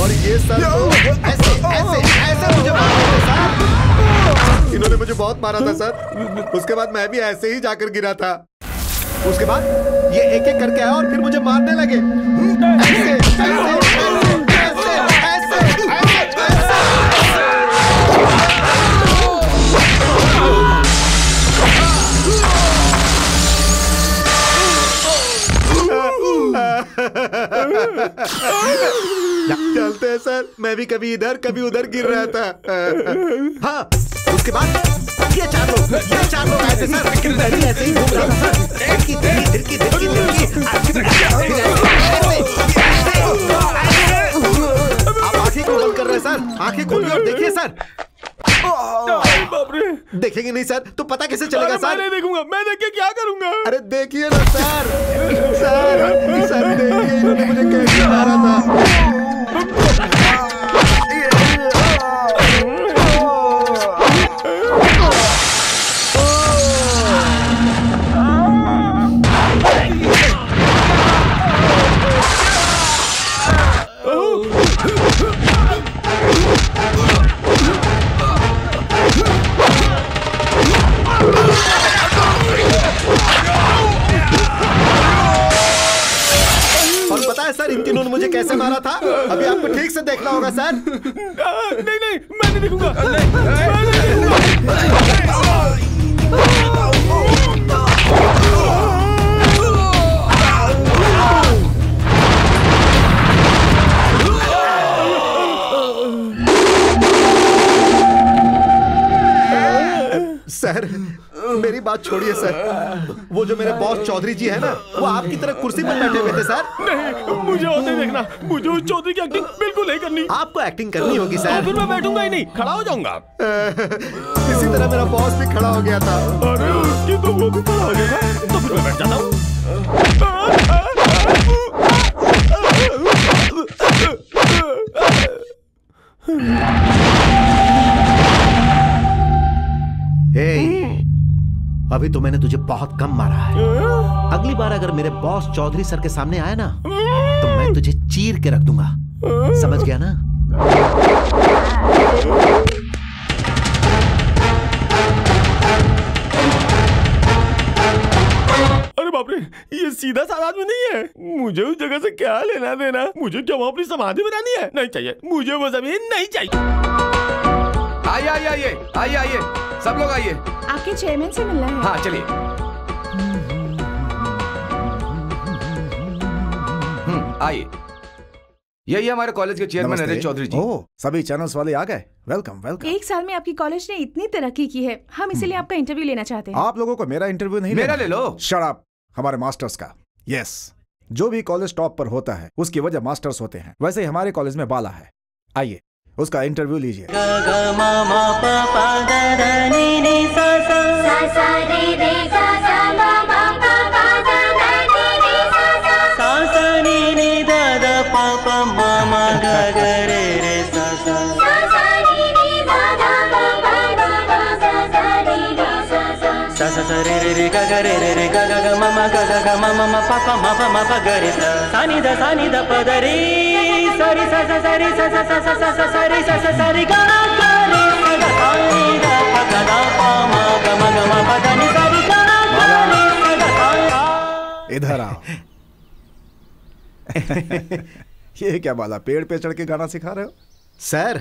और ये सर ऐसे ऐसे ऐसे मुझे मारा सर। इन्होंने मुझे बहुत मारा था सर। उसके बाद मैं भी ऐसे ही जाकर गिरा था। उसके बाद ये एक एक करके आया और फिर मुझे मारने लगे। ऐसे ऐसे ऐसे ऐसे चलते हैं सर। मैं भी कभी इधर कभी उधर गिर रहा था। हाँ, उसके बाद ये चार लोग ऐसे सर ऐसे ही घूम रहा था आप आंखें क्यों बंद कर रहे हैं सर? आंखें खोलिए और देखिए सर। देखेंगे नहीं सर तो पता कैसे चलेगा सर? मैं देखूंगा। मैं देख के क्या करूंगा? अरे देखिए ना सर। सर देखिए इन्होंने मुझे कैसे मारा था। सर इन तीनों ने मुझे कैसे मारा था अभी आपको ठीक से देखना होगा सर। नहीं नहीं मैं नहीं देखूंगा। सर मेरी बात छोड़िए सर। वो जो मेरे बॉस चौधरी जी है ना वो आपकी तरह कुर्सी पर बैठे हुए थे सर। नहीं मुझे होते देखना। मुझे उस चौधरी की एक्टिंग बिल्कुल नहीं करनी। आपको एक्टिंग करनी होगी सर। फिर मैं बैठूंगा ही नहीं, खड़ा हो जाऊंगा। इसी तरह मेरा बॉस भी खड़ा हो गया था। अरे उसकी तो वो भी खड़ा हो गया था। तो फिर मैं बैठ जाता हूँ। अभी तो मैंने तुझे बहुत कम मारा है। अगली बार अगर मेरे बॉस चौधरी सर के सामने आया ना तो मैं तुझे चीर के रख दूंगा। समझ गया ना? अरे बाप रे, ये सीधा साधा आदमी नहीं है। मुझे उस जगह से क्या लेना देना? मुझे क्या वहां अपनी समाधि बनानी है? नहीं चाहिए मुझे वो जमीन, नहीं चाहिए। आइए आइए आइए आइए आइए सब लोग आइए। आपके चेयरमैन से मिलना है। हाँ चलिए। आइए, यही हमारे कॉलेज के चेयरमैन नरेश चौधरी जी। ओह, सभी चैनल्स वाले आ गए। Welcome welcome. एक साल में आपकी कॉलेज ने इतनी तरक्की की है, हम इसीलिए आपका इंटरव्यू लेना चाहते हैं। आप लोगों को मेरा इंटरव्यू नहीं मेरा ले लो। Shut up. हमारे मास्टर्स का। यस, जो भी कॉलेज टॉप पर होता है उसकी वजह मास्टर्स होते हैं। वैसे ही हमारे कॉलेज में बाला है। आइए उसका इंटरव्यू लीजिए। इधर आओ। ये क्या बाला, पेड़ पे चढ़ के गाना सिखा रहे हो? सर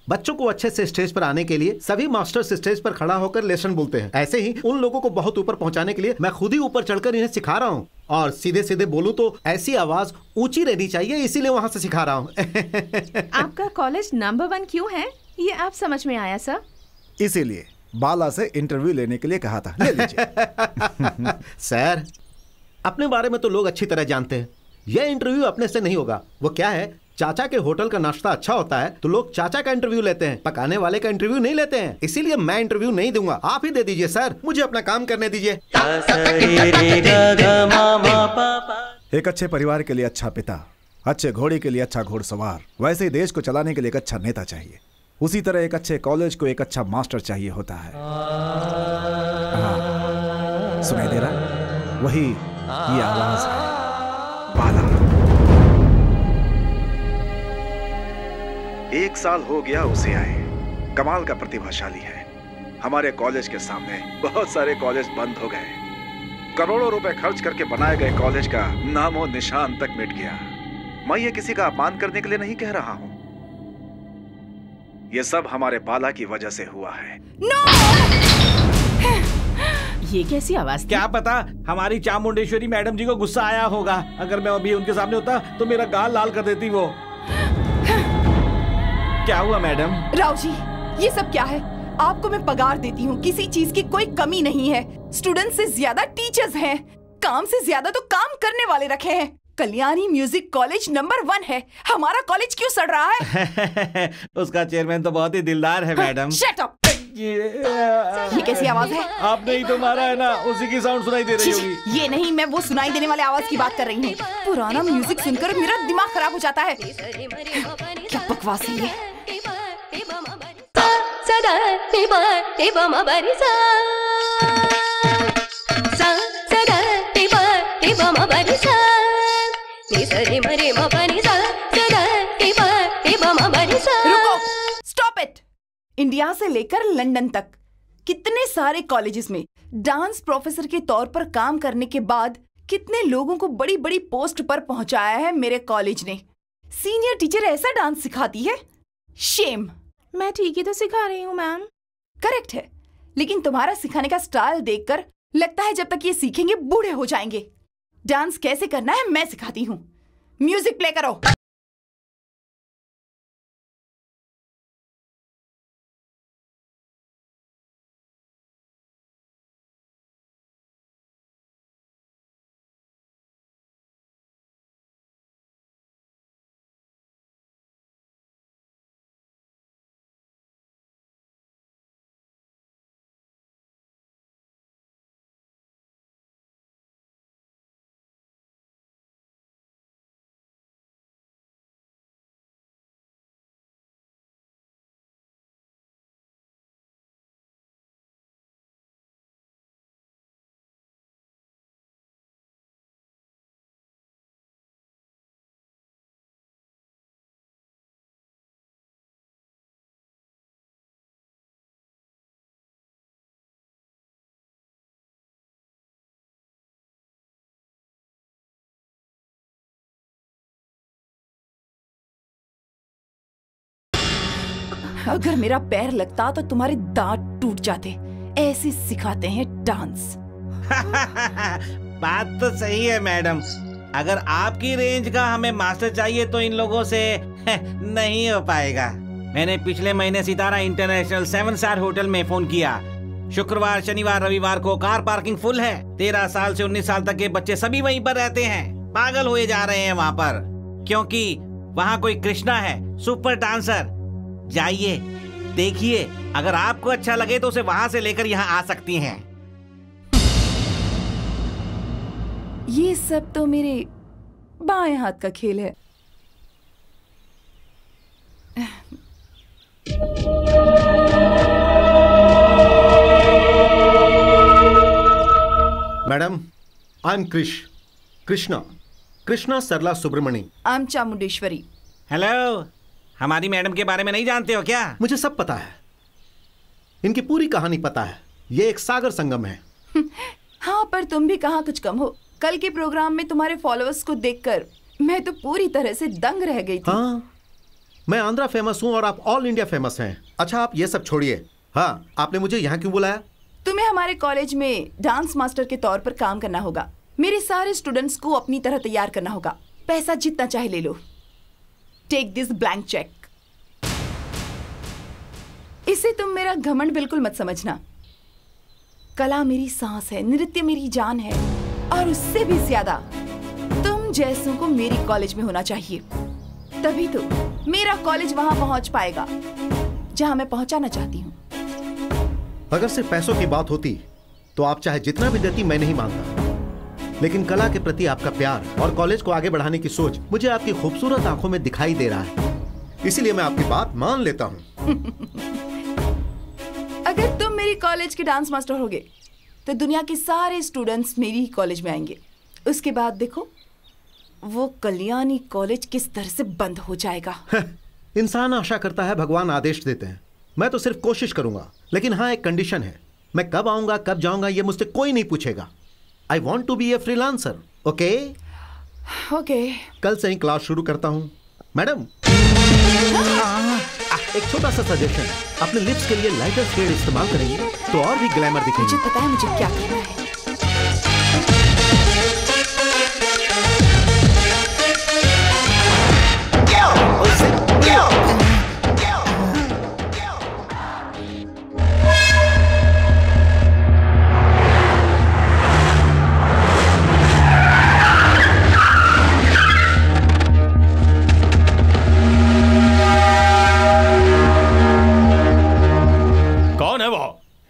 बच्चों को अच्छे से स्टेज पर आने के लिए सभी मास्टर्स स्टेज पर खड़ा होकर लेसन बोलते हैं। ऐसे ही उन लोगों को बहुत ऊपर पहुंचाने के लिए मैं खुद ही ऊपर चढ़कर इन्हें सिखा रहा हूं। और सीधे सीधे बोलूं तो ऐसी आवाज ऊंची रहनी चाहिए, इसीलिए वहां से सिखा रहा हूं। आपका कॉलेज नंबर 1 क्यों है ये आप समझ में आया सर? इसीलिए बाला से इंटरव्यू लेने के लिए कहा था। ले लीजिए। सर अपने बारे में तो लोग अच्छी तरह जानते हैं। यह इंटरव्यू अपने से नहीं होगा। वो क्या है, चाचा के होटल का नाश्ता अच्छा होता है तो लोग चाचा का इंटरव्यू लेते हैं, पकाने वाले का इंटरव्यू नहीं लेते हैं। इसीलिए मैं इंटरव्यू नहीं दूंगा, आप ही दे दीजिए सर। मुझे अपना काम करने दीजिए। एक अच्छे परिवार के लिए अच्छा पिता, अच्छे घोड़े के लिए अच्छा घोड़सवार, वैसे ही देश को चलाने के लिए एक अच्छा नेता चाहिए। उसी तरह एक अच्छे कॉलेज को एक अच्छा मास्टर चाहिए होता है। सुनाई दे रहा? वही ये आवाज है, बाला। 1 साल हो गया उसे आए। कमाल का प्रतिभाशाली है। हमारे कॉलेज के सामने बहुत सारे कॉलेज बंद हो गए। करोड़ों रुपए खर्च करके बनाए गए कॉलेज का नामो निशान तक मिट गया। मैं ये किसी का अपमान करने के लिए नहीं कह रहा हूं। ये सब हमारे बाला की वजह से हुआ है। ये कैसी आवाज? क्या पता हमारी चामुंडेश्वरी मैडम जी को गुस्सा आया होगा। अगर मैं अभी उनके सामने होता तो मेरा गाल लाल कर देती वो। क्या हुआ मैडम? राव जी, ये सब क्या है? आपको मैं पगार देती हूँ, किसी चीज की कोई कमी नहीं है। स्टूडेंट से ज्यादा टीचर्स हैं, काम से ज्यादा तो काम करने वाले रखे हैं। कल्याणी म्यूजिक कॉलेज नंबर 1 है। हमारा कॉलेज क्यों सड़ रहा है? उसका चेयरमैन तो बहुत ही दिलदार है मैडम। Shut up! ये कैसी आवाज है? आपने ही तो मारा है ना, उसी की साउंड सुनाई दे रही होगी। ये नहीं, मैं वो सुनाई देने वाले आवाज की बात कर रही हूँ। पुराना म्यूजिक सुनकर मेरा दिमाग खराब हो जाता है। क्या बकवास है ये? रुको, स्टॉप इट। इंडिया से लेकर लंदन तक कितने सारे कॉलेजेस में डांस प्रोफेसर के तौर पर काम करने के बाद कितने लोगों को बड़ी बड़ी पोस्ट पर पहुंचाया है मेरे कॉलेज ने। सीनियर टीचर ऐसा डांस सिखाती है? शेम। मैं ठीक ही तो सिखा रही हूँ मैम। करेक्ट है, लेकिन तुम्हारा सिखाने का स्टाइल देखकर लगता है जब तक ये सीखेंगे बूढ़े हो जाएंगे। डांस कैसे करना है मैं सिखाती हूँ। म्यूजिक प्ले करो। अगर मेरा पैर लगता तो तुम्हारे दांत टूट जाते। ऐसे सिखाते हैं डांस। बात तो सही है मैडम। अगर आपकी रेंज का हमें मास्टर चाहिए तो इन लोगों से नहीं हो पाएगा। मैंने पिछले महीने सितारा इंटरनेशनल 7 स्टार होटल में फोन किया। शुक्रवार, शनिवार, रविवार को कार पार्किंग फुल है। 13 साल से 19 साल तक के बच्चे सभी वहीं पर रहते हैं। पागल हुए जा रहे हैं वहाँ पर, क्योंकि वहाँ कोई कृष्णा है, सुपर डांसर। जाइए देखिए, अगर आपको अच्छा लगे तो उसे वहां से लेकर यहाँ आ सकती हैं। ये सब तो मेरे बाएं हाथ का खेल है। Madam, I am Krishna Sarala Subramani. I am Chamundeshwari. Hello, हमारी मैडम के बारे में नहीं जानते हो क्या? मुझे सब पता है, इनकी पूरी कहानी पता है। ये एक सागर संगम है। हाँ, पर तुम भी कहाँ कुछ कम हो। कल के प्रोग्राम में तुम्हारे फॉलोअर्स को देखकर मैं तो पूरी तरह से दंग रह गई थी। हाँ, मैं आंध्रा फेमस हूँ और आप ऑल इंडिया फेमस हैं। अच्छा, आप ये सब छोड़िए। हाँ, आपने मुझे यहाँ क्यों बुलाया? तुम्हें हमारे कॉलेज में डांस मास्टर के तौर पर काम करना होगा। मेरे सारे स्टूडेंट्स को अपनी तरह तैयार करना होगा। पैसा जितना चाहे ले लो। Take this blank cheque. इसे तुम मेरा घमंड बिल्कुल मत समझना। कला मेरी सांस है, नृत्य मेरी जान है, और उससे भी ज्यादा तुम जैसों को मेरी कॉलेज में होना चाहिए। तभी तो मेरा कॉलेज वहां पहुंच पाएगा जहां मैं पहुंचाना चाहती हूँ। अगर सिर्फ पैसों की बात होती तो आप चाहे जितना भी देती मैं नहीं मांगता, लेकिन कला के प्रति आपका प्यार और कॉलेज को आगे बढ़ाने की सोच मुझे आपकी खूबसूरत आंखों में दिखाई दे रहा है। इसीलिए मैं आपकी बात मान लेता हूँ। अगर तुम मेरी कॉलेज के डांस मास्टर होगे तो दुनिया के सारे स्टूडेंट्स मेरी कॉलेज में आएंगे। उसके बाद देखो वो कल्याणी कॉलेज किस तरह से बंद हो जाएगा। इंसान आशा करता है, भगवान आदेश देते हैं। मैं तो सिर्फ कोशिश करूंगा, लेकिन हाँ एक कंडीशन है, मैं कब आऊंगा कब जाऊंगा ये मुझसे कोई नहीं पूछेगा। I want to be a freelancer. Okay okay. कल से ही क्लास शुरू करता हूँ। मैडम एक छोटा सा सजेशन, अपने लिप्स के लिए लाइटर शेड इस्तेमाल करेंगे तो और भी ग्लैमर दिखेंगे। मुझे पता है मुझे क्या करना है।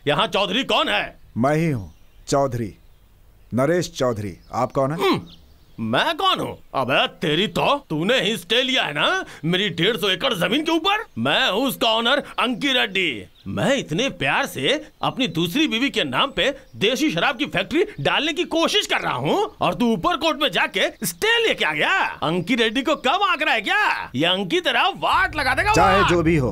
यहाँ चौधरी कौन है? मैं ही हूँ, चौधरी, नरेश चौधरी। आप कौन है? मैं कौन हूँ? अबे तेरी तो, तूने ही स्टे लिया है ना मेरी 150 एकड़ जमीन के ऊपर। मैं हूँ उसका ऑनर अंकी रेड्डी। मैं इतने प्यार से अपनी दूसरी बीवी के नाम पे देशी शराब की फैक्ट्री डालने की कोशिश कर रहा हूँ और तू ऊपर कोर्ट में जाके स्टे लेके आ गया। अंकी रेड्डी को कम आंक रहा है क्या? ये अंकी तरह वाट लगा देगा। चाहे जो भी हो,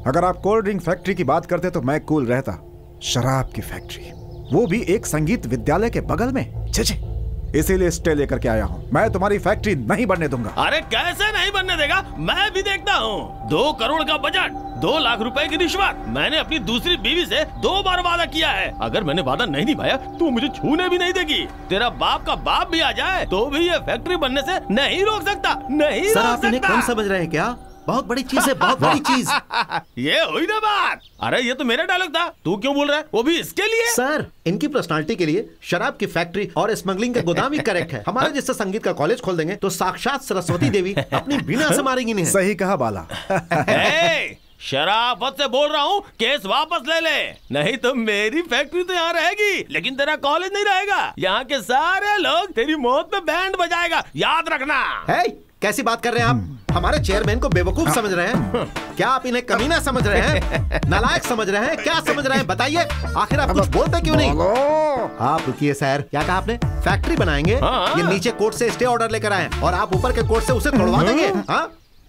अगर आप कोल्ड ड्रिंक फैक्ट्री की बात करते तो मैं कूल रहता। शराब की फैक्ट्री, वो भी एक संगीत विद्यालय के बगल में, छे इसीलिए स्टे लेकर के आया हूँ। मैं तुम्हारी फैक्ट्री नहीं बनने दूंगा। अरे कैसे नहीं बनने देगा? मैं भी देखता हूँ। 2 करोड़ का बजट, 2 लाख रुपए की रिश्वत। मैंने अपनी दूसरी बीवी से 2 बार वादा किया है। अगर मैंने वादा नहीं निभाया तो मुझे छूने भी नहीं देगी। तेरा बाप का बाप भी आ जाए तो भी ये फैक्ट्री बनने से नहीं रोक सकता। नहीं सर, रोक आप इन्हें सकता। कम समझ रहे हैं क्या? बहुत बड़ी चीज है, बहुत बड़ी चीज। ये हुई ना बात। अरे ये तो मेरा डायलॉग था, तू क्यों बोल रहा है? वो भी इसके लिए। सर, इनकी पर्सनालिटी के लिए शराब की फैक्ट्री और स्मगलिंग का गोदाम ही करेक्ट है। हमारे जैसे संगीत का कॉलेज खोल देंगे तो साक्षात सरस्वती देवी अपनी बिना से मारेंगी नहीं। सही कहा बाला। शराफत से बोल रहा हूँ, केस वापस ले ले, नहीं तो मेरी फैक्ट्री तो यहाँ रहेगी लेकिन तेरा कॉलेज नहीं रहेगा। यहाँ के सारे लोग तेरी मौत पे बैंड बजाएगा, याद रखना। कैसी बात कर रहे हैं आप? हमारे चेयरमैन को बेवकूफ समझ रहे हैं क्या? आप इन्हें कमीना समझ रहे हैं, नालायक समझ रहे हैं, क्या समझ रहे हैं बताइए? आखिर आप कुछ बोलते क्यों नहीं? आप रुकिए सर, क्या कहा आपने? फैक्ट्री बनाएंगे? ये नीचे कोर्ट से स्टे ऑर्डर लेकर आए और आप ऊपर के कोर्ट से उसे तोड़वा देंगे?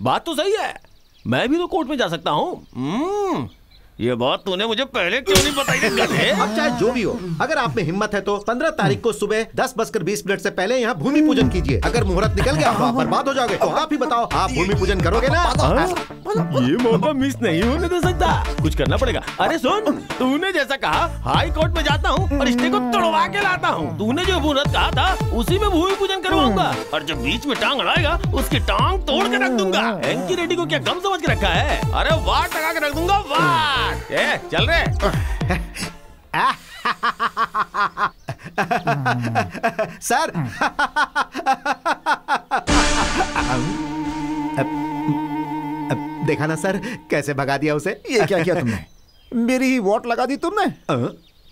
बात तो सही है, मैं भी तो कोर्ट में जा सकता हूँ। ये बात तूने मुझे पहले क्यों नहीं बताई? अब चाहे जो भी हो, अगर आप में हिम्मत है तो 15 तारीख को सुबह 10:20 से पहले यहाँ भूमि पूजन कीजिए। अगर मुहूर्त निकल गया तो आप बर्बाद हो जाओगे। तो आप ही बताओ, आप भूमि पूजन करोगे ना? ये मौका मिस नहीं होने दे सकता, कुछ करना पड़ेगा। अरे सुन, तूने जैसा कहा हाई कोर्ट में जाता हूँ और स्टे को तोड़वा के लाता हूँ। तूने जो मुहूर्त कहा था उसी में भूमि पूजन करवाऊंगा और जब बीच में टांग अड़ाएगा उसकी टांग तोड़ के रख दूंगा। अंकी रेड्डी को क्या कम समझ के रखा है? अरे वाट लगा के रख दूंगा, वाट। चल रहे सर। देखा ना सर, कैसे भगा दिया उसे। ये क्या किया तुमने? मेरी ही वोट लगा दी तुमने।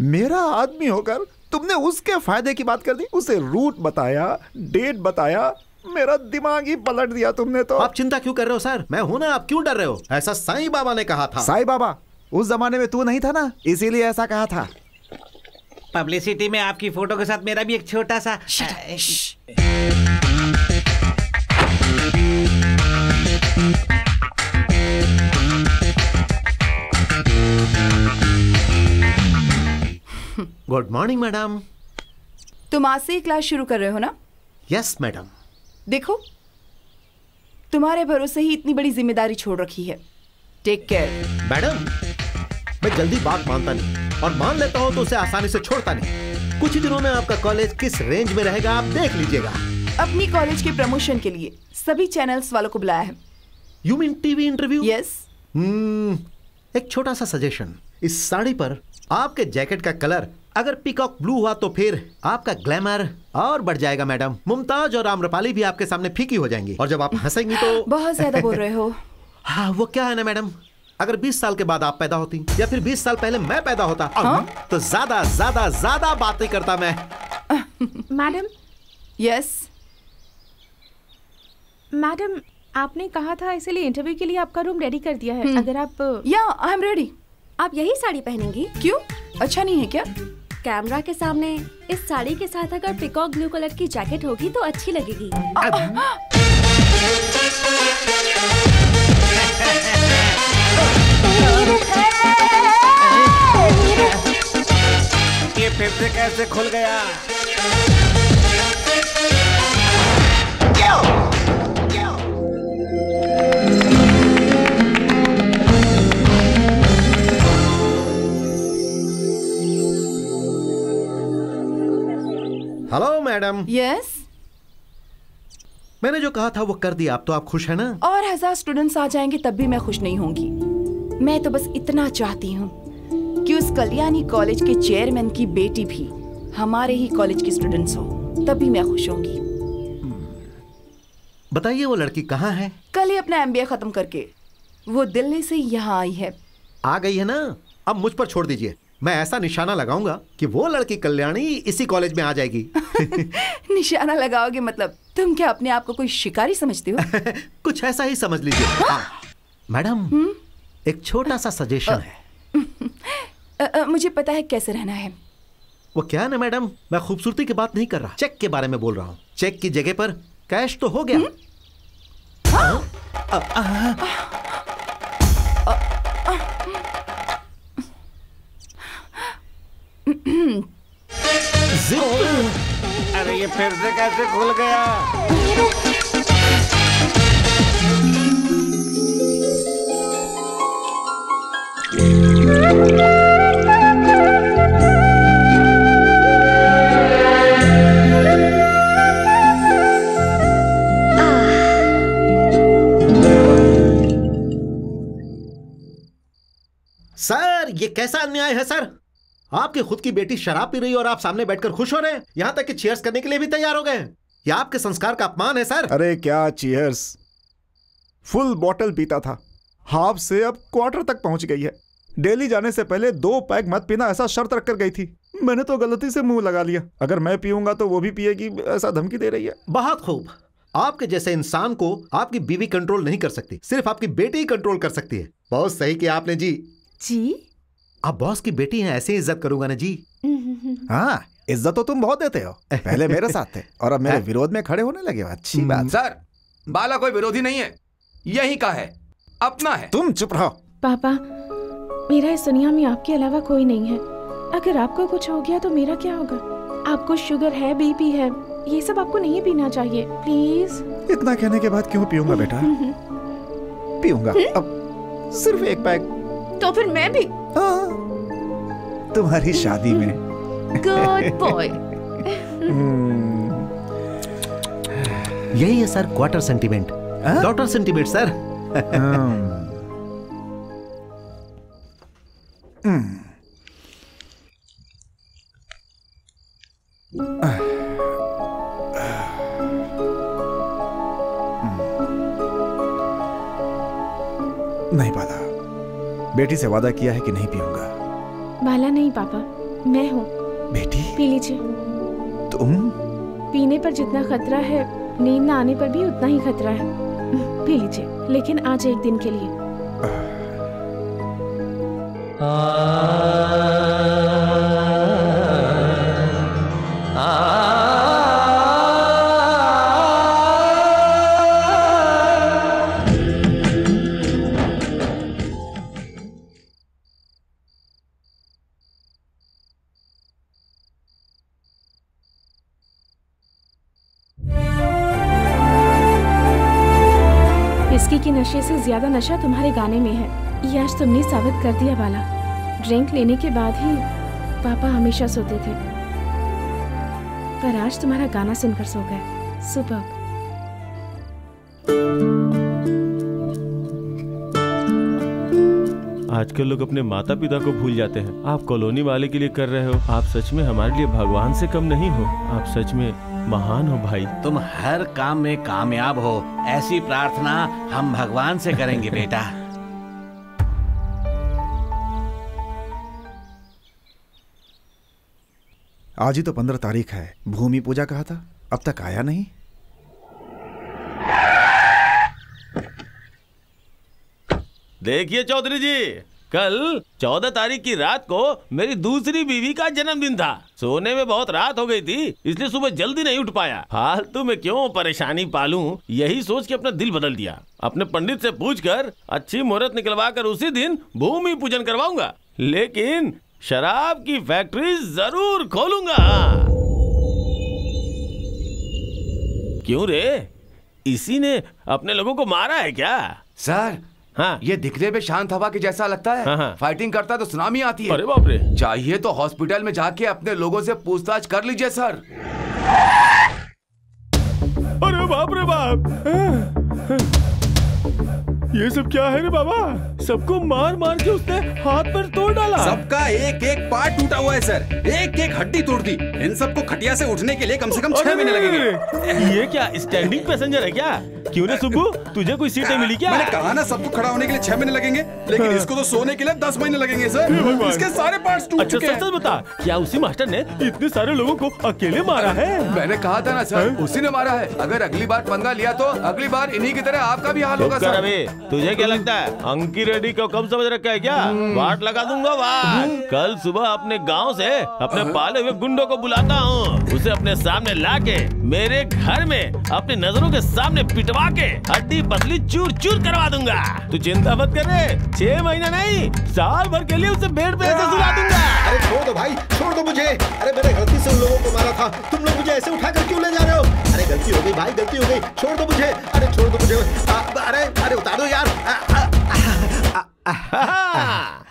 मेरा आदमी होकर तुमने उसके फायदे की बात कर दी, उसे रूट बताया, डेट बताया, मेरा दिमाग ही पलट दिया तुमने तो। आप चिंता क्यों कर रहे हो सर? मैं हूं ना, आप क्यों डर रहे हो? ऐसा साईं बाबा ने कहा था। साईं बाबा? उस जमाने में तू नहीं था ना, इसीलिए ऐसा कहा था। पब्लिसिटी में आपकी फोटो के साथ मेरा भी एक छोटा सा गुड मॉर्निंग मैडम। तुम आज से ही क्लास शुरू कर रहे हो ना? Yes madam. देखो, तुम्हारे भरोसे ही इतनी बड़ी जिम्मेदारी छोड़ रखी है। Take care. मैडम, मैं जल्दी बात मानता नहीं और मान लेता हूं तो उसे आसानी से छोड़ता नहीं। कुछ ही दिनों में आपका कॉलेज किस रेंज में रहेगा आप देख लीजिएगा। अपनी कॉलेज के प्रमोशन के लिए सभी चैनल्स वालों को बुलाया है। You mean TV interview? Yes. एक छोटा सा सजेशन, इस साड़ी पर आपके जैकेट का कलर अगर पीकॉक ब्लू हुआ तो फिर आपका ग्लैमर और बढ़ जाएगा मैडम। मुमताज और आम्रपाली भी आपके सामने फीकी हो जाएंगी और जब आप हंसेंगी तो बहुत ज्यादा बोल रहे हो। हाँ, वो क्या है ना मैडम, अगर 20 साल के बाद आप पैदा होती या फिर 20 साल पहले मैं पैदा होता तो ज्यादा ज्यादा ज्यादा बातें करता मैं। मैडम। यस मैडम, आपने कहा था इसलिए इंटरव्यू के लिए आपका रूम रेडी कर दिया है। अगर आप या आई एम रेडी। आप यही साड़ी पहनेंगी? क्यों, अच्छा नहीं है क्या? कैमरा के सामने इस साड़ी के साथ अगर पीकॉक ब्लू कलर की जैकेट होगी तो अच्छी लगेगी। कैसे खुल गया? Hello madam. यस। मैंने जो कहा था वो कर दिया, अब तो आप खुश है ना? और 1000 स्टूडेंट्स आ जाएंगे तब भी मैं खुश नहीं होंगी। मैं तो बस इतना चाहती हूँ कि उस कल्याणी कॉलेज के चेयरमैन की बेटी भी हमारे ही कॉलेज की स्टूडेंट्स हो, तब भी मैं खुश होंगी। बताइए वो लड़की कहाँ है? कल ही अपना MBA खत्म करके वो दिल्ली से यहाँ आई है। आ गई है ना? अब मुझ पर छोड़ दीजिए, मैं ऐसा निशाना लगाऊंगा कि वो लड़की कल्याणी इसी कॉलेज में आ जाएगी। निशाना लगाओगे मतलब तुम क्या अपने आप को कोई शिकारी समझते हो? कुछ ऐसा ही समझ लीजिए। मैडम एक छोटा सा सजेशन है। मुझे पता है कैसे रहना है। वो क्या है ना मैडम, मैं खूबसूरती की बात नहीं कर रहा, चेक के बारे में बोल रहा हूँ। चेक की जगह पर कैश तो हो गया। अरे ये फिर से कैसे खुल गया? सर ये कैसा अन्याय है सर? आपकी खुद की बेटी शराब पी रही है और आप सामने बैठकर खुश हो रहे हैं, यहाँ तक कि चीयर्स करने के लिए भी तैयार हो गए हैं। यह आपके संस्कार का अपमान है सर। अरे क्या चीयर्स, फुल बॉटल पीता था, हाफ से अब क्वार्टर तक पहुंच गई है। डेली जाने से पहले 2 पैग मत पीना ऐसा शर्त रख कर गई थी। मैंने तो गलती से मुंह लगा लिया, अगर मैं पीऊंगा तो वो भी पिएगी, ऐसा धमकी दे रही है। बहुत खूब, आपके जैसे इंसान को आपकी बीवी कंट्रोल नहीं कर सकती, सिर्फ आपकी बेटी ही कंट्रोल कर सकती है। बहुत सही किया आपने जी। जी आप बॉस की बेटी हैं, ऐसे इज्जत करूंगा ना जी। हाँ इज्जत तो तुम बहुत देते हो, पहले मेरे साथ थे और अब मेरे विरोध में खड़े होने लगे हो। अच्छी बात। सर बाला कोई विरोधी नहीं है, यही का है, अपना है। तुम चुप रहो। पापा, मेरा इस दुनिया में आपके अलावा कोई नहीं है। अगर आपको कुछ हो गया तो मेरा क्या होगा? आपको शुगर है, BP है, ये सब आपको नहीं पीना चाहिए, प्लीज। इतना कहने के बाद क्यों पीऊंगा बेटा? पीऊंगा, अब सिर्फ 1 पैग। तो फिर मैं भी। तुम्हारी शादी में। Good boy. यही है sir quarter sentiment, daughter sentiment sir. नहीं बाला, बेटी से वादा किया है कि नहीं पीऊंगा। बाला नहीं पापा, मैं हूँ। बेटी पी लीजिए। तुम? पीने पर जितना खतरा है, नींद न आने पर भी उतना ही खतरा है। पी लीजिए, लेकिन आज एक दिन के लिए। विस्की के नशे से ज्यादा नशा तुम्हारे गाने में है, ये आज तुमने साबित कर दिया बाला। ड्रिंक लेने के बाद ही पापा हमेशा सोते थे, पर आज तुम्हारा गाना सुनकर सो गए। सुपर। आजकल लोग अपने माता पिता को भूल जाते हैं। आप कॉलोनी वाले के लिए कर रहे हो, आप सच में हमारे लिए भगवान से कम नहीं हो। आप सच में महान हो भाई। तुम हर काम में कामयाब हो, ऐसी प्रार्थना हम भगवान से करेंगे बेटा। आज ही तो 15 तारीख है, भूमि पूजा कहा था, अब तक आया नहीं। देखिए चौधरी जी, कल 14 तारीख की रात को मेरी दूसरी बीवी का जन्मदिन था। सोने में बहुत रात हो गई थी, इसलिए सुबह जल्दी नहीं उठ पाया। फालतू में क्यों परेशानी पालूं, यही सोच के अपना दिल बदल दिया। अपने पंडित से पूछकर अच्छी मुहूर्त निकलवा कर उसी दिन भूमि पूजन करवाऊंगा। लेकिन शराब की फैक्ट्री जरूर खोलूंगा। क्यों रे, इसी ने अपने लोगों को मारा है क्या? सर हाँ, ये दिखने में शांत हवा के जैसा लगता है। हाँ। फाइटिंग करता तो सुनामी आती है। अरे बाप रे। चाहिए तो हॉस्पिटल में जाके अपने लोगों से पूछताछ कर लीजिए सर। अरे बाप रे बाप, ये सब क्या है रे बाबा? सबको मार मार के उसने हाथ पर तोड़ डाला। सबका एक एक पार्ट टूटा हुआ है सर, एक एक हड्डी तोड़ दी। इन सबको खटिया से उठने के लिए कम से कम 6 महीने लगेंगे। ये क्या स्टैंडिंग पैसेंजर है क्या? क्यों रे सुब्बू, तुझे कोई सीटें मिली क्या? मैंने कहा ना सबको खड़ा होने के लिए 6 महीने लगेंगे, लेकिन इसको तो सोने के लिए 10 महीने लगेंगे सर। इसके सारे पार्ट्स टूट चुके हैं। सच बता, क्या उसी मास्टर ने इतने सारे लोगों को अकेले मारा है? मैंने कहा था ना सर, उसी ने मारा है। अगर अगली बार पंगा लिया तो अगली बार इन्हीं की तरह आपका भी हाल होगा सर। तुझे क्या लगता है अंकी रेड्डी को कम समझ रखा है क्या? वाट लगा दूंगा वाट। कल सुबह अपने गांव से अपने पाले हुए गुंडों को बुलाता हूँ, उसे अपने सामने लाके मेरे घर में अपनी नजरों के सामने पिटवा के हड्डी पसली चूर चूर करवा दूंगा। तू चिंता मत कर रे, 6 महीना नहीं साल भर के लिए उसे बेड पे ऐसे सुला दूंगा। अरे छोड़ दो भाई, छोड़ दो मुझे। अरे मैंने गलती से उन लोगों को मारा था, तुम लोग मुझे ऐसे उठाकर क्यों ले जा रहे हो? अरे गलती हो गई भाई, गलती हो गई, छोड़ दो मुझे। अरे छोड़ दो मुझे। अरे उतार दो यार।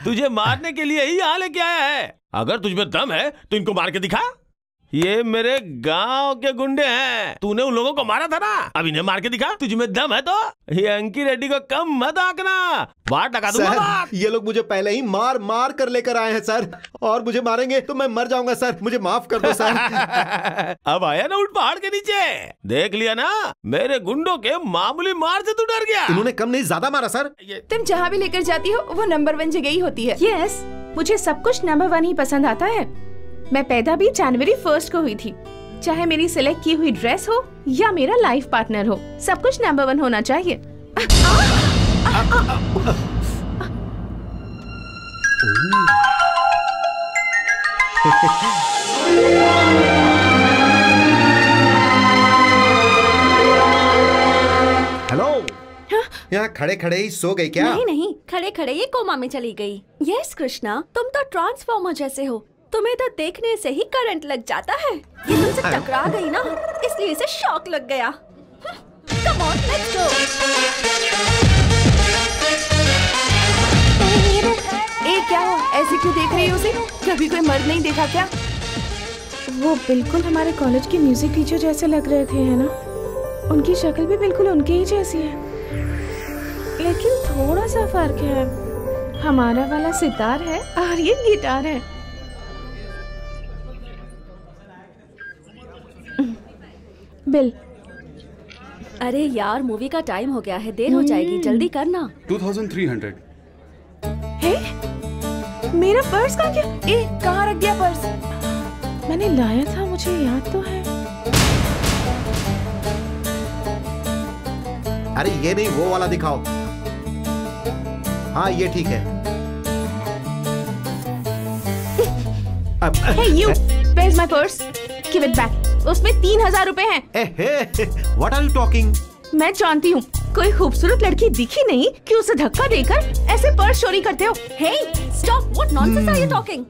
तुझे मारने के लिए ही यहाँ लेके आया है। अगर तुझमें दम है तो इनको मार के दिखा। ये मेरे गांव के गुंडे हैं, तूने उन लोगों को मारा था ना, अब इन्हें मार के दिखा। तुझमें दम है तो ये अंकी रेड्डी को कम मत आंकना, वाट लगा दूंगा वाट। ये लोग मुझे पहले ही मार मार कर लेकर आए हैं सर, और मुझे मारेंगे तो मैं मर जाऊंगा सर, मुझे माफ कर दो सर। अब आया ना उठ पहाड़ के नीचे, देख लिया ना, मेरे गुंडों के मामूली मार से तू डर गया। इन्होंने कम नहीं ज्यादा मारा सर। तुम जहाँ भी लेकर जाती हो वो नंबर 1 जगह ही होती है। यस, मुझे सब कुछ नंबर 1 ही पसंद आता है। मैं पैदा भी जनवरी 1 को हुई थी। चाहे मेरी सिलेक्ट की हुई ड्रेस हो या मेरा लाइफ पार्टनर हो, सब कुछ नंबर 1 होना चाहिए। हेलो, यहाँ खड़े खड़े ही सो गई क्या? नहीं नहीं, खड़े खड़े ये कोमा में चली गई। यस कृष्णा, तुम तो ट्रांसफॉर्मर जैसे हो, तुम्हें तो देखने से ही करंट लग जाता है। ये तुमसे टकरा गई ना, इसलिए इसे शॉक लग गया। Come on, let's go. ए क्या हो, ऐसे क्यों देख रही हो उसे? कभी कोई मर्द नहीं देखा क्या? वो बिल्कुल हमारे कॉलेज के म्यूजिक टीचर जैसे लग रहे थे, है ना? उनकी शक्ल भी बिल्कुल उनके ही जैसी है, लेकिन थोड़ा सा फर्क है। हमारा वाला सितार है और ये गिटार है। बिल। अरे यार, मूवी का टाइम हो गया है, देर हो जाएगी, जल्दी करना। 2300। हे? मेरा पर्स कहाँ गया? कहाँ रख दिया पर्स? मैंने लाया था, मुझे याद तो है। अरे ये नहीं, वो वाला दिखाओ। हाँ ये ठीक है। Hey you, where's my purse? Give it back. उसमें 3000 रुपए हैं। What are you talking? मैं जानती हूँ, कोई खूबसूरत लड़की दिखी नहीं कि उसे धक्का देकर ऐसे पर्स चोरी करते हो। Hey, stop! What nonsense are you talking?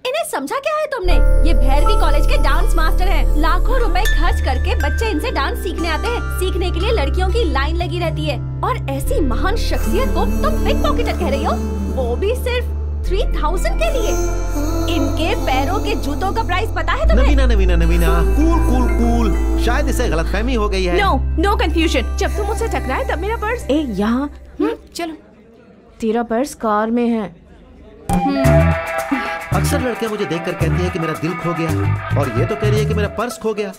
इन्हें समझा क्या है तुमने? ये भैरवी कॉलेज के डांस मास्टर हैं। लाखों रुपए खर्च करके बच्चे इनसे डांस सीखने आते हैं। सीखने के लिए लड़कियों की लाइन लगी रहती है, और ऐसी महान शख्सियत को तुम पिक पॉकेटर कह रही हो, वो भी सिर्फ 3000 के लिए। इनके पैरों के जूतों का प्राइस पता है तुम्हें? नवीना, कूल। शायद इसे गलतफहमी हो गई है। No confusion। जब तुम मुझसे टकराए तब मेरा पर्स यहाँ। चलो, तेरा पर्स कार में है। अक्सर लड़के मुझे देखकर कहती हैं कि मेरा दिल खो गया, और ये तो कह रही है कि मेरा पर्स खो गया।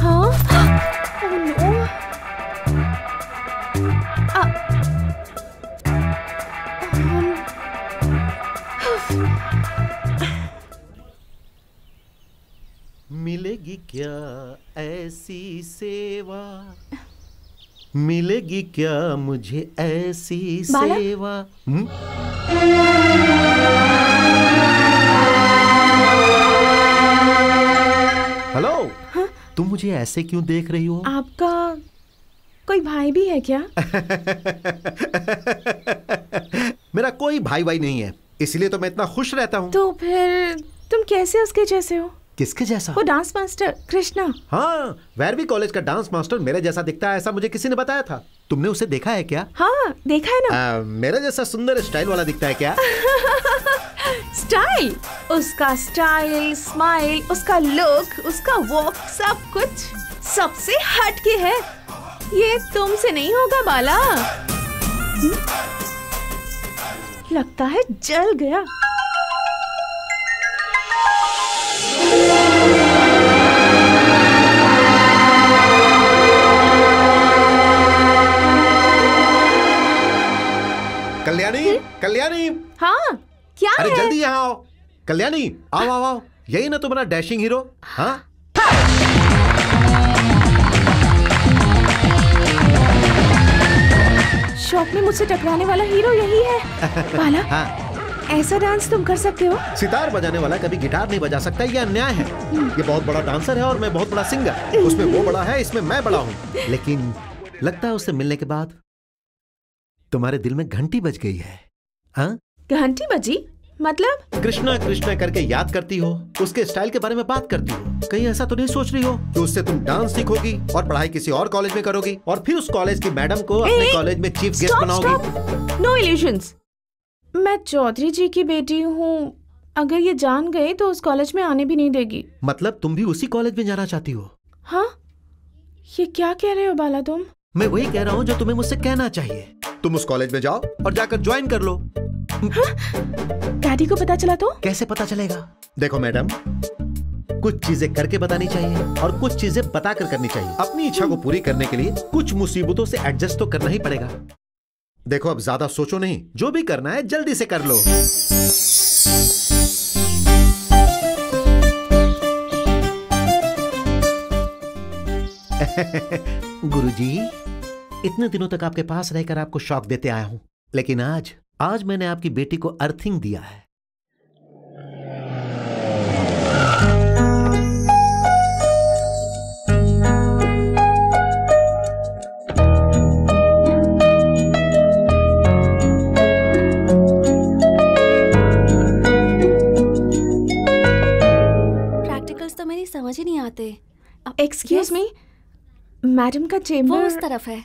हाँ? Oh no। मिलेगी क्या ऐसी सेवा, मिलेगी क्या मुझे ऐसी सेवा? हेलो, तुम मुझे ऐसे क्यों देख रही हो? आपका कोई भाई भी है क्या? मेरा कोई भाई भाई नहीं है, इसलिए तो मैं इतना खुश रहता हूँ। तो फिर तुम कैसे उसके जैसे हो? किसके जैसा? वो डांस मास्टर कृष्णा। हाँ, वैरवी कॉलेज का डांस मास्टर मेरे जैसा दिखता है, ऐसा मुझे किसी ने बताया था। तुमने उसे देखा है क्या? हाँ देखा है ना। मेरे जैसा सुंदर स्टाइल वाला दिखता है क्या? स्टाइल? उसका स्टाइल, स्माइल, उसका लुक, उसका वॉक, सब कुछ सबसे हटके है। ये तुमसे नहीं होगा बाला। लगता है जल गया। कल्याणी, कल्याणी। हाँ क्या अरे है? जल्दी यहाँ आओ। कल्याणी आओ आओ आओ, यही ना तुम्हारा डैशिंग हीरो? हाँ शॉप में मुझसे टकराने वाला हीरो यही है। बाला, हाँ। ऐसा डांस तुम कर सकते हो? सितार बजाने वाला कभी गिटार नहीं बजा सकता, ये अन्याय है। ये बहुत बड़ा डांसर है और मैं बहुत बड़ा सिंगर। उसमें वो बड़ा है, इसमें मैं बड़ा हूँ। लेकिन लगता है उससे मिलने के बाद तुम्हारे दिल में घंटी बज गई है। हाँ? घंटी बजी? मतलब? कृष्णा कृष्णा करके याद करती हो, उसके स्टाइल के बारे में बात करती हो। कहीं ऐसा तो नहीं सोच रही हो कि उससे तुम डांस सीखोगी और पढ़ाई किसी और कॉलेज में करोगी और फिर उस कॉलेज की मैडम को अपने कॉलेज में चीफ गेस्ट बनाओगी? No illusions. मैं चौधरी जी की बेटी हूँ। अगर ये जान गए तो उस कॉलेज में आने भी नहीं देगी। मतलब तुम भी उसी कॉलेज में जाना चाहती हो? हाँ, ये क्या कह रहे हो बाला तुम? मैं वही कह रहा हूँ जो तुम्हें मुझसे कहना चाहिए। तुम उस कॉलेज में जाओ और जाकर ज्वाइन कर लो। हाँ? डैडी को पता चला तो? कैसे पता चलेगा? देखो मैडम, कुछ चीजें करके बतानी चाहिए और कुछ चीजें बताकर करनी चाहिए। अपनी इच्छा को पूरी करने के लिए कुछ मुसीबतों से एडजस्ट तो करना ही पड़ेगा। देखो अब ज्यादा सोचो नहीं, जो भी करना है जल्दी से कर लो। गुरुजी, इतने दिनों तक आपके पास रहकर आपको शॉक देते आया हूं, लेकिन आज मैंने आपकी बेटी को अर्थिंग दिया है। प्रैक्टिकल्स तो मेरी समझ ही नहीं आते। एक्सक्यूज मी, मैडम का चेम्बर वो उस तरफ है।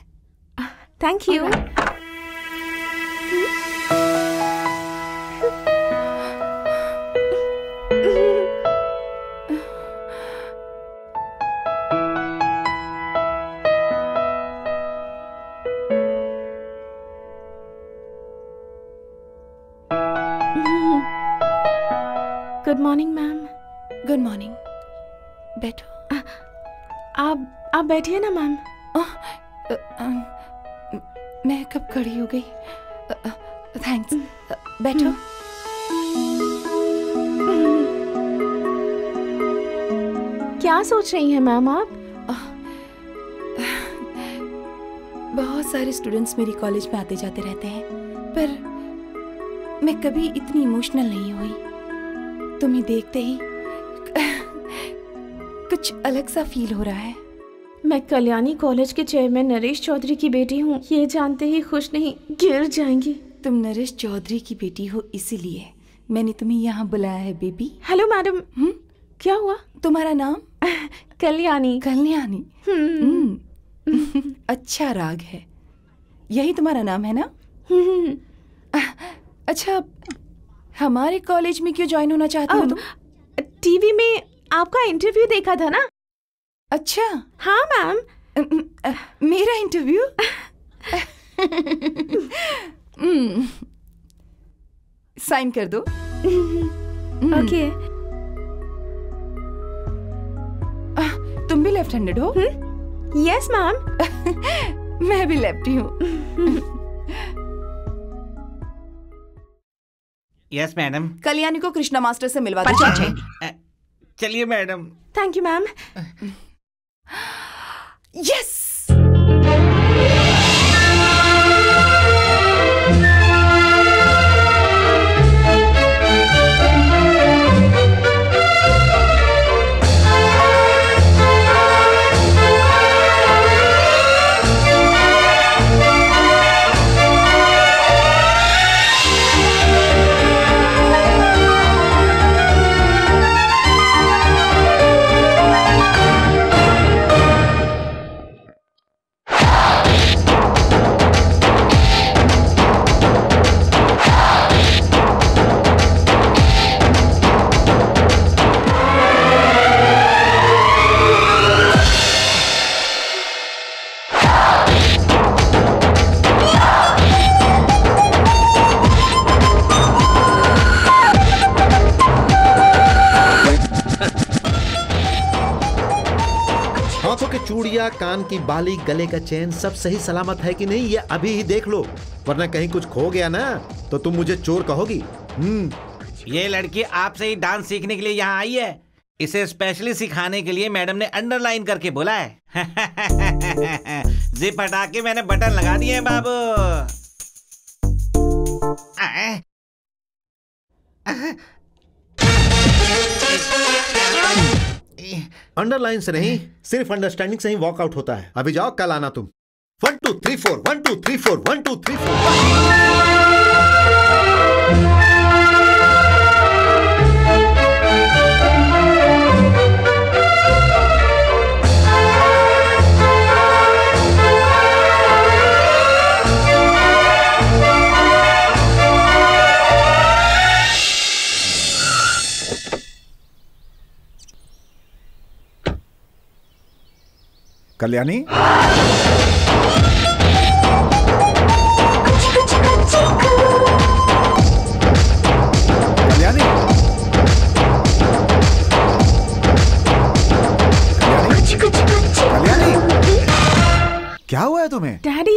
Thank you. Good morning ma'am. Good morning. बैठो। आप बैठिए ना मैम। मैं कब खड़ी हो गई? थैंक्स। बैठो। क्या सोच रही हैं मैम आप? बहुत सारे स्टूडेंट्स मेरी कॉलेज में आते जाते रहते हैं, पर मैं कभी इतनी इमोशनल नहीं हुई। तुम्हें देखते ही कुछ अलग सा फील हो रहा है। मैं कल्याणी कॉलेज के चेयरमैन नरेश चौधरी की बेटी हूँ। ये जानते ही खुश नहीं गिर जाएंगी। तुम नरेश चौधरी की बेटी हो, इसीलिए मैंने तुम्हें यहाँ बुलाया है बेबी। Hello madam. क्या हुआ? तुम्हारा नाम? कल्याणी। कल्याणी। अच्छा राग है। यही तुम्हारा नाम है ना? अच्छा, हमारे कॉलेज में क्यों ज्वाइन होना चाहती हो तुम? टीवी में आपका इंटरव्यू देखा था ना। अच्छा। हाँ मैम। मेरा इंटरव्यू? साइन कर दो। ओके। तुम भी लेफ्ट हैंडेड हो? Yes ma'am. मैं भी लेफ्टी हूँ। Yes madam. कल्याणी को कृष्णा मास्टर से मिलवा दो। चलिए madam. Thank you ma'am. Yes. बिंदिया, कान की बाली, गले का चेन सब सही सलामत है कि नहीं ये अभी ही देख लो, वरना कहीं कुछ खो गया ना तो तुम मुझे चोर कहोगी। ये लड़की आपसे ही डांस सीखने के लिए यहाँ आई है। इसे स्पेशली सिखाने के लिए मैडम ने अंडरलाइन करके बोला है। जिप हटा के मैंने बटन लगा दिए हैं बाबू। अंडरलाइन से नहीं, सिर्फ अंडरस्टैंडिंग से ही वॉकआउट होता है। अभी जाओ, कल आना तुम। 1 2 3 4 1 2 3 4 1 2 3 4। कल्याणी, कल्याणी, कल्याणी, क्या हुआ है तुम्हें? डैडी।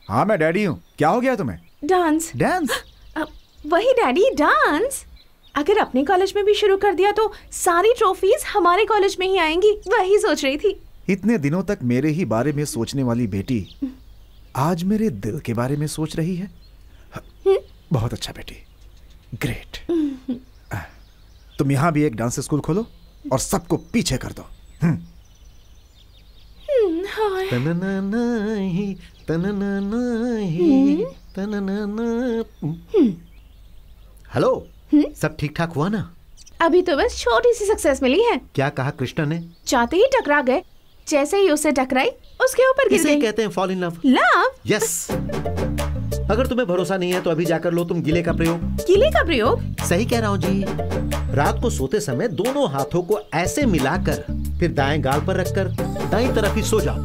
हाँ मैं डैडी हूँ। क्या हो गया तुम्हें? डांस। डांस? वही डैडी, डांस। अगर अपने कॉलेज में भी शुरू कर दिया तो सारी ट्रॉफीज हमारे कॉलेज में ही आएंगी, वही सोच रही थी। इतने दिनों तक मेरे ही बारे में सोचने वाली बेटी आज मेरे दिल के बारे में सोच रही है। बहुत अच्छा बेटी, ग्रेट। तुम यहाँ भी एक डांस स्कूल खोलो और सबको पीछे कर दो। हेलो, सब ठीक ठाक हुआ ना? अभी तो बस छोटी सी सक्सेस मिली है। क्या कहा कृष्णा ने? चाहते ही टकरा गए, जैसे ही उसे टकराई उसके ऊपर गिर गई। इसे कहते हैं fall in love. Love? Yes. अगर तुम्हें भरोसा नहीं है तो अभी जाकर लो तुम गिले का प्रयोग। गिले का प्रयोग? सही कह रहा हूँ जी। रात को सोते समय दोनों हाथों को ऐसे मिलाकर फिर दाएं गाल पर रखकर दाईं तरफ ही सो जाओ।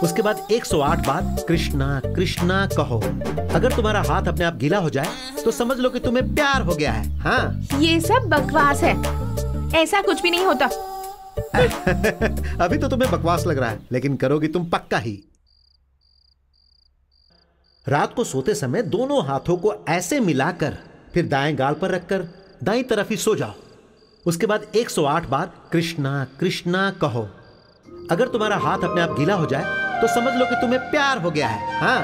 उसके बाद 108 बार कृष्णा कृष्णा कहो। अगर तुम्हारा हाथ अपने आप गीला हो जाए तो समझ लो कि तुम्हें प्यार हो गया है। हाँ, ये सब बकवास है, ऐसा कुछ भी नहीं होता। अभी तो तुम्हें बकवास लग रहा है, लेकिन करोगी तुम पक्का ही। रात को सोते समय दोनों हाथों को ऐसे मिलाकर फिर दाएं गाल पर रखकर दाईं तरफ ही सो जाओ। उसके बाद 108 बार कृष्णा कृष्णा कहो। अगर तुम्हारा हाथ अपने आप गीला हो जाए तो समझ लो कि तुम्हें प्यार हो गया है। हाँ,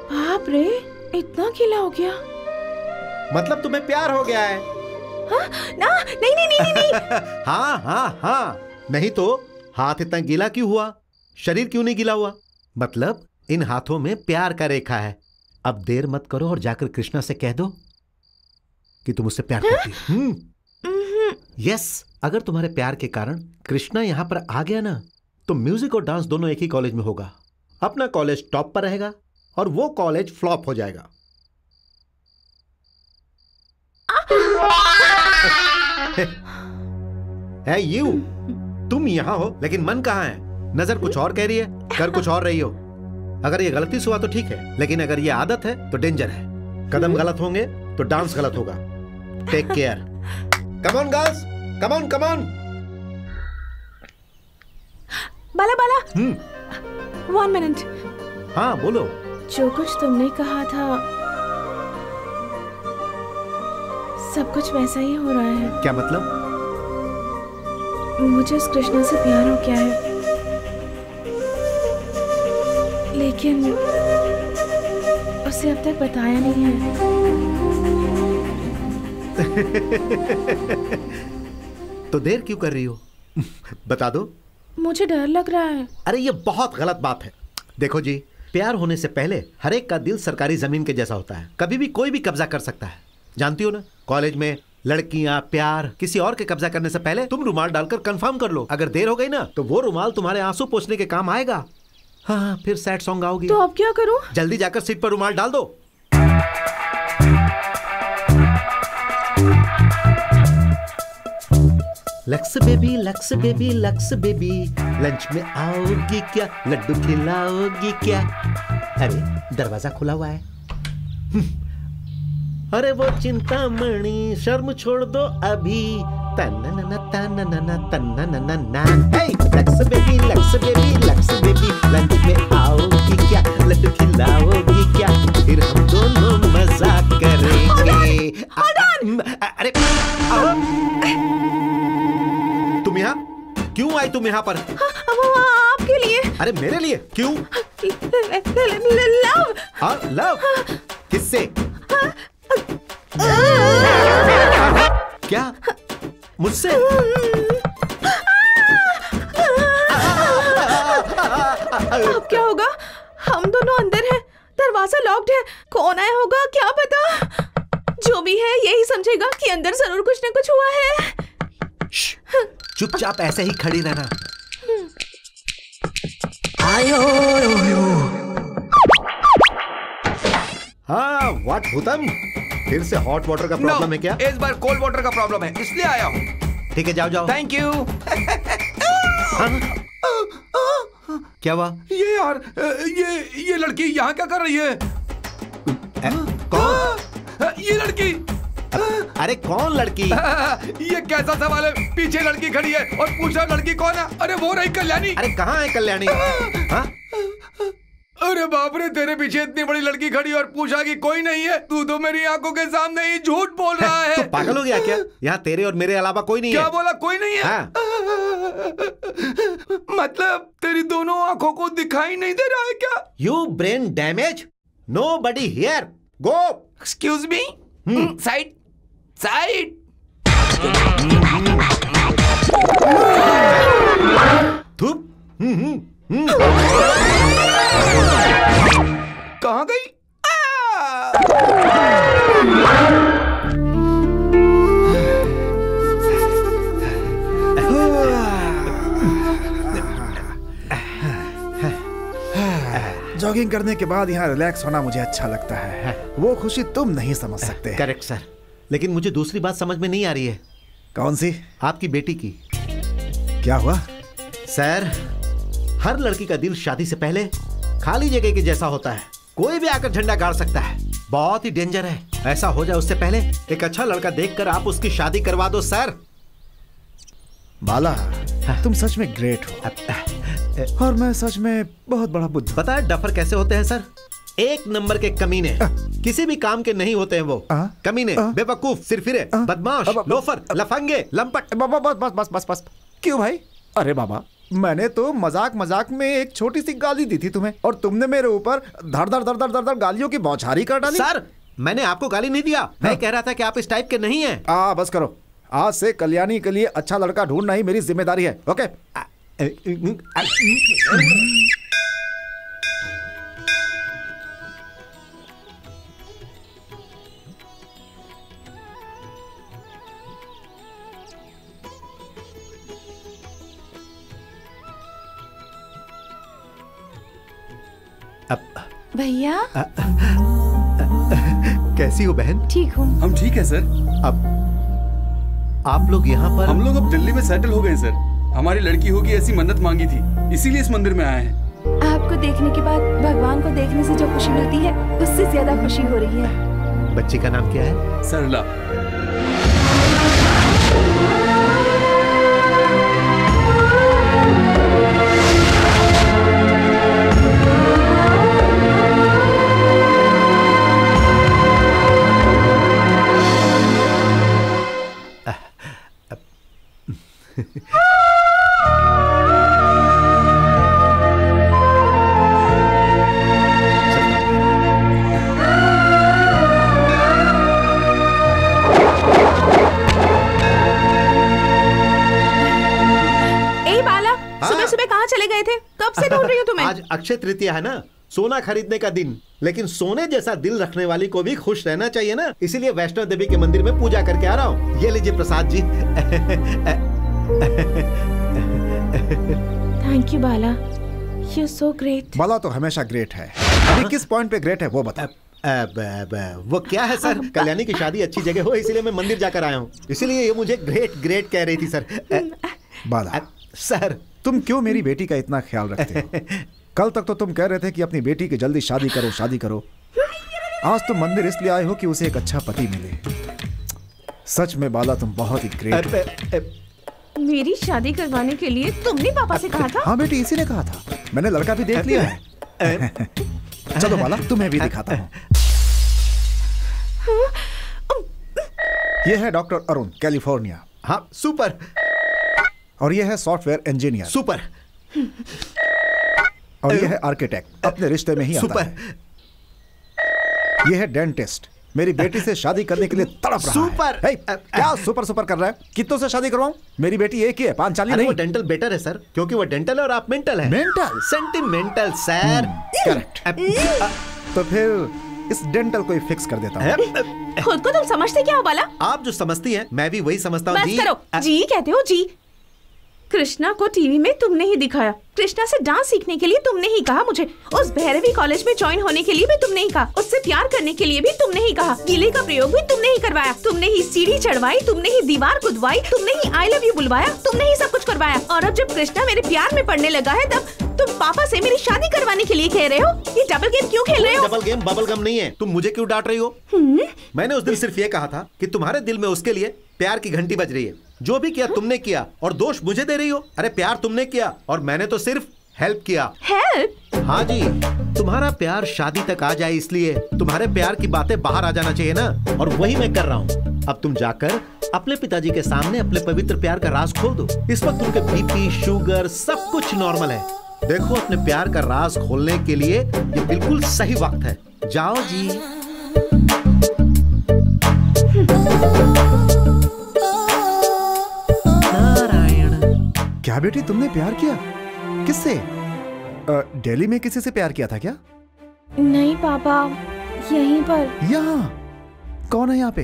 बाप रे, इतना गीला हो गया? मतलब तुम्हें प्यार हो गया है? हाँ? ना, नहीं नहीं नहीं नहीं। हाँ हाँ हाँ, नहीं तो हाथ इतना गीला क्यों हुआ? शरीर क्यों नहीं गीला हुआ? मतलब इन हाथों में प्यार का रेखा है। अब देर मत करो और जाकर कृष्णा से कह दो कि तुम उससे प्यार करती। यस, अगर तुम्हारे प्यार के कारण कृष्णा यहां पर आ गया ना तो म्यूजिक और डांस दोनों एक ही कॉलेज में होगा। अपना कॉलेज टॉप पर रहेगा और वो कॉलेज फ्लॉप हो जाएगा। है यू, तुम यहां हो लेकिन मन कहां है? नजर कुछ और कह रही है, कर कुछ और रही हो। अगर ये गलती से हुआ तो ठीक है, लेकिन अगर ये आदत है तो डेंजर है। कदम गलत होंगे तो डांस गलत होगा। Take care. Come on girls, come on come on. Bala Bala, 1 minute. हाँ बोलो। जो कुछ तुमने कहा था सब कुछ वैसा ही हो रहा है। क्या मतलब? मुझे उस कृष्णा से प्यार हो गया है, लेकिन उसे अब तक बताया नहीं है। तो देर क्यों कर रही हो? बता दो। मुझे डर लग रहा है। अरे ये बहुत गलत बात है। देखो जी, प्यार होने से पहले हर एक का दिल सरकारी जमीन के जैसा होता है। कभी भी कोई भी कब्जा कर सकता है, जानती हो ना? कॉलेज में लड़कियां प्यार किसी और के कब्जा करने से पहले तुम रुमाल डालकर कंफर्म कर लो। अगर देर हो गई ना तो वो रुमाल तुम्हारे आंसू पोंछने के काम आएगा। हाँ, फिर सैड सॉन्ग गाओगी। तो अब क्या करूं? जल्दी जाकर सीट पर रुमाल डाल दो। लक्स बेबी लंच में आओगी क्या, लड्डू खिलाओगी क्या? अरे दरवाजा खुला हुआ है। अरे वो चिंतामणि शर्म छोड़ दो अभी। तन्ननना तन्ननना तन्ननना। हे लक्स बेबी लंच में आओगी क्या, लड्डू खिलाओगी क्या? फिर हम दोनों मजा करेंगे। अरे तुम यहाँ क्यों आई? तुम यहाँ पर आपके लिए। अरे मेरे लिए क्यों? लव। हाँ लव किससे? क्या मुझसे? अब क्या होगा? हम दोनों अंदर हैं, दरवाजा लॉक्ड है, कौन आया होगा क्या पता। जो भी है यही समझेगा कि अंदर जरूर कुछ न कुछ हुआ है। चुपचाप ऐसे ही खड़ी रहना। हाँ व्हाट भूतम, फिर से हॉट वाटर का प्रॉब्लम है क्या? इस बार कोल्ड वाटर का प्रॉब्लम है, इसलिए आया हूँ। ठीक है जाओ जाओ। Thank you. क्या हुआ? ये यार ये लड़की यहाँ क्या कर रही है? कौन? ये लड़की। अरे कौन लड़की? ये कैसा सवाल है? पीछे लड़की खड़ी है और पूछ रहा लड़की कौन है? अरे वो रही कल्याणी। अरे कहाँ है कल्याणी? हाँ? अरे बाप रे, तेरे पीछे इतनी बड़ी लड़की खड़ी और पूछा कि कोई नहीं है। तू तो मेरी आंखों के सामने ही झूठ बोल रहा है। तो पागल हो गया क्या? यहाँ तेरे और मेरे अलावा कोई नहीं क्या है। क्या बोला? कोई नहीं है? हाँ। मतलब तेरी दोनों आंखों को दिखाई नहीं दे रहा है क्या? You brain damage, nobody here, go. Excuse me, side side. धूप। कहाँ गई? जॉगिंग करने के बाद यहाँ रिलैक्स होना मुझे अच्छा लगता है। वो खुशी तुम नहीं समझ सकते। करेक्ट सर, लेकिन मुझे दूसरी बात समझ में नहीं आ रही है। कौन सी? आपकी बेटी की। क्या हुआ? सर, हर लड़की का दिल शादी से पहले खाली जगह के जैसा होता है। कोई भी आकर झंडा गाड़ सकता है। बहुत ही डेंजर है। ऐसा हो जाए उससे पहले एक अच्छा लड़का देखकर आप उसकी शादी करवा दो सर। बाला, तुम सच में ग्रेट हो और मैं सच में बहुत बड़ा बुद्धू। पता है डफर कैसे होते हैं सर? एक नंबर के कमीने, किसी भी काम के नहीं होते हैं वो। कमीने, बेवकूफ, सिरफिरे, बदमाश, लोफर, लफंगे, लंपट। बस बस बस बस। क्यों भाई? अरे बाबा, मैंने तो मजाक में एक छोटी सी गाली दी थी तुम्हें और तुमने मेरे ऊपर धड़ धड़ धड़ धड़ धड़ गालियों की बौछारी कर डाली। सर, मैंने आपको गाली नहीं दिया। मैं कह रहा था कि आप इस टाइप के नहीं हैं। बस करो। आज से कल्याणी के लिए अच्छा लड़का ढूंढना ही मेरी जिम्मेदारी है। ओके? भैया कैसी हो बहन? ठीक हूँ। हम ठीक है सर। अब आप लोग यहाँ पर? हम लोग अब दिल्ली में सेटल हो गए सर। हमारी लड़की होगी ऐसी मन्नत मांगी थी, इसीलिए इस मंदिर में आए हैं। आपको देखने के बाद भगवान को देखने से जो खुशी मिलती है उससे ज्यादा खुशी हो रही है। बच्ची का नाम क्या है? सरला। आज अक्षय तृतीया है ना, सोना खरीदने का दिन। लेकिन सोने जैसा दिल रखने वाली को भी खुश रहना चाहिए ना, इसीलिए वैष्णो देवी के मंदिर में पूजा करके आ रहा हूँ। ये लीजिए Prasad ji. Thank you Bala, you so great. Bala तो हमेशा ग्रेट है। अभी किस पॉइंट पे ग्रेट है वो बता। वो क्या है सर, कल्याणी की शादी अच्छी जगह हो इसलिए मैं मंदिर जाकर आया हूँ, इसीलिए ये मुझे ग्रेट ग्रेट कह रही थी सर। बाला सर तुम क्यों मेरी बेटी का इतना ख्याल रखते हो? कल तक तो तुम कह रहे थे कि अपनी बेटी की जल्दी शादी करो शादी करो। आज तुम मंदिर इसलिए आए हो कि उसे एक अच्छा पति मिले। सच में बाला तुम बहुत ही ग्रेट हो। मेरी शादी करवाने के लिए तुमने पापा से कहा था? हाँ बेटी, इसी ने कहा था। मैंने लड़का भी देख लिया है। चलो बाला, तुम्हें भी दिखाता हूँ। ये है डॉक्टर अरुण, कैलिफोर्निया। हाँ सुपर। और ये है सॉफ्टवेयर इंजीनियर। सुपर। और ये है आर्किटेक्ट, अपने रिश्ते में ही आता है। ये है डेंटिस्ट, मेरी बेटी से शादी करने के लिए तड़प रहा सुपर। है। क्या सुपर सुपर कर रहा है? कितनों से शादी करवाऊं? मेरी बेटी एक ही है, पांचाली नहीं। वो डेंटल बेटर है सर, क्योंकि वो डेंटल है और आप मेंटल है। मेंटल? Sentimental sir. करेक्ट। तो फिर इस डेंटल को ही फिक्स कर देता हूँ। खुद को तुम समझते क्या हो बाला? आप जो समझती हैं मैं भी वही समझता हूँ। बस करो, जी कहते हो जी। कृष्णा को टीवी में तुमने ही दिखाया, कृष्णा से डांस सीखने के लिए तुमने ही कहा मुझे, उस भैरवी कॉलेज में ज्वाइन होने के लिए भी तुमने ही कहा, उससे प्यार करने के लिए भी तुमने ही कहा, गीले का प्रयोग भी तुमने ही करवाया, तुमने ही सीढ़ी चढ़वाई, तुमने ही दीवार कुदवाई, तुमने ही आई लव यू बुलवाया, तुमने ही सब कुछ करवाया। और अब जब कृष्णा मेरे प्यार में पड़ने लगा है तब तुम पापा से मेरी शादी करवाने के लिए कह रहे हो? ये डबल गेम क्यों खेल रहे हो? डबल गेम बबल गम नहीं है। तुम मुझे क्यों डांट रही हो? मैंने उस दिन सिर्फ ये कहा था कि तुम्हारे दिल में उसके लिए प्यार की घंटी बज रही है। जो भी किया तुमने किया और दोष मुझे दे रही हो। अरे प्यार तुमने किया और मैंने तो सिर्फ हेल्प किया। हेल्प? हाँ जी, तुम्हारा प्यार शादी तक आ जाए इसलिए तुम्हारे प्यार की बातें बाहर आ जाना चाहिए ना, और वही मैं कर रहा हूँ। अब तुम जाकर अपने पिताजी के सामने अपने पवित्र प्यार का राज खोल दो। इस वक्त उनके बीपी, शुगर सब कुछ नॉर्मल है। देखो अपने प्यार का राज खोलने के लिए ये बिल्कुल सही वक्त है। जाओ जी। क्या बेटी, तुमने प्यार किया? किससे? दिल्ली में किसी से प्यार किया था क्या? नहीं पापा, यहीं पर। यहाँ? कौन है यहाँ पे?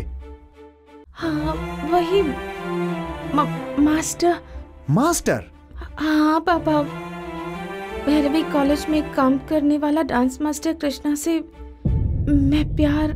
हाँ वही मास्टर। मास्टर? हाँ पापा, भैरवी कॉलेज में काम करने वाला डांस मास्टर कृष्णा से मैं प्यार।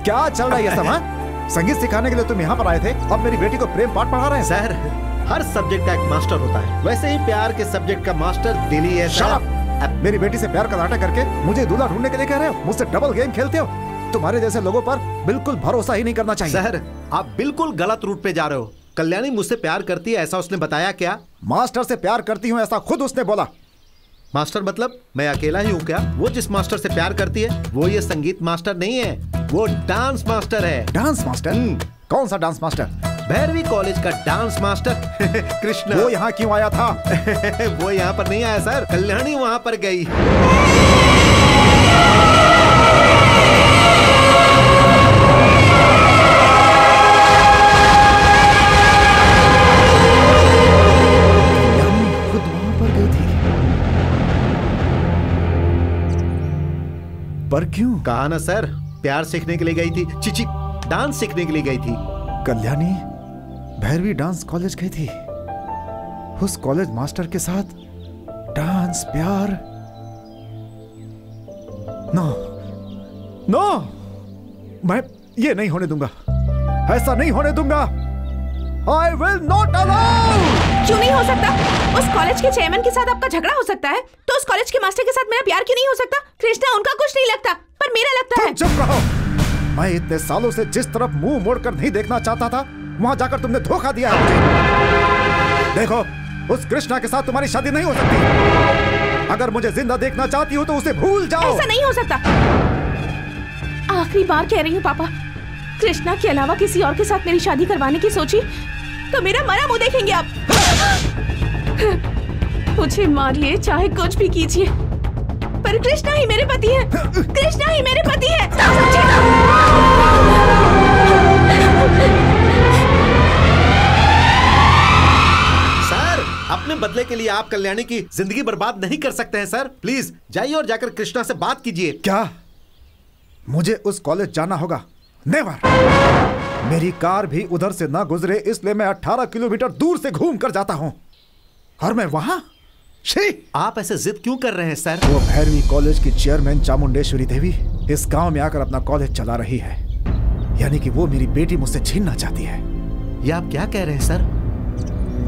क्या चल रहा है ये सब? हाँ, संगीत सिखाने के लिए तुम यहाँ पर आए थे, अब मेरी बेटी को प्रेम पाठ पढ़ा रहे हैं? सर, हर सब्जेक्ट का एक मास्टर होता है, वैसे ही प्यार के सब्जेक्ट का मास्टर दिली है सर। मेरी बेटी से प्यार का नाटक करके मुझे दूल्हा ढूंढने के लिए कह रहे हो? मुझसे डबल गेम खेलते हो? तुम्हारे जैसे लोगों पर बिल्कुल भरोसा ही नहीं करना चाहिए। सर, आप बिल्कुल गलत रूट पे जा रहे हो। कल्याणी मुझसे प्यार करती है ऐसा उसने बताया क्या? मास्टर से प्यार करती हूँ ऐसा खुद उसने बोला। मास्टर मतलब मैं अकेला ही हूँ क्या? वो जिस मास्टर से प्यार करती है वो ये संगीत मास्टर नहीं है, वो डांस मास्टर है। Dance master? कौन सा डांस मास्टर? भैरवी कॉलेज का डांस मास्टर कृष्णा। वो यहाँ क्यों आया था? वो यहाँ पर नहीं आया सर, कल्याणी वहाँ पर गई। खुद वहाँ पर गई थी? पर क्यों? कहा ना सर, प्यार सीखने के लिए गई थी। चिची, डांस सीखने के लिए गई थी। कल्याणी भैरवी डांस कॉलेज गई थी, उस कॉलेज मास्टर के साथ डांस प्यार? नो नो, मैं ये नहीं होने दूंगा, ऐसा नहीं होने दूंगा। I will not allow! क्यों नहीं हो सकता? उस कॉलेज के चेयरमैन के साथ आपका झगड़ा हो सकता है, तो उस कॉलेज के मास्टर के साथ मेरा प्यार क्यों नहीं हो सकता? कृष्णा उनका कुछ नहीं लगता, पर मेरा लगता है। चुप रहो। मैं इतने सालों से जिस तरफ मुंह मोड़कर नहीं देखना चाहता था, वहां जाकर तुमने धोखा दिया है मुझे। देखो, उस कृष्णा के साथ तुम्हारी शादी नहीं हो सकती। अगर मुझे जिंदा देखना चाहती हो तो उसे भूल जाओ। ऐसा नहीं हो सकता। आखिरी बार कह रही हूँ पापा, कृष्णा के अलावा किसी और के साथ मेरी शादी करवाने की सोची तो मेरा मरा मुंह देखेंगे आप। मुझे मारिए, चाहे कुछ भी कीजिए, पर कृष्णा ही मेरे पति है। कृष्णा ही मेरे पति है। सर, अपने बदले के लिए आप कल्याणी की जिंदगी बर्बाद नहीं कर सकते हैं सर। प्लीज जाइए और जाकर कृष्णा से बात कीजिए। क्या मुझे उस कॉलेज जाना होगा? नेवर। मेरी कार भी उधर से ना गुजरे, इसलिए मैं 18 किलोमीटर दूर से घूम कर जाता हूं, और मैं वहां। आप ऐसे जिद क्यों कर रहे हैं सर? वो भैरवी कॉलेज की चेयरमैन चामुंडेश्वरी देवी इस गांव में आकर अपना कॉलेज चला रही है, यानी कि वो मेरी बेटी मुझसे छीनना चाहती है। ये आप क्या कह रहे हैं सर?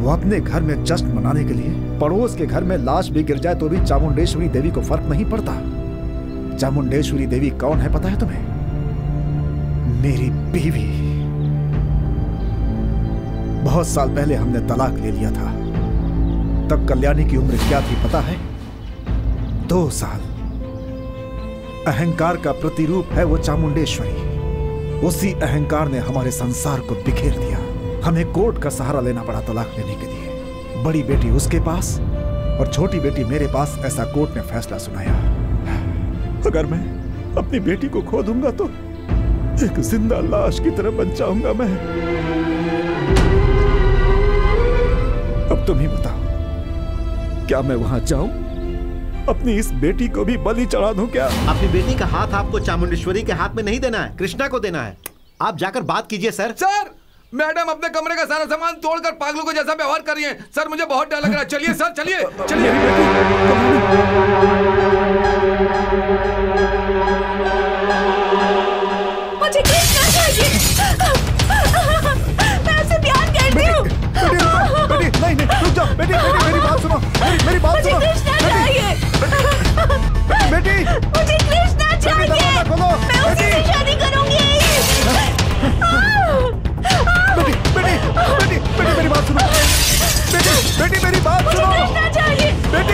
वो अपने घर में जश्न मनाने के लिए पड़ोस के घर में लाश भी गिर जाए तो भी चामुंडेश्वरी देवी को फर्क नहीं पड़ता। चामुंडेश्वरी देवी कौन है पता है तुम्हें? मेरी बीवी। बहुत साल पहले हमने तलाक ले लिया था। तब कल्याणी की उम्र क्या थी पता है? 2 साल। अहंकार का प्रतिरूप है वो चामुंडेश्वरी। उसी अहंकार ने हमारे संसार को बिखेर दिया। हमें कोर्ट का सहारा लेना पड़ा तलाक लेने के लिए। बड़ी बेटी उसके पास और छोटी बेटी मेरे पास, ऐसा कोर्ट ने फैसला सुनाया। अगर मैं अपनी बेटी को खो दूंगा तो एक जिंदा लाश की तरह बन जाऊंगा मैं। अब तुम ही बताओ, क्या मैं वहां जाऊं? अपनी इस बेटी को भी बलि चढ़ा दूं क्या? अपनी बेटी का हाथ आपको चामुंडेश्वरी के हाथ में नहीं देना है, कृष्णा को देना है। आप जाकर बात कीजिए सर। सर, मैडम अपने कमरे का सारा सामान तोड़कर पागलों को जैसा व्यवहार कर रही हैं। सर मुझे बहुत डर लग रहा है। चलिए सर, चलिए चलिए। मुझे कृष्णा चाहिए। मैं उससे प्यार करती हूँ। बेटी, नहीं नहीं, रुक जाओ। बेटी, मेरी बात सुनो। मेरी बात सुनो। मुझे कृष्णा चाहिए। बेटी, मुझे कृष्णा चाहिए। मैं उसी से शादी करूंगी। बेटी, मेरी बात सुनो। बेटी, मेरी बात सुनो। कृष्णा चाहिए। बेटी,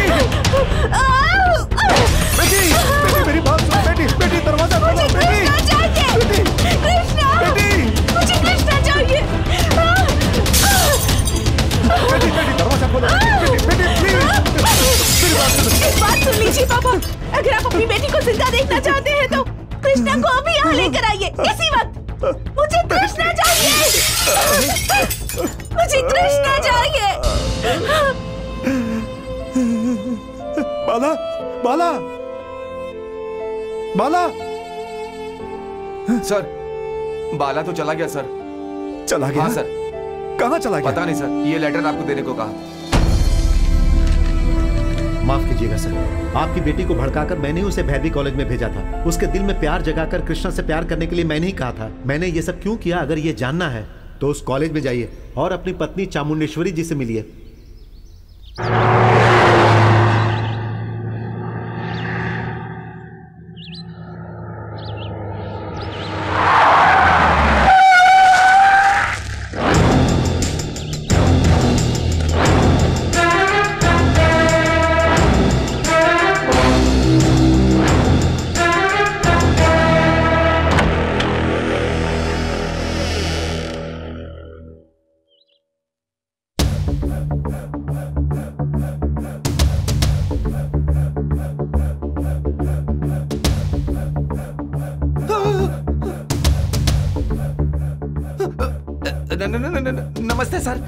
मेरी बात सुनो। बेटी, दरवाजा खोलो। बेटी, कृष्णा, मुझे कृष्णा चाहिए। बेटी, दरवाजा खोलो। बेटी, प्लीज, मेरी बात सुनो। एक बात सुन लीजिए पापा, अगर आप अपनी बेटी को जिंदा देखना चाहते हैं तो कृष्णा को अभी यहाँ लेकर आइए, इसी वक्त। मुझे कृष्णा चाहिए। मुझे कृष्णा चाहिए। बाला, बाला, बाला। सर, बाला तो चला गया सर। चला गया? हाँ सर। कहाँ चला गया? पता नहीं सर, ये लेटर आपको देने को कहा। माफ कीजिएगा सर, आपकी बेटी को भड़काकर मैंने उसे भैरवी कॉलेज में भेजा था। उसके दिल में प्यार जगाकर कृष्णा से प्यार करने के लिए मैंने ही कहा था। मैंने ये सब क्यों किया, अगर ये जानना है तो उस कॉलेज में जाइए और अपनी पत्नी चामुंडेश्वरी जी से मिलिए। नमस्ते सर,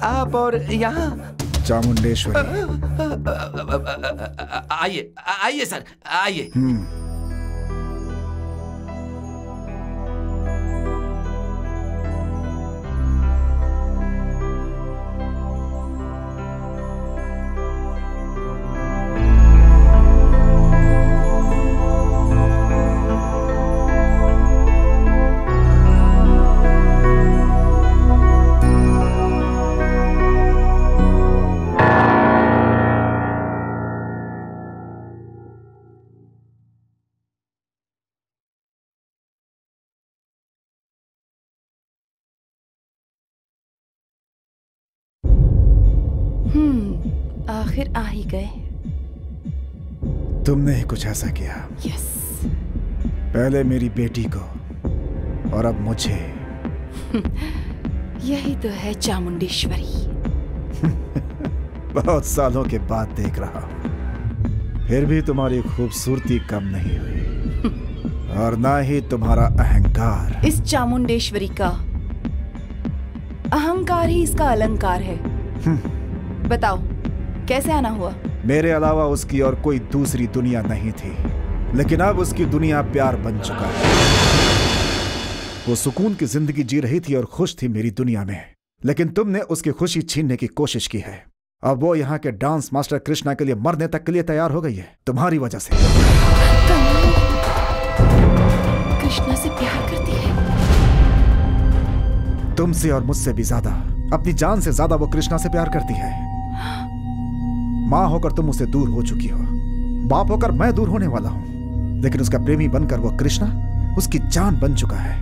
आप और यहाँ? चामुंडेश्वरी। आइए आइए सर, आइए। आखिर आ ही गए। तुमने ही कुछ ऐसा किया। यस। पहले मेरी बेटी को और अब मुझे। यही तो है चामुंडेश्वरी। बहुत सालों के बाद देख रहा हूं, फिर भी तुम्हारी खूबसूरती कम नहीं हुई और ना ही तुम्हारा अहंकार। इस चामुंडेश्वरी का अहंकार ही इसका अलंकार है। बताओ कैसे आना हुआ? मेरे अलावा उसकी और कोई दूसरी दुनिया नहीं थी, लेकिन अब उसकी दुनिया प्यार बन चुका है। वो सुकून की जिंदगी जी रही थी और खुश थी मेरी दुनिया में, लेकिन तुमने उसकी खुशी छीनने की कोशिश की है। अब वो यहाँ के डांस मास्टर कृष्णा के लिए मरने तक के लिए तैयार हो गई है, तुम्हारी वजह से। कृष्णा से प्यार करती है। तुमसे और मुझसे भी ज्यादा, अपनी जान से ज्यादा वो कृष्णा से प्यार करती है। माँ होकर तुम उससे दूर हो चुकी हो, बाप होकर मैं दूर होने वाला हूं, लेकिन उसका प्रेमी बनकर वो कृष्णा उसकी जान बन चुका है।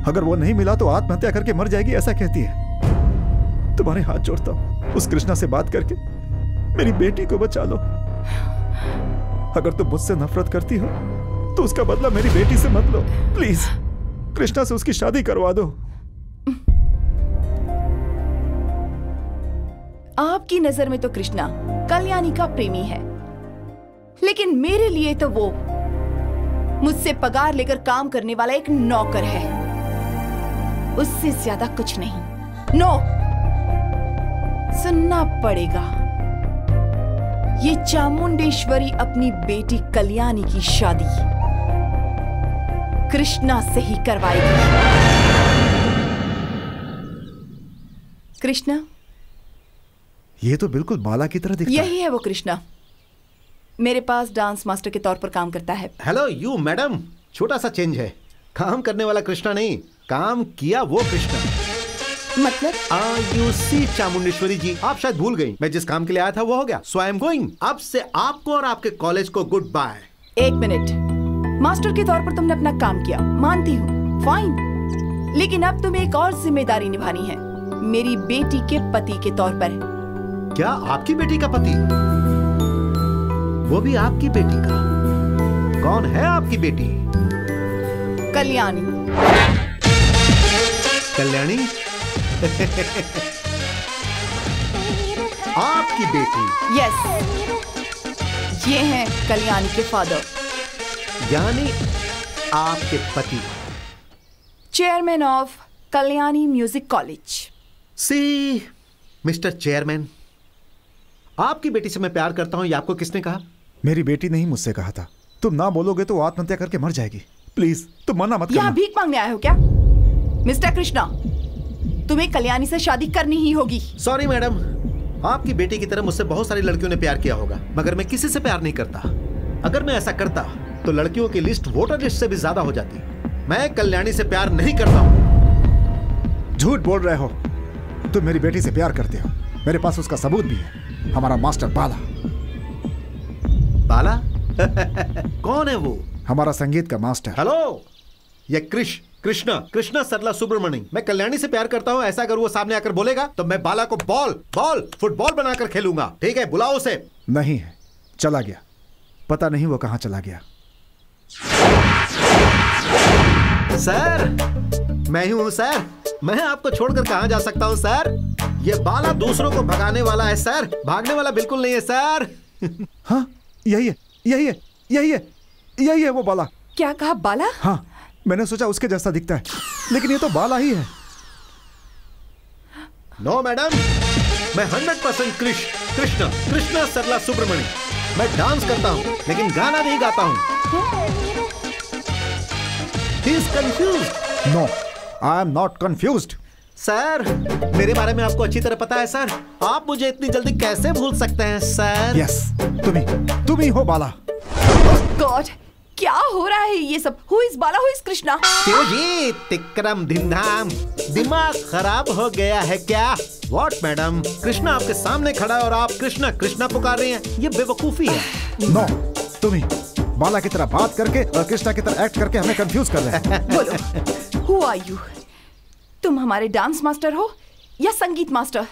अगर वो नहीं मिला तो आत्महत्या करके मर जाएगी, ऐसा कहती है। तुम्हारे हाथ जोड़ता हूं, उस कृष्णा से बात करके मेरी बेटी को बचा लो। अगर तुम मुझसे नफरत करती हो तो उसका बदला मेरी बेटी से मत लो। प्लीज कृष्णा से उसकी शादी करवा दो। आपकी नजर में तो कृष्णा कल्याणी का प्रेमी है, लेकिन मेरे लिए तो वो मुझसे पगार लेकर काम करने वाला एक नौकर है, उससे ज्यादा कुछ नहीं। नो, सुनना पड़ेगा। ये चामुंडेश्वरी अपनी बेटी कल्याणी की शादी कृष्णा से ही करवाएगी। कृष्णा, ये तो बिल्कुल बाला की तरह दिखता है। यही है वो कृष्णा, मेरे पास डांस मास्टर के तौर पर काम करता है। हेलो यू मैडम, छोटा सा चेंज है। काम करने वाला कृष्णा नहीं, काम किया वो कृष्णा। मतलब? यू सी चामुंडेश्वरी जी, आप शायद भूल गई, मैं जिस काम के लिए आया था वो हो गया, सो आई एम गोइंग। अब से आपको और आपके कॉलेज को गुड बाय। एक मिनट, मास्टर के तौर पर तुमने अपना काम किया, मानती हूँ, फाइन, लेकिन अब तुम्हें एक और जिम्मेदारी निभानी है, मेरी बेटी के पति के तौर पर। क्या आपकी बेटी का पति? वो भी आपकी बेटी का? कौन है आपकी बेटी? कल्याणी। कल्याणी? आपकी बेटी? यस, ये हैं कल्याणी के फादर, यानी आपके पति, chairman of Kalyani music college. See mister chairman, आपकी बेटी से मैं प्यार करता हूं, ये आपको किसने कहा? मेरी बेटी ने ही मुझसे कहा था। तुम ना बोलोगे तो वो आत्महत्या करके मर जाएगी। प्लीज तुम मना मत करना। यहाँ भीख मांगने आए हो क्या? मिस्टर कृष्णा, तुम्हें कल्याणी से शादी करनी ही होगी। सॉरी मैडम, आपकी बेटी की तरह मुझसे बहुत सारी लड़कियों ने प्यार किया होगा, मगर मैं किसी से प्यार नहीं करता। अगर मैं ऐसा करता तो लड़कियों की लिस्ट वोटर लिस्ट से भी ज्यादा हो जाती। मैं कल्याणी से प्यार नहीं करता हूं। झूठ बोल रहे हो, तुम मेरी बेटी से प्यार करते हो। मेरे पास उसका सबूत भी है, हमारा मास्टर बाला। बाला? कौन है वो? हमारा संगीत का मास्टर। हेलो, ये कृष्णा सरला सुब्रमण्यम। मैं कल्याणी से प्यार करता हूँ, ऐसा अगर वो सामने आकर बोलेगा तो मैं बाला को फुटबॉल बनाकर खेलूंगा। ठीक है, बुलाओ उसे। नहीं है, चला गया, पता नहीं वो कहां चला गया। सर, मैं ही हूँ सर, मैं आपको छोड़कर कहां जा सकता हूँ सर? ये बाला दूसरों को भगाने वाला है सर, भागने वाला बिल्कुल नहीं है सर। हाँ, यही है वो बाला। क्या कहा, बाला? हाँ, मैंने सोचा उसके जैसा दिखता है, लेकिन ये तो बाला ही है। नो मैडम, मैं 100% कृष्णा सरला सुब्रमण्यम। मैं डांस करता हूँ लेकिन गाना नहीं गाता हूँ। He is confused. No, I am not confused. Sir, मेरे बारे में आपको अच्छी तरह पता है सर। आप मुझे इतनी जल्दी कैसे भूल सकते हैं सर? Yes, तुम ही हो बाला। गॉड, क्या हो रहा है ये सब? Who is Bala? Who is Krishna? क्यों जी, तिक्रम धिमधाम, दिमाग खराब हो गया है क्या? What मैडम, कृष्णा आपके सामने खड़ा है और आप कृष्णा पुकार रही हैं, ये बेवकूफी है। No, तुम ही बाला की तरह बात करके और कृष्णा की तरह एक्ट करके हमें कंफ्यूज कर रहे हैं। बोलो, Who are you? तुम हमारे डांस मास्टर हो या संगीत मास्टर?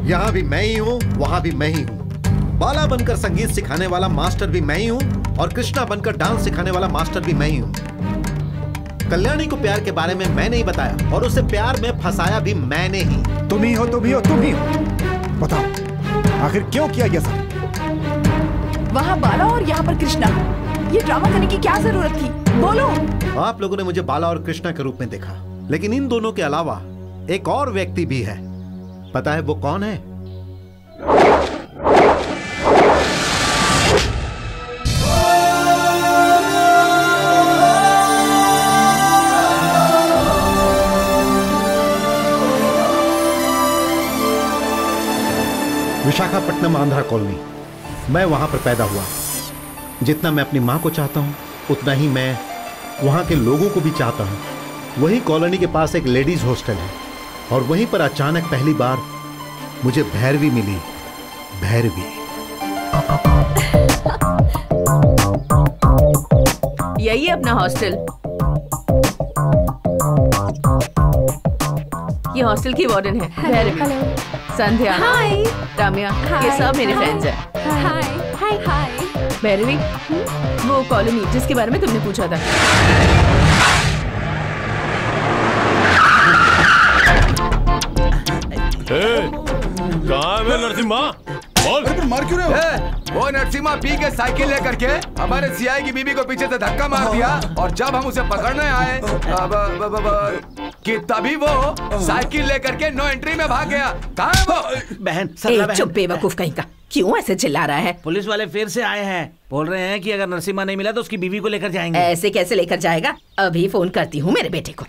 यहाँ भी मैं ही हूँ, वहाँ भी मैं ही हूँ। बाला बनकर संगीत सिखाने वाला मास्टर भी मैं ही हूँ और कृष्णा बनकर डांस सिखाने वाला मास्टर भी मैं ही हूँ। कल्याणी को प्यार के बारे में मैंने ही बताया और उसे प्यार में फंसाया भी मैंने ही। तुम ही हो। बताओ, आखिर क्यों किया ये सब? वहाँ बाला और यहाँ पर कृष्णा, ये ड्रामा करने की क्या जरूरत थी? बोलो। आप लोगों ने मुझे बाला और कृष्णा के रूप में देखा, लेकिन इन दोनों के अलावा एक और व्यक्ति भी है। पता है वो कौन है? विशाखापट्टनम आंध्रा कॉलोनी। मैं वहां पर पैदा हुआ। जितना मैं अपनी मां को चाहता हूं उतना ही मैं वहां के लोगों को भी चाहता हूं। वही कॉलोनी के पास एक लेडीज हॉस्टल है और वहीं पर अचानक पहली बार मुझे भैरवी मिली। भैरवी। यही है अपना हॉस्टल। ये हॉस्टल की वार्डन है भैरवी। संध्या, हाय, राम्या, ये सब मेरे फ्रेंड्स हैं। हाय हाय हाय। भैरवी, वो कॉलोनी जिसके बारे में तुमने पूछा था। कहाँ है नरसिम्हा? बोल। मार क्यों रहे हो? वो नरसिम्हा पी के साइकिल लेकर के हमारे सीआई की बीबी को पीछे से धक्का मार दिया और जब हम उसे पकड़ने आए कि तभी वो साइकिल लेकर के नो एंट्री में भाग गया। कहाँ है वो? बहन, चुप बेवकूफ कहीं का, क्यों ऐसे चिल्ला रहा है? पुलिस वाले फिर से आए हैं, बोल रहे हैं कि अगर नरसिम्हा नहीं मिला तो उसकी बीवी को लेकर जाएंगे। ऐसे कैसे लेकर जाएगा? अभी फोन करती हूँ मेरे बेटे को।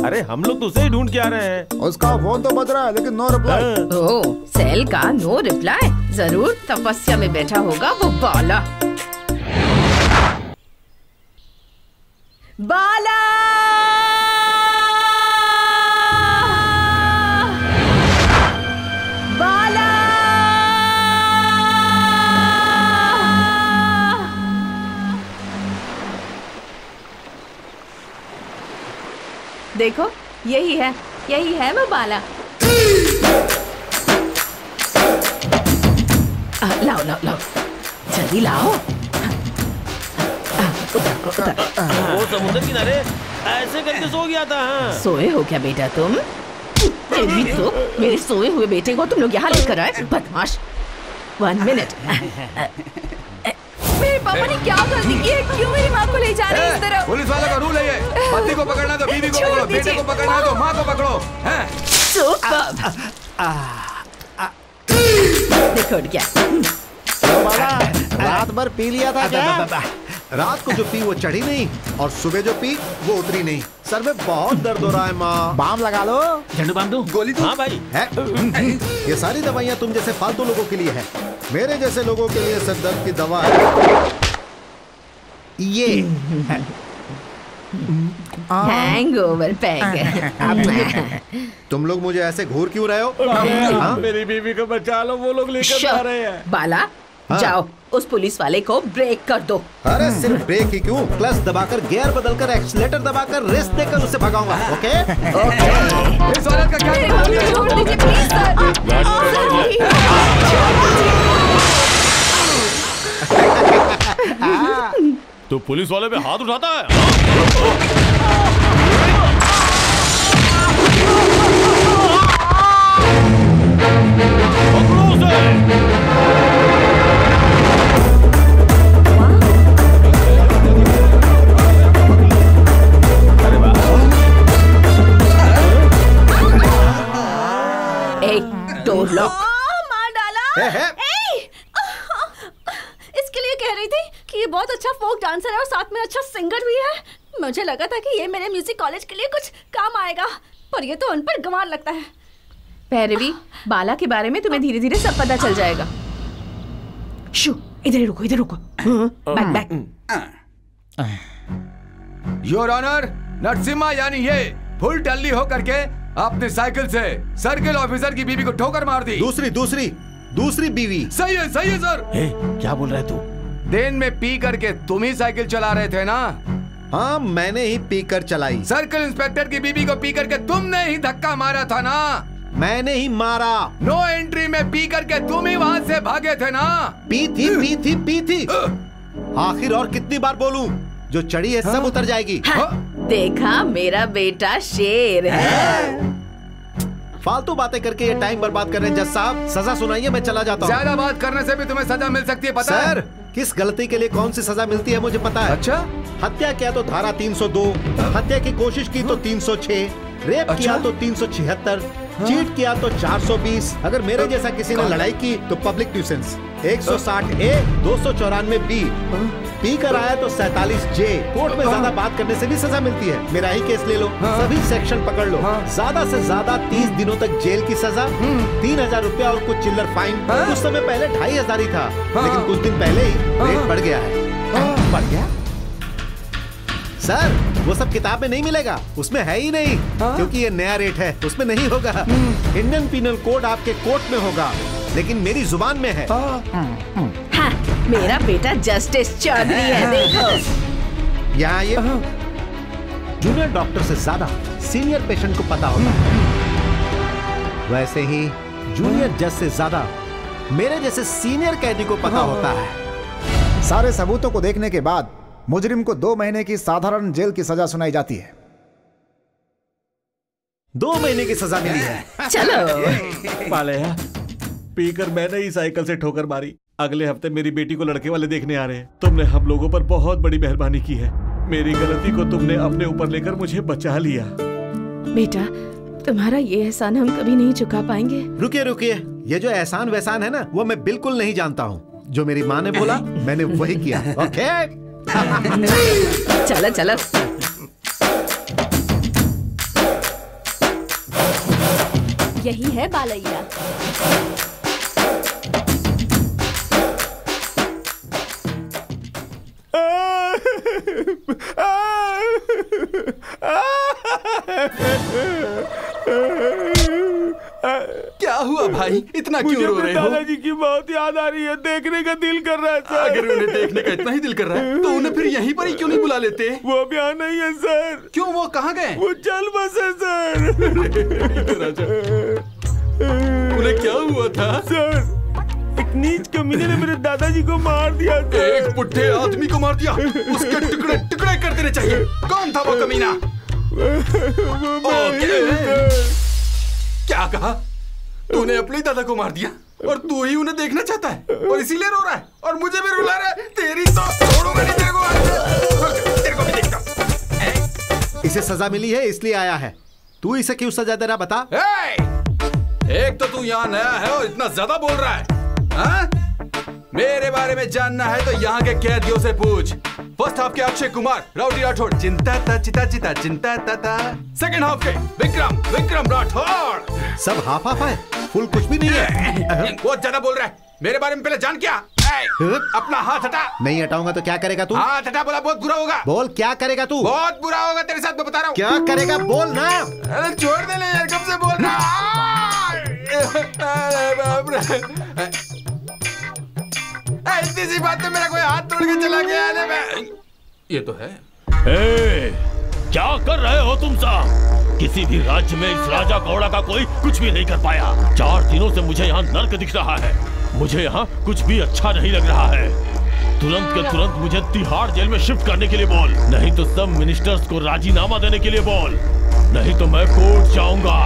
अरे हम लोग तो उसे ही ढूंढ के आ रहे हैं। उसका फोन तो बज रहा है लेकिन नो रिप्लाई। ओह, सेल का नो रिप्लाई? जरूर तपस्या में बैठा होगा वो बाला। बाला! बाला! देखो, यही है वो बाला। लाओ लाओ लाओ, जल्दी लाओ। उतर। वो समुद्र किनारे ऐसे करके सो गया था। हाँ। सोए हो क्या बेटा तुम? तो मेरे सोए हुए बेटे को तुम लोग यहाँ लेकर आए, बदमाश। 1 मिनट। मेरे पापा ने क्या गलती की है? क्यों मेरी माँ को ले जा रहे हैं इस तरह? पुलिस वालों का रूल है ये। पति को पकड़ना तो बीवी को पकड़ो, बेटे को पकड़ना तो माँ को पकड़ो। देखो उठ गया। रात भर पी लिया था क्या? रात को जो पी वो चढ़ी नहीं और सुबह जो पी वो उतरी नहीं। सर में बहुत दर्द हो रहा है माँ। बाम लगा लो। झंडू बाम दो। गोली दो। हाँ भाई है? ये सारी दवाइयाँ तुम जैसे फालतू लोगों के लिए है। मेरे जैसे लोगों के लिए सर दर्द की दवा है ये। Hangover pack. तुम लोग मुझे ऐसे घूर क्यों रहे हो? मेरी बीवी को बचा लो, वो लोग लेकर जा रहे हैं। बाला, जाओ उस पुलिस वाले को ब्रेक कर दो। अरे सिर्फ ब्रेक ही क्यों, क्लच दबाकर, गियर बदलकर, एक्सीलेटर दबाकर, रेस देकर उसे भगाऊंगा। ओके? इस औरत का क्या? छोड़ दीजिए प्लीज सर। तो पुलिस वाले पे हाथ उठाता है। पकड़ो उसे। Door lock. मार डाला। इसके लिए कह रही थी कि ये बहुत अच्छा फोक डांसर है और साथ में अच्छा सिंगर भी है। मुझे लगा था कि ये मेरे म्यूजिक कॉलेज के लिए कुछ काम आएगा, पर ये तो उन पर गंवार लगता है। भैरवी, बाला के बारे में तुम्हें धीरे धीरे सब पता चल जाएगा। शू, इधर रुको, इधर रुको। Back back. Your honour, Narasimha यानी ये फुल टल्ली होकर के अपने साइकिल से सर्किल ऑफिसर की बीवी को ठोकर मार दी। दूसरी बीवी। सही है सर। क्या बोल रहा है तू? दिन में पी करके तुम ही साइकिल चला रहे थे ना? हाँ, मैंने ही पी कर चलाई। सर्किल इंस्पेक्टर की बीवी को पी करके तुमने ही धक्का मारा था ना? मैंने ही मारा। नो एंट्री में पी करके तुम ही वहाँ से भागे थे ना? पी थी। आखिर और कितनी बार बोलूं? जो चढ़ी है सब उतर जाएगी। देखा, मेरा बेटा शेर है। फालतू बातें करके ये टाइम बर्बाद कर रहे हैं जज साहब। सजा सुनाइए, मैं चला जाता हूँ। ज्यादा बात करने से भी तुम्हें सजा मिल सकती है, पता है? सर, किस गलती के लिए कौन सी सजा मिलती है मुझे पता है। अच्छा? हत्या किया तो धारा 302, हत्या की कोशिश की तो 306, रेप किया तो 376, चीट किया तो 420, अगर मेरे जैसा किसी ने लड़ाई की तो public nuisance 160A, 294B, P कर आया तो 47 जे। कोर्ट में ज्यादा बात करने से भी सजा मिलती है। मेरा ही केस ले लो, सभी सेक्शन पकड़ लो। ज्यादा से ज्यादा 30 दिनों तक जेल की सजा, 3000 रुपया और कुछ चिल्लर फाइन। कुछ समय पहले 2500 ही था, लेकिन कुछ दिन पहले ही रेट बढ़ गया है। बढ़ गया सर? वो सब किताब में नहीं मिलेगा, उसमें है ही नहीं। क्योंकि ये नया रेट है, उसमें नहीं होगा। इंडियन पीनल कोड आपके कोर्ट में होगा, लेकिन मेरी जुबान में है। हाँ, मेरा बेटा जस्टिस चौधरी है, देखो। यहाँ ये जूनियर डॉक्टर से ज्यादा सीनियर पेशेंट को पता होता है। वैसे ही जूनियर जज से ज्यादा मेरे जैसे सीनियर कैदी को पता होता है। सारे सबूतों को देखने के बाद मुजरिम को 2 महीने की साधारण जेल की सजा सुनाई जाती है। 2 महीने की सजा मिली है। चलो पालेया, पीकर मैंने ही साइकिल से ठोकर मारी। अगले हफ्ते मेरी बेटी को लड़के वाले देखने आ रहे हैं। तुमने हम लोगों पर बहुत बड़ी मेहरबानी की है। मेरी गलती को तुमने अपने ऊपर लेकर मुझे बचा लिया। बेटा, तुम्हारा ये एहसान हम कभी नहीं चुका पाएंगे। रुकिए रुकिए, ये जो एहसान वहसान है ना, वो मैं बिल्कुल नहीं जानता हूँ। जो मेरी माँ ने बोला मैंने वही किया। ओके चलो चलो। यही है बालैया। क्या हुआ भाई, इतना क्यों रो रहे हो? दादाजी की बहुत याद आ रही है, देखने का दिल कर रहा है सर। अगर उन्हें देखने का इतना ही दिल कर रहा है तो उन्हें फिर यहीं पर ही क्यों नहीं बुला लेते? वो अभी यहाँ नहीं है सर। क्यों, वो कहाँ गए? वो चल बसे सर। उन्हें क्या हुआ था? सर, एक नीच कमीने ने मेरे दादाजी को मार दिया। एक बुढ़े आदमी को मार दिया, उसके टुकड़े टुकड़े कर देने चाहिए। कौन था वो कमीना? क्या कहा? तूने अपने दादा को मार दिया और तू ही उन्हें देखना चाहता है और इसीलिए रो रहा है और मुझे भी रुला रहा है। तेरी तो छोड़ूंगा नहीं तेरे को। तेरे को भी देखता हूं। इसे सजा मिली है इसलिए आया है। तू इसे क्यों सजा दे रहा, बता। एक तो तू यहाँ नया है और इतना ज्यादा बोल रहा है। हाँ? मेरे बारे में जानना है तो यहाँ के कैदियों से पूछ। फर्स्ट हाफ के अक्षय कुमार, राउडी राठौड़, चिंता ता चिता चिता चिंता ता ता। सेकंड हाफ के विक्रम राठौड़। सब हाफ हाफ है, फुल कुछ भी नहीं है। बहुत ज्यादा बोल रहा है। मेरे बारे में पहले जान क्या? अपना हाथ हटा। नहीं हटाऊंगा तो क्या करेगा तू? हाथ हटा, बोला बहुत बुरा होगा। बोल क्या करेगा तू? बहुत बुरा होगा तेरे साथ, मैं बता रहा हूँ। क्या करेगा बोल ना। अरे छोड़ दे ले यार, कब से बोल रहा। अरे बाप रे, इतनी सी बात में मेरा कोई हाथ तोड़ के चला गया। ये तो है। क्या कर रहे हो तुम सब? किसी भी राज्य में इस राजा कौड़ा का कोई कुछ भी नहीं कर पाया। 4 दिनों से मुझे यहाँ नर्क दिख रहा है। मुझे यहाँ कुछ भी अच्छा नहीं लग रहा है। तुरंत के तुरंत मुझे तिहाड़ जेल में शिफ्ट करने के लिए बोल, नहीं तो सब मिनिस्टर्स को राजीनामा देने के लिए बोल, नहीं तो मैं कोर्ट जाऊंगा।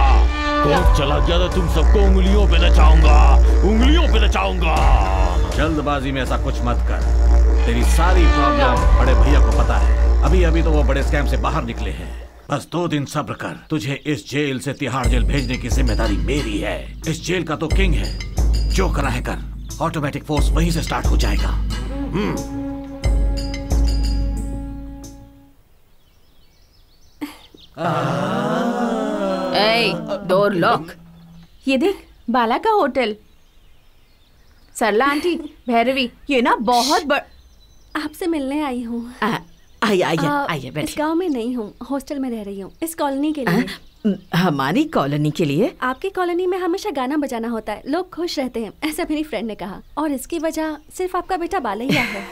कोर्ट चला गया तो तुम सबको उंगलियों पे नचाऊंगा, उंगलियों पे नचाऊंगा। जल्दबाजी में ऐसा कुछ मत कर। तेरी सारी प्रॉब्लम बड़े भैया को पता है। अभी अभी तो वो बड़े स्कैम से बाहर निकले हैं। बस 2 दिन सब्र कर। तुझे इस जेल से तिहाड़ जेल भेजने की जिम्मेदारी मेरी है। इस जेल का तो किंग है, जो करा है कर। ऑटोमेटिक फोर्स वहीं से स्टार्ट हो जाएगा। Door lock. ये देख, बाला का होटल। सरला आंटी, भैरवी, ये ना बहुत बड़। आपसे मिलने आई हूँ। आइए बैठिए। इस गांव में नहीं हूँ, हॉस्टल में रह रही हूँ, इस कॉलोनी के लिए। हमारी कॉलोनी के लिए? आपकी कॉलोनी में हमेशा गाना बजाना होता है, लोग खुश रहते हैं, ऐसा मेरी फ्रेंड ने कहा। और इसकी वजह सिर्फ आपका बेटा बालैया है।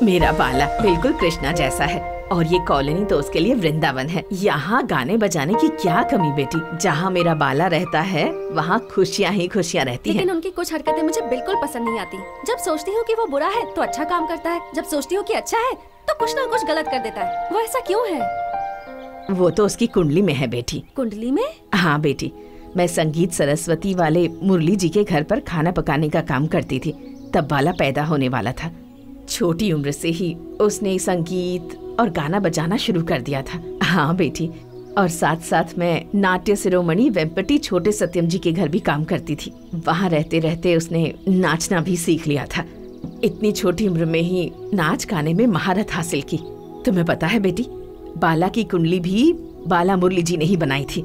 मेरा बाला बिल्कुल कृष्णा जैसा है और ये कॉलोनी तो उसके लिए वृंदावन है। यहाँ गाने बजाने की क्या कमी बेटी। जहाँ मेरा बाला रहता है वहाँ खुशियाँ ही खुशियाँ रहती हैं। लेकिन उनकी कुछ हरकतें मुझे बिल्कुल पसंद नहीं आती। जब सोचती हूँ कि वो बुरा है तो अच्छा काम करता है, जब सोचती हूँ कि अच्छा है तो कुछ ना कुछ गलत कर देता है। वो ऐसा क्यों है? वो तो उसकी कुंडली में है बेटी। कुंडली में? हाँ बेटी, मैं संगीत सरस्वती वाले मुरली जी के घर पर खाना पकाने का काम करती थी। तब बाला पैदा होने वाला था। छोटी उम्र से ही उसने संगीत और गाना बजाना शुरू कर दिया था। हाँ बेटी, और साथ साथ मैं नाट्य शिरोमणि वेम्पटी छोटे सत्यम जी के घर भी काम करती थी। वहाँ रहते रहते उसने नाचना भी सीख लिया था। इतनी छोटी उम्र में ही नाच गाने में महारत हासिल की। तुम्हें पता है बेटी, बाला की कुंडली भी बाला मुरली जी ने ही बनाई थी।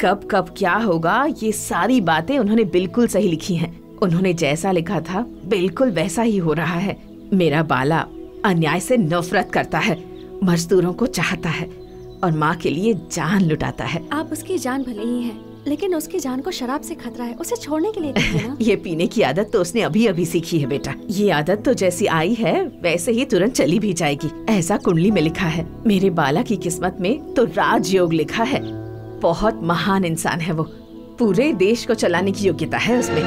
कब कब क्या होगा ये सारी बातें उन्होंने बिल्कुल सही लिखी हैं। उन्होंने जैसा लिखा था बिल्कुल वैसा ही हो रहा है। मेरा बाला अन्याय से नफरत करता है, मजदूरों को चाहता है और माँ के लिए जान लुटाता है। आप उसकी जान भले ही है, लेकिन उसकी जान को शराब से खतरा है, उसे छोड़ने के लिए कहिए ना। ये पीने की आदत तो उसने अभी अभी सीखी है बेटा। ये आदत तो जैसी आई है वैसे ही तुरंत चली भी जाएगी, ऐसा कुंडली में लिखा है। मेरे बाला की किस्मत में तो राजयोग लिखा है। बहुत महान इंसान है वो, पूरे देश को चलाने की योग्यता है उसमें।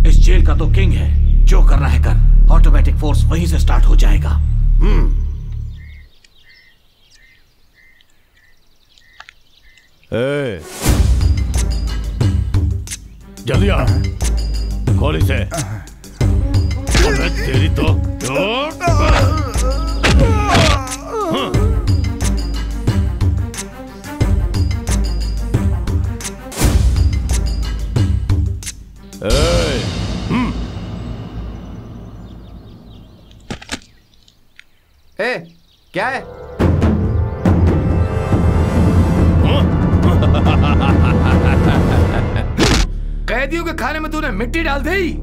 इस जेल का तो किंग है, जो करना है कर, ऑटोमेटिक फोर्स वहीं से स्टार्ट हो जाएगा। जल्दी आ, खोल इसे। अबे तेरी तो क्या है? कैदियों के खाने में तूने मिट्टी डाल दी।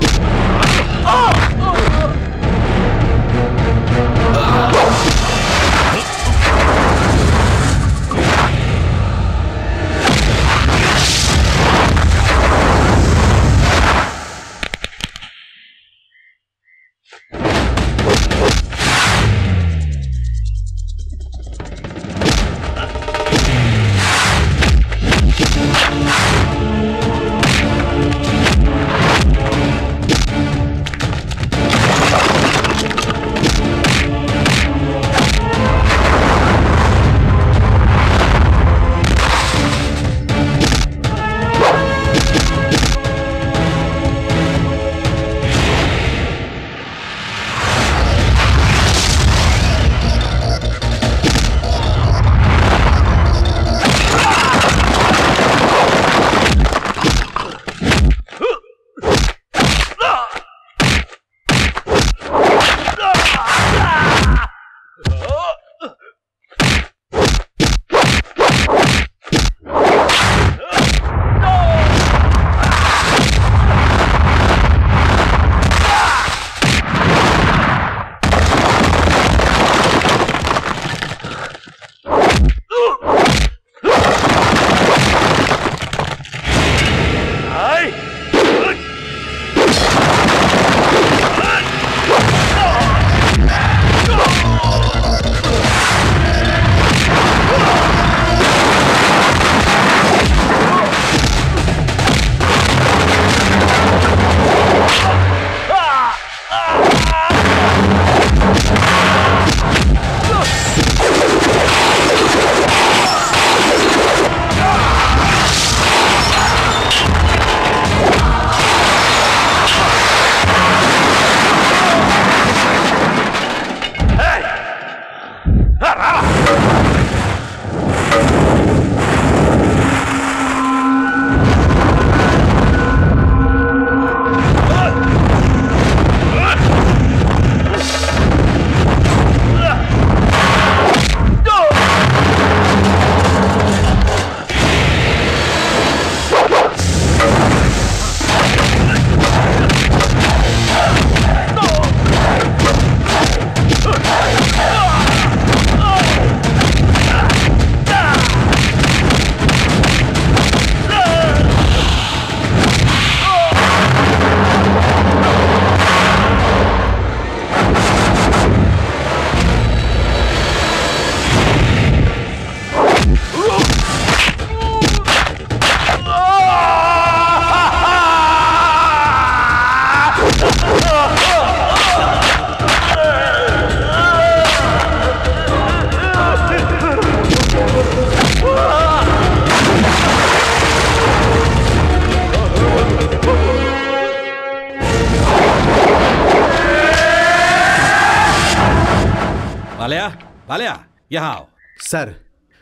वालिया, यहाँ आओ। सर,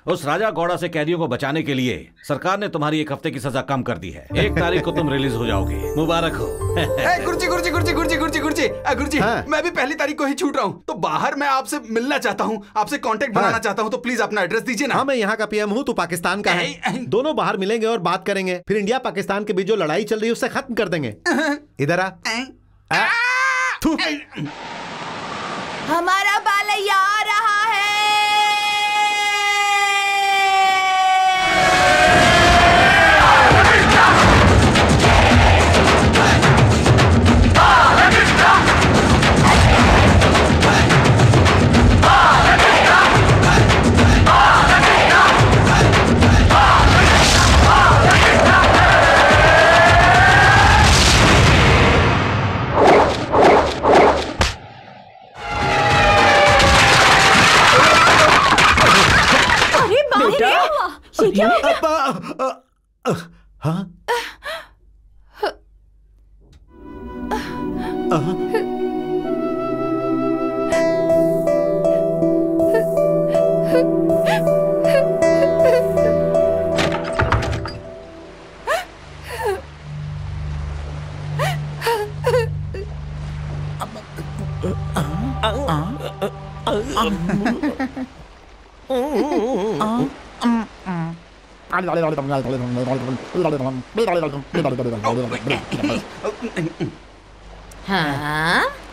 उस राजा गौड़ा से कैदियों को बचाने के लिए सरकार ने तुम्हारी 1 हफ्ते की सजा कम कर दी है। 1 तारीख को तुम रिलीज हो जाओगे। मुबारक हो। गुरुजी गुरुजी गुरुजी गुरुजी गुरुजी गुरुजी गुरुजी, मैं भी पहली तारीख को ही छूट रहा हूँ, तो बाहर मैं आपसे मिलना चाहता हूँ, आपसे कांटेक्ट बनाना चाहता हूँ, तो प्लीज अपना एड्रेस दीजिए ना। हाँ, मैं यहाँ का पीएम हूँ, तू पाकिस्तान का है। दोनों बाहर मिलेंगे और बात करेंगे, फिर इंडिया पाकिस्तान के बीच जो लड़ाई चल रही है उससे खत्म कर देंगे। इधर आ। हमारा बालैया आ रहा है। ये क्या हो गया? हाँ?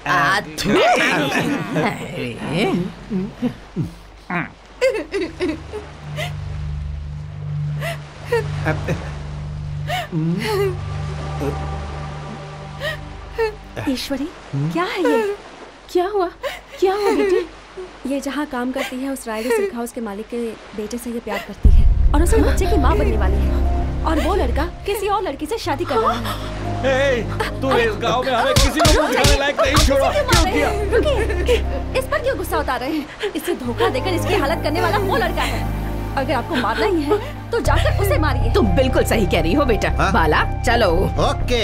हाँ, ईश्वरी, क्या है ये? क्या हुआ? क्या हुआ बेटी? ये जहाँ काम करती है उस रायडर सिल्क हाउस के मालिक के बेटे से ये प्यार करती है और उसे बच्चे की माँ बनने वाली है, और वो लड़का किसी और लड़की से शादी कर रहा है। तूने इस गांव में हमें किसी को दिखाने लायक नहीं छोड़ा। क्यों किया? रुकिए, इस पर क्यों गुस्सा उतार रहे हैं? इसे धोखा देकर इसकी हालत करने वाला वो लड़का है। अगर आपको मारना ही है तो जाकर उसे मारिए। तुम बिल्कुल सही कह रही हो बेटा। बाला चलो। ओके।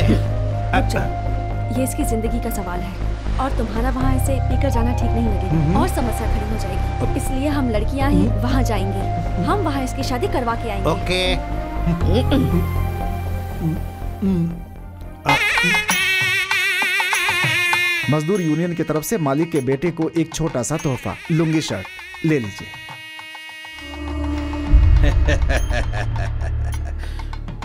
ये इसकी जिंदगी का सवाल है और तुम्हारा वहाँ इसे पीकर जाना ठीक नहीं लगेगा और समस्या खड़ी हो जाएगी, इसलिए हम लड़कियाँ ही वहाँ जाएंगे। हम वहाँ इसकी शादी करवा के आएंगे। ओके। मजदूर यूनियन की तरफ से मालिक के बेटे को एक छोटा सा तोहफा, लुंगी शर्ट ले लीजिए।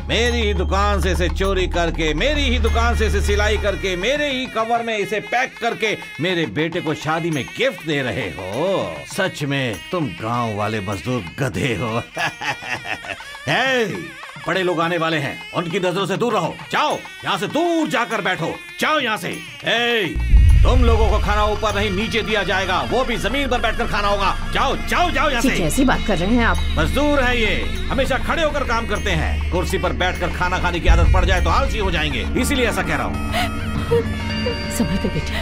मेरी ही दुकान से इसे चोरी करके, मेरी ही दुकान से इसे सिलाई करके, मेरे ही कवर में इसे पैक करके मेरे बेटे को शादी में गिफ्ट दे रहे हो। सच में तुम गांव वाले मजदूर गधे हो। बड़े लोग आने वाले हैं, उनकी नजरों से दूर रहो। जाओ यहाँ से, दूर जाकर बैठो। जाओ यहाँ से। तुम लोगों को खाना ऊपर नहीं नीचे दिया जाएगा, वो भी जमीन पर बैठकर खाना होगा। जाओ जाओ जाओ यहाँ से। कैसी बात कर रहे हैं आप? मजदूर है ये, हमेशा खड़े होकर काम करते हैं। कुर्सी पर बैठकर खाना खाने की आदत पड़ जाए तो आलसी हो जाएंगे, इसीलिए ऐसा कह रहा हूँ। संभल कर बेटा।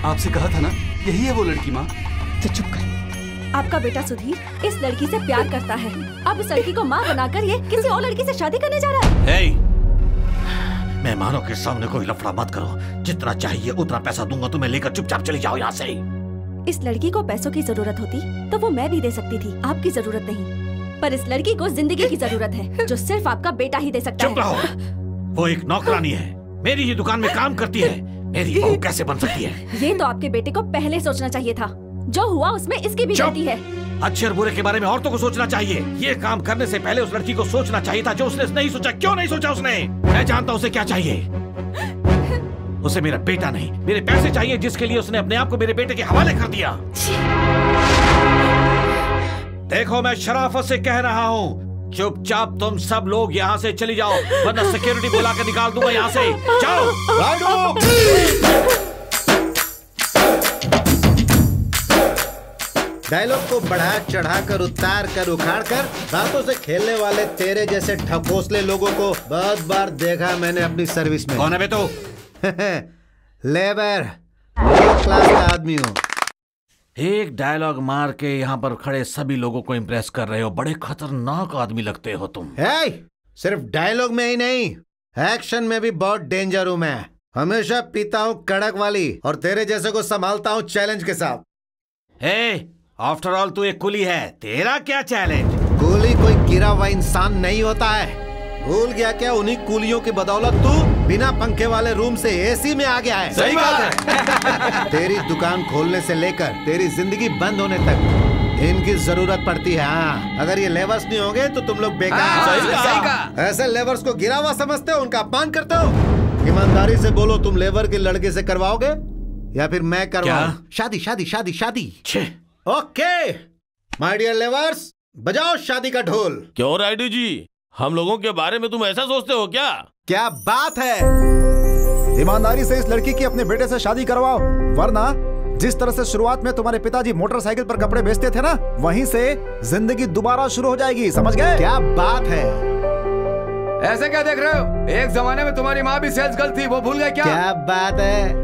आपसे कहा था ना, यही है वो लड़की। माँ तो चुप कर। आपका बेटा सुधीर इस लड़की से प्यार करता है। अब इस लड़की को माँ बनाकर ये किसी और लड़की से शादी करने जा रहा है। मेहमानों के सामने कोई लफड़ा मत करो। जितना चाहिए उतना पैसा दूंगा तुम्हें, लेकर चुपचाप चली जाओ यहाँ से। इस लड़की को पैसों की जरूरत होती तो वो मैं भी दे सकती थी, आपकी जरूरत नहीं। पर इस लड़की को जिंदगी की जरूरत है, जो सिर्फ आपका बेटा ही दे सकता है। चुप रहो। वो एक नौकरानी है, मेरी ही दुकान में काम करती है। मेरी बहू कैसे बन सकती है? ये तो आपके बेटे को पहले सोचना चाहिए था। जो हुआ उसमें इसकी भी गलती है। अच्छे और बुरे के बारे में औरतों को सोचना चाहिए। ये काम करने से पहले उस लड़की को सोचना चाहिए था, जो उसने नहीं सोचा। क्यों नहीं सोचा उसने? मैं जानता हूँ उसे क्या चाहिए। उसे मेरा बेटा नहीं, मेरे पैसे चाहिए, जिसके लिए उसने अपने आप को मेरे बेटे के हवाले कर दिया। देखो, मैं शराफत से कह रहा हूँ, चुपचाप तुम सब लोग यहाँ से चली जाओ, वरना सिक्योरिटी बुला कर निकाल दूंगा यहाँ से। जाओ। डायलॉग को बढ़ा चढ़ा कर, उतार कर, उखाड़ कर दांतों से खेलने वाले तेरे जैसे ठकोसले लोगों को बहुत बार देखा मैंने अपनी सर्विस में। कौन है बे तू? लेबर, मिडिल क्लास का आदमी हूँ। एक डायलॉग मार के यहाँ पर खड़े सभी लोगों को इम्प्रेस कर रहे हो। बड़े खतरनाक आदमी लगते हो तुम। सिर्फ डायलॉग में ही नहीं, एक्शन में भी बहुत डेंजर हूँ मैं। हमेशा पीता हूँ कड़क वाली और तेरे जैसे को संभालता हूँ चैलेंज के साथ। आफ्टर ऑल तू एक कुली है, तेरा क्या चैलेंज? कूली कोई गिरा हुआ इंसान नहीं होता है। भूल गया क्या? उन्हीं कूलियों की बदौलत तू बिना पंखे वाले रूम से एसी में आ गया है। सही बात है। तेरी दुकान खोलने से लेकर तेरी जिंदगी बंद होने तक इनकी जरूरत पड़ती है। हाँ, अगर ये लेवर्स नहीं होंगे तो तुम लोग बेकार। सही कहा। ऐसे लेवर्स को गिरा हुआ समझते हो, उनका अपमान करते हो। ईमानदारी से बोलो, तुम लेबर के लड़के से करवाओगे या फिर मैं करवाऊं? शादी शादी शादी शादी। ओके माय डियर लेवर्स, बजाओ शादी का ढोल। क्यों राइडू जी, हम लोगों के बारे में तुम ऐसा सोचते हो क्या? क्या बात है। ईमानदारी से इस लड़की की अपने बेटे से शादी करवाओ, वरना जिस तरह से शुरुआत में तुम्हारे पिताजी मोटरसाइकिल पर कपड़े बेचते थे ना, वहीं से जिंदगी दोबारा शुरू हो जाएगी। समझ गए? क्या बात है। ऐसे क्या देख रहे हो? एक जमाने में तुम्हारी माँ भी सेल्स गर्ल थी, वो भूल गए क्या? क्या बात है।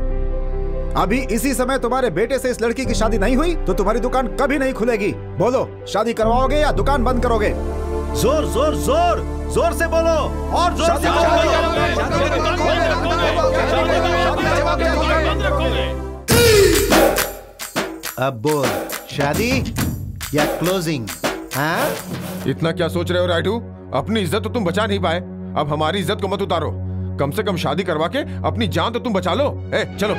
अभी इसी समय तुम्हारे बेटे से इस लड़की की शादी नहीं हुई तो तुम्हारी दुकान कभी नहीं खुलेगी। बोलो, शादी करवाओगे या दुकान बंद करोगे? जोर जोर जोर जोर से बोलो, और जोर से अब बोल, शादी या क्लोजिंग? हाँ? इतना क्या सोच रहे हो राइडू? अपनी इज्जत तो तुम बचा नहीं पाए, अब हमारी इज्जत को मत उतारो। कम से कम शादी करवा के अपनी जान तो तुम बचा लो। ए, चलो।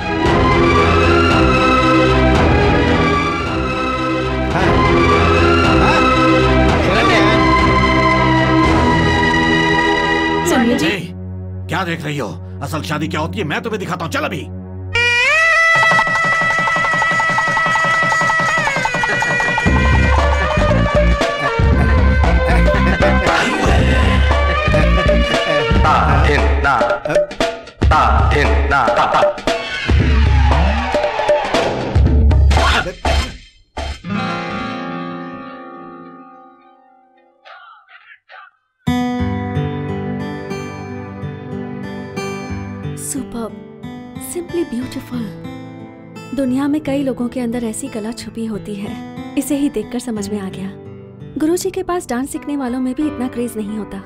क्या देख रही हो? असल शादी क्या होती है मैं तुम्हें दिखाता हूँ। चल अभी। Simply beautiful. दुनिया में कई लोगों के अंदर ऐसी कला छुपी होती है, इसे ही देखकर समझ में आ गया। गुरुजी के पास डांस सीखने वालों में भी इतना क्रेज नहीं होता,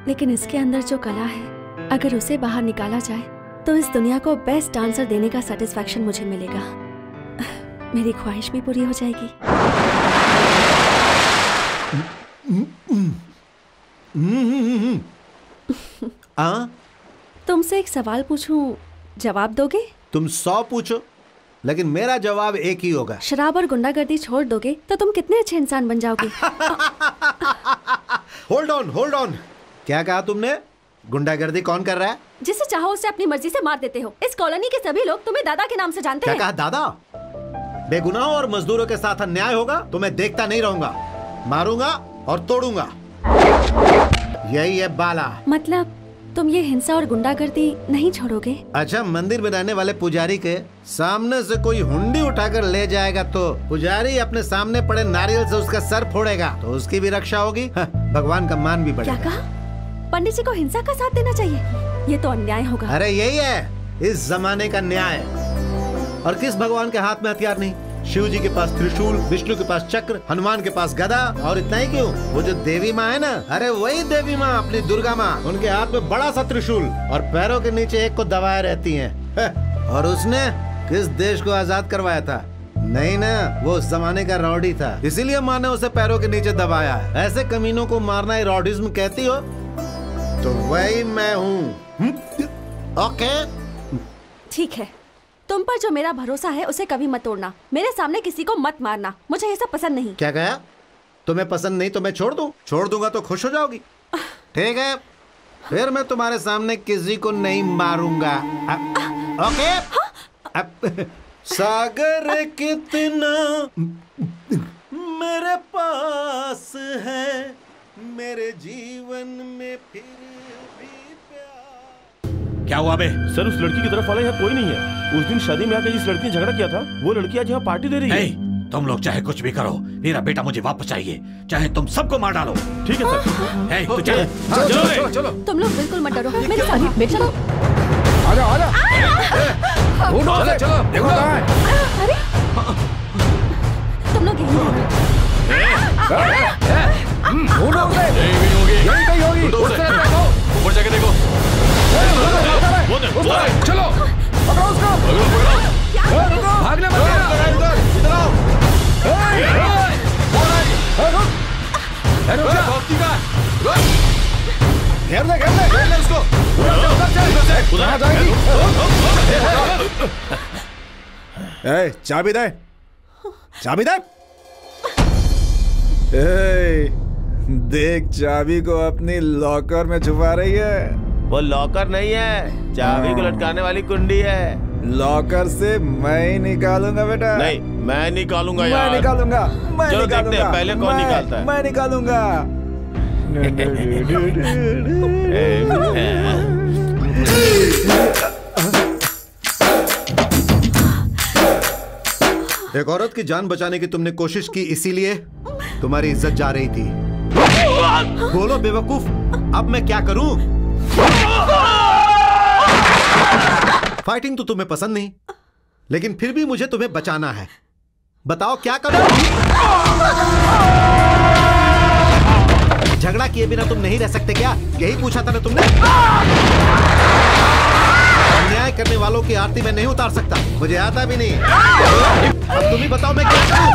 लेकिन इसके अंदर जो कला है, अगर उसे बाहर निकाला जाए तो इस दुनिया को बेस्ट डांसर देने का सेटिस्फैक्शन मुझे मिलेगा। मेरी ख्वाहिश भी पूरी हो जाएगी। तुमसे एक सवाल पूछूं, जवाब दोगे? तुम 100 पूछो, लेकिन मेरा जवाब एक ही होगा। शराब और गुंडागर्दी छोड़ दोगे तो तुम कितने अच्छे इंसान बन जाओगे। Hold on. क्या कहा तुमने? गुंडागर्दी कौन कर रहा है? जिसे चाहो उसे अपनी मर्जी से मार देते हो। इस कॉलोनी के सभी लोग तुम्हें दादा के नाम से जानते हैं। क्या कहा दादा? बेगुनाहों और मजदूरों के साथ अन्याय होगा तो मैं देखता नहीं रहूंगा, मारूंगा और तोड़ूंगा। यही है बाला। मतलब तुम ये हिंसा और गुंडागर्दी नहीं छोड़ोगे? अच्छा, मंदिर में रहने वाले पुजारी के सामने से कोई हुंडी उठाकर ले जाएगा तो पुजारी अपने सामने पड़े नारियल से उसका सर फोड़ेगा तो उसकी भी रक्षा होगी। भगवान का मान भी बढ़ेगा। क्या कहा? पंडित जी को हिंसा का साथ देना चाहिए? ये तो अन्याय होगा। अरे यही है इस जमाने का न्याय। और किस भगवान के हाथ में हथियार नहीं? शिव जी के पास त्रिशूल, विष्णु के पास चक्र, हनुमान के पास गदा, और इतना ही क्यों, वो जो देवी माँ है ना, अरे वही देवी माँ अपनी दुर्गा माँ, उनके हाथ में बड़ा सा त्रिशूल और पैरों के नीचे एक को दबाए रहती हैं। और उसने किस देश को आजाद करवाया था? नहीं ना, वो उस जमाने का रॉडी था, इसीलिए माँ ने उसे पैरों के नीचे दबाया है। ऐसे कमीनों को मारना ही रॉडिज्म कहती हो? तो वही मैं हूँ। ओके ठीक है, तुम पर जो मेरा भरोसा है उसे कभी मत तोड़ना। मेरे सामने किसी को मत मारना, मुझे ये सब पसंद नहीं। क्या कहा? तुम्हें पसंद नहीं तो मैं छोड़ दूं? छोड़ दूंगा तो खुश हो जाओगी? ठीक है, फिर मैं तुम्हारे सामने किसी को नहीं मारूंगा। ओके? सागर कितना मेरे पास है, मेरे जीवन में फिर भी प्यार। क्या हुआ बे? सर उस लड़की की तरफ वाला यहाँ कोई नहीं है। उस दिन शादी में आकर जिस लड़की ने झगड़ा किया था वो लड़की आज यहाँ पार्टी दे रही है। तुम लोग चाहे कुछ भी करो, मेरा बेटा मुझे वापस चाहिए, चाहे तुम सबको मार डालो। ठीक है सर। तू चल। चलो चलो। तुम लोग बिल्कुल मत डरो, मेरे साथ बैठ चलो। आजा। चलो देखो। अरे तुम लोग यहीं होगी। ऊपर जाके देखो। चलो भागने मत देना। ए, चाबी दे, चाबी दे। ए, देख चाबी को अपनी लॉकर में छुपा रही है। वो लॉकर नहीं है, चाबी को लटकाने वाली कुंडी है। लॉकर से मैं ही निकालूंगा बेटा। नहीं, मैं निकालूंगा यार। मैं निकालूंगा, मैं चलो निकालूंगा। देखते हैं पहले कौन निकालता है। मैं निकालूंगा। एक औरत की जान बचाने की तुमने कोशिश की, इसीलिए तुम्हारी इज्जत जा रही थी। बोलो बेवकूफ, अब मैं क्या करूं? फाइटिंग तो तुम्हें पसंद नहीं, लेकिन फिर भी मुझे तुम्हें बचाना है। बताओ क्या करूं? झगड़ा किए बिना तुम नहीं रह सकते क्या? यही पूछा था ना तुमने? अन्याय करने वालों की आरती मैं नहीं उतार सकता, मुझे आता भी नहीं। अब तुम ही बताओ मैं क्या करूं?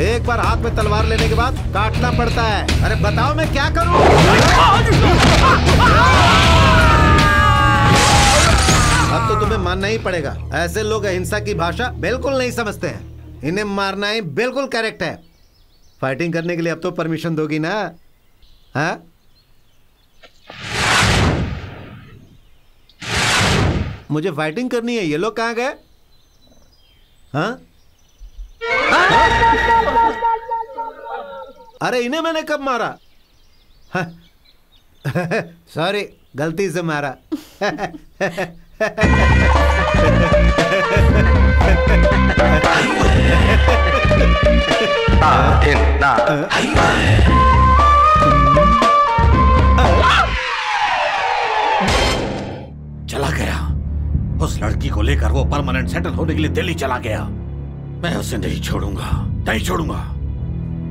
एक बार हाथ में तलवार लेने के बाद काटना पड़ता है। अरे बताओ मैं क्या करूं? अब तो तुम्हें मानना ही पड़ेगा, ऐसे लोग अहिंसा की भाषा बिल्कुल नहीं समझते हैं। इन्हें मारना ही बिल्कुल करेक्ट है। फाइटिंग करने के लिए अब तो परमिशन दोगी ना? हाँ? मुझे फाइटिंग करनी है। ये लोग कहाँ गए? हाँ? अरे इन्हें मैंने कब मारा? सॉरी, गलती से मारा। चला गया। उस लड़की को लेकर वो परमानेंट सेटल होने के लिए दिल्ली चला गया। मैं उसे नहीं छोड़ूंगा, नहीं छोड़ूंगा।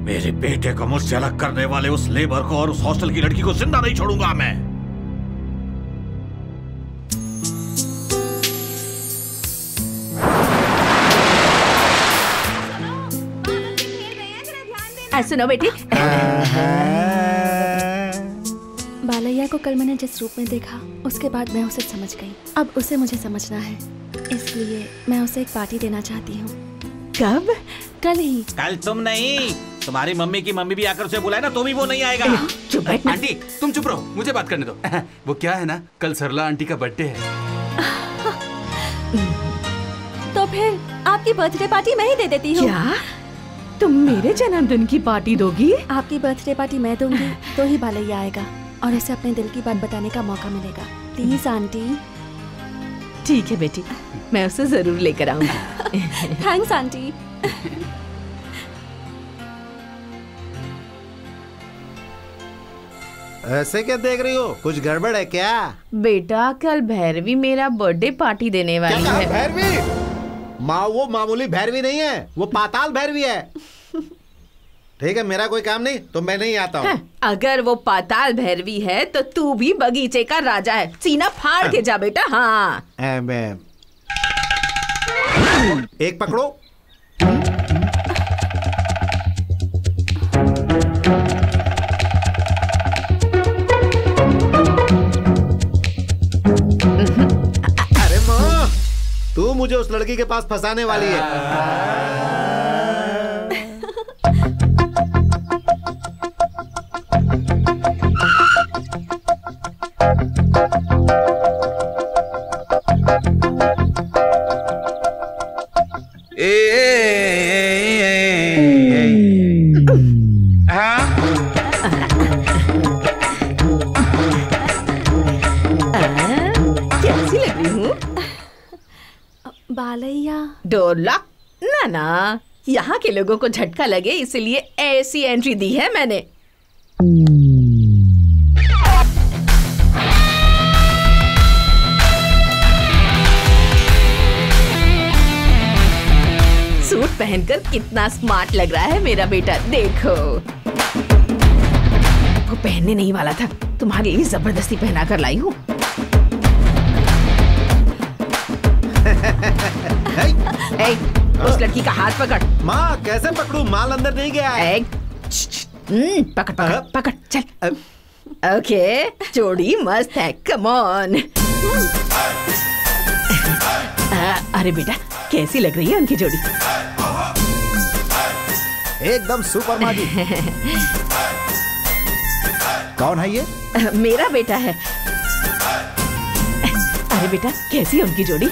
मेरे बेटे को मुझसे अलग करने वाले उस लेबर को और उस हॉस्टल की लड़की को जिंदा नहीं छोड़ूंगा मैं। सुनो बेटी। बालैया को कल मैंने जिस रूप में देखा, उसके बाद मैं उसे समझ गई। अब उसे मुझे समझना है, इसलिए मैं उसे एक पार्टी देना चाहती हूँ। कब? कल ही। कल तुम नहीं, तुम्हारी मम्मी की मम्मी भी आकर उसे बुलाए ना, तो भी वो नहीं आएगा। चुप बैठ। आंटी तुम चुप रहो, मुझे बात करने दो। वो क्या है ना, कल सरला आंटी का बर्थडे है। तो फिर आपकी बर्थडे पार्टी मैं ही दे देती हूँ। क्या तुम मेरे जन्मदिन की पार्टी दोगी? आपकी बर्थडे पार्टी मैं दूंगी तो ही बालैया आएगा और उसे अपने दिल की बात बताने का मौका मिलेगा। Please aunty. ठीक है बेटी, मैं उसे जरूर लेकर आऊंगी। Thanks aunty. ऐसे क्या देख रही हो? कुछ गड़बड़ है क्या? बेटा कल भैरवी मेरा बर्थडे पार्टी देने वाली है। भैरवी? वो मामूली भैरवी नहीं है, वो पाताल भैरवी है। ठीक है, मेरा कोई काम नहीं तो मैं नहीं आता हूँ। अगर वो पाताल भैरवी है तो तू भी बगीचे का राजा है। सीना फाड़ के जा बेटा। हाँ एक पकड़ो। अरे माँ, तू मुझे उस लड़की के पास फंसाने वाली है। कैसी लग रही हूँ? बालैया। Door lock? ना ना, यहाँ के लोगों को झटका लगे इसलिए ऐसी एंट्री दी है मैंने। सूट पहनकर कितना स्मार्ट लग रहा है मेरा बेटा, देखो। वो पहनने नहीं वाला था, तुम्हारे लिए जबरदस्ती पहना कर लाई हूँ। उस लड़की का हाथ पकड़। माँ कैसे पकड़ू? माल अंदर नहीं गया है। पकड़ पकड़ पकड़, चल। ओके, जोड़ी मस्त है, कम ऑन। अरे बेटा कैसी लग रही है उनकी जोड़ी? एकदम सुपर माँ जी। कौन है ये? मेरा बेटा है। अरे बेटा कैसी है उनकी जोड़ी?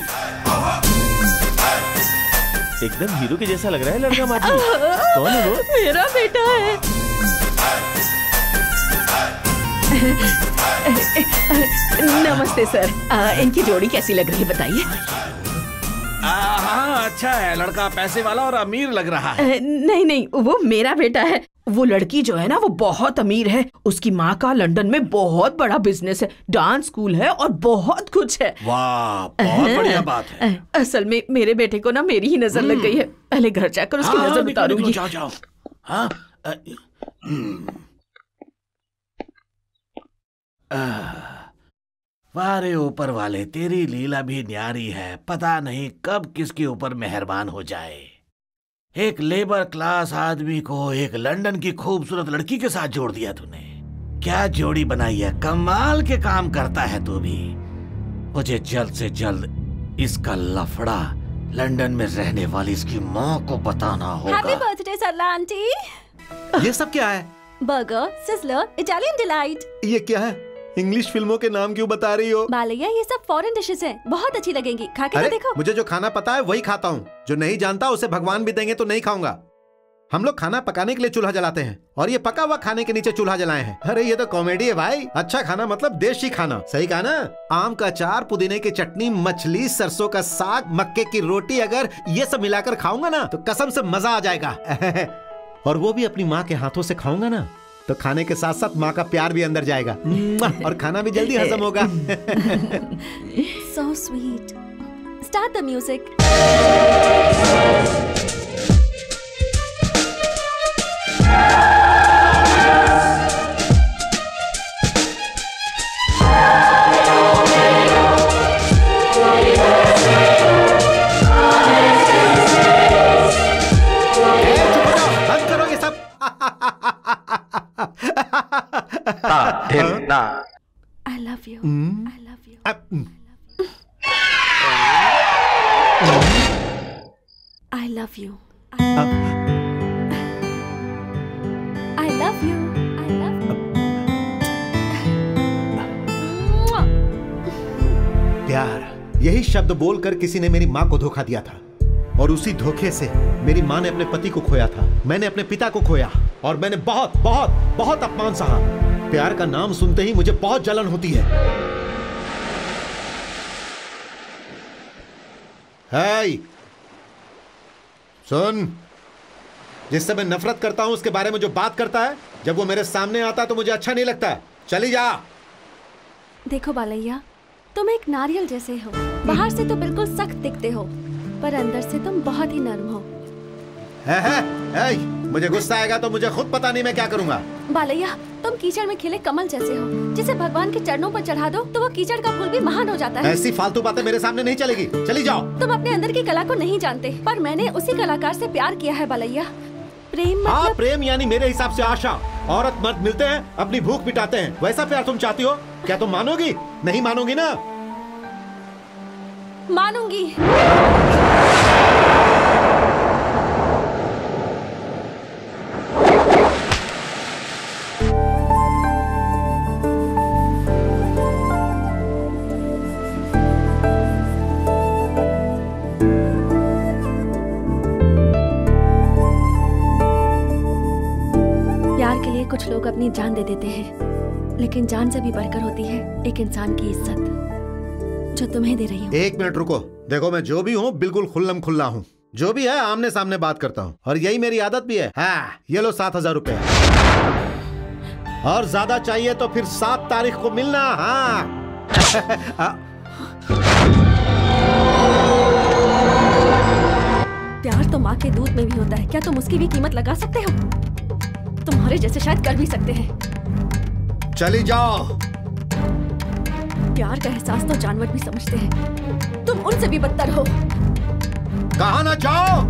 एकदम हीरो के जैसा लग रहा है लड़का माँ जी। कौन है वो? मेरा बेटा है। नमस्ते सर, इनकी जोड़ी कैसी लग रही है बताइए? हाँ अच्छा है, लड़का पैसे वाला और अमीर लग रहा है। नहीं नहीं, वो मेरा बेटा है। वो लड़की जो है ना वो बहुत अमीर है। उसकी माँ का लंदन में बहुत बड़ा बिजनेस है, डांस स्कूल है और बहुत कुछ है। वाह बहुत बढ़िया बात है। असल में मेरे बेटे को ना मेरी ही नजर लग गई है। पहले घर जाकर उसकी नजर उतारूंगी। जाओ जाओ। हाँ वारे ऊपर वाले, तेरी लीला भी न्यारी है। पता नहीं कब किसके ऊपर मेहरबान हो जाए। एक लेबर क्लास आदमी को एक लंदन की खूबसूरत लड़की के साथ जोड़ दिया तूने। क्या जोड़ी बनाई है, कमाल के काम करता है तू भी। मुझे जल्द से जल्द इसका लफड़ा लंदन में रहने वाली इसकी माँ को बताना होगा। हैप्पी बर्थडे सरला आंटी। ये सब क्या है? Burger, sizzler, Italian delight. ये क्या है? इंग्लिश फिल्मों के नाम क्यों बता रही हो? बालैया ये सब फॉरेन डिशेस हैं, बहुत अच्छी लगेंगी, खा के तो देखो। मुझे जो खाना पता है वही खाता हूँ, जो नहीं जानता उसे भगवान भी देंगे तो नहीं खाऊंगा। हम लोग खाना पकाने के लिए चूल्हा जलाते हैं और ये पका हुआ खाने के नीचे चूल्हा जलाए हैं। अरे ये तो कॉमेडी है भाई। अच्छा खाना मतलब देशी खाना, सही कहा ना? आम का अचार, पुदीने की चटनी, मछली, सरसों का साग, मक्के की रोटी, अगर ये सब मिलाकर खाऊंगा ना तो कसम से मजा आ जाएगा। और वो भी अपनी माँ के हाथों से खाऊंगा ना तो खाने के साथ साथ माँ का प्यार भी अंदर जाएगा और खाना भी जल्दी हजम होगा। So sweet. Start the music. बंद करो ये सब। I love you. I love you. I love you. I love you. I love you. प्यार, यही शब्द बोलकर किसी ने मेरी माँ को धोखा दिया था और उसी धोखे से मेरी माँ ने अपने पति को खोया था। मैंने अपने पिता को खोया और मैंने बहुत बहुत बहुत अपमान सहा। प्यार का नाम सुनते ही मुझे बहुत जलन होती है। हे, सुन, जिससे मैं नफरत करता हूं उसके बारे में जो बात करता है, जब वो मेरे सामने आता तो मुझे अच्छा नहीं लगता। चली जा। देखो बालैया, तुम एक नारियल जैसे हो। बाहर से तो बिल्कुल सख्त दिखते हो, पर अंदर से तुम बहुत ही नर्म हो। है, मुझे गुस्सा आएगा तो मुझे खुद पता नहीं मैं क्या करूंगा। बालैया, तुम कीचड़ में खिले कमल जैसे हो, जिसे भगवान के चरणों पर चढ़ा दो तो वो कीचड़ का फूल भी महान हो जाता है। ऐसी फालतू बातें मेरे सामने नहीं चलेगी, चली जाओ। तुम अपने अंदर की कला को नहीं जानते, पर मैंने उसी कलाकार से प्यार किया है बालैया। प्रेम मतलब... हाँ, प्रेम यानी मेरे हिसाब से आशा। औरत मर्द मिलते हैं, अपनी भूख मिटाते हैं, वैसा प्यार तुम चाहती हो? क्या तुम मानोगी? नहीं मानोगी ना? मानूंगी। प्यार के लिए कुछ लोग अपनी जान दे देते हैं, लेकिन जान से भी बढ़कर होती है एक इंसान की इज्जत, जो तुम्हें दे रही हूँ। एक मिनट रुको। देखो, मैं जो भी हूँ बिल्कुल खुल्लम खुल्ला हूँ। जो भी है आमने सामने बात करता हूँ और यही मेरी आदत भी है। हाँ, ये लो 7,000 रुपए और ज्यादा चाहिए तो फिर 7 तारीख को मिलना। हाँ। प्यार तो माँ के दूध में भी होता है, क्या तुम उसकी भी कीमत लगा सकते हो? तुम्हारे जैसे शायद कर भी सकते हैं। चली जाओ। प्यार का एहसास तो जानवर भी समझते हैं, तुम उनसे भी बदतर हो। कहा ना जाओ।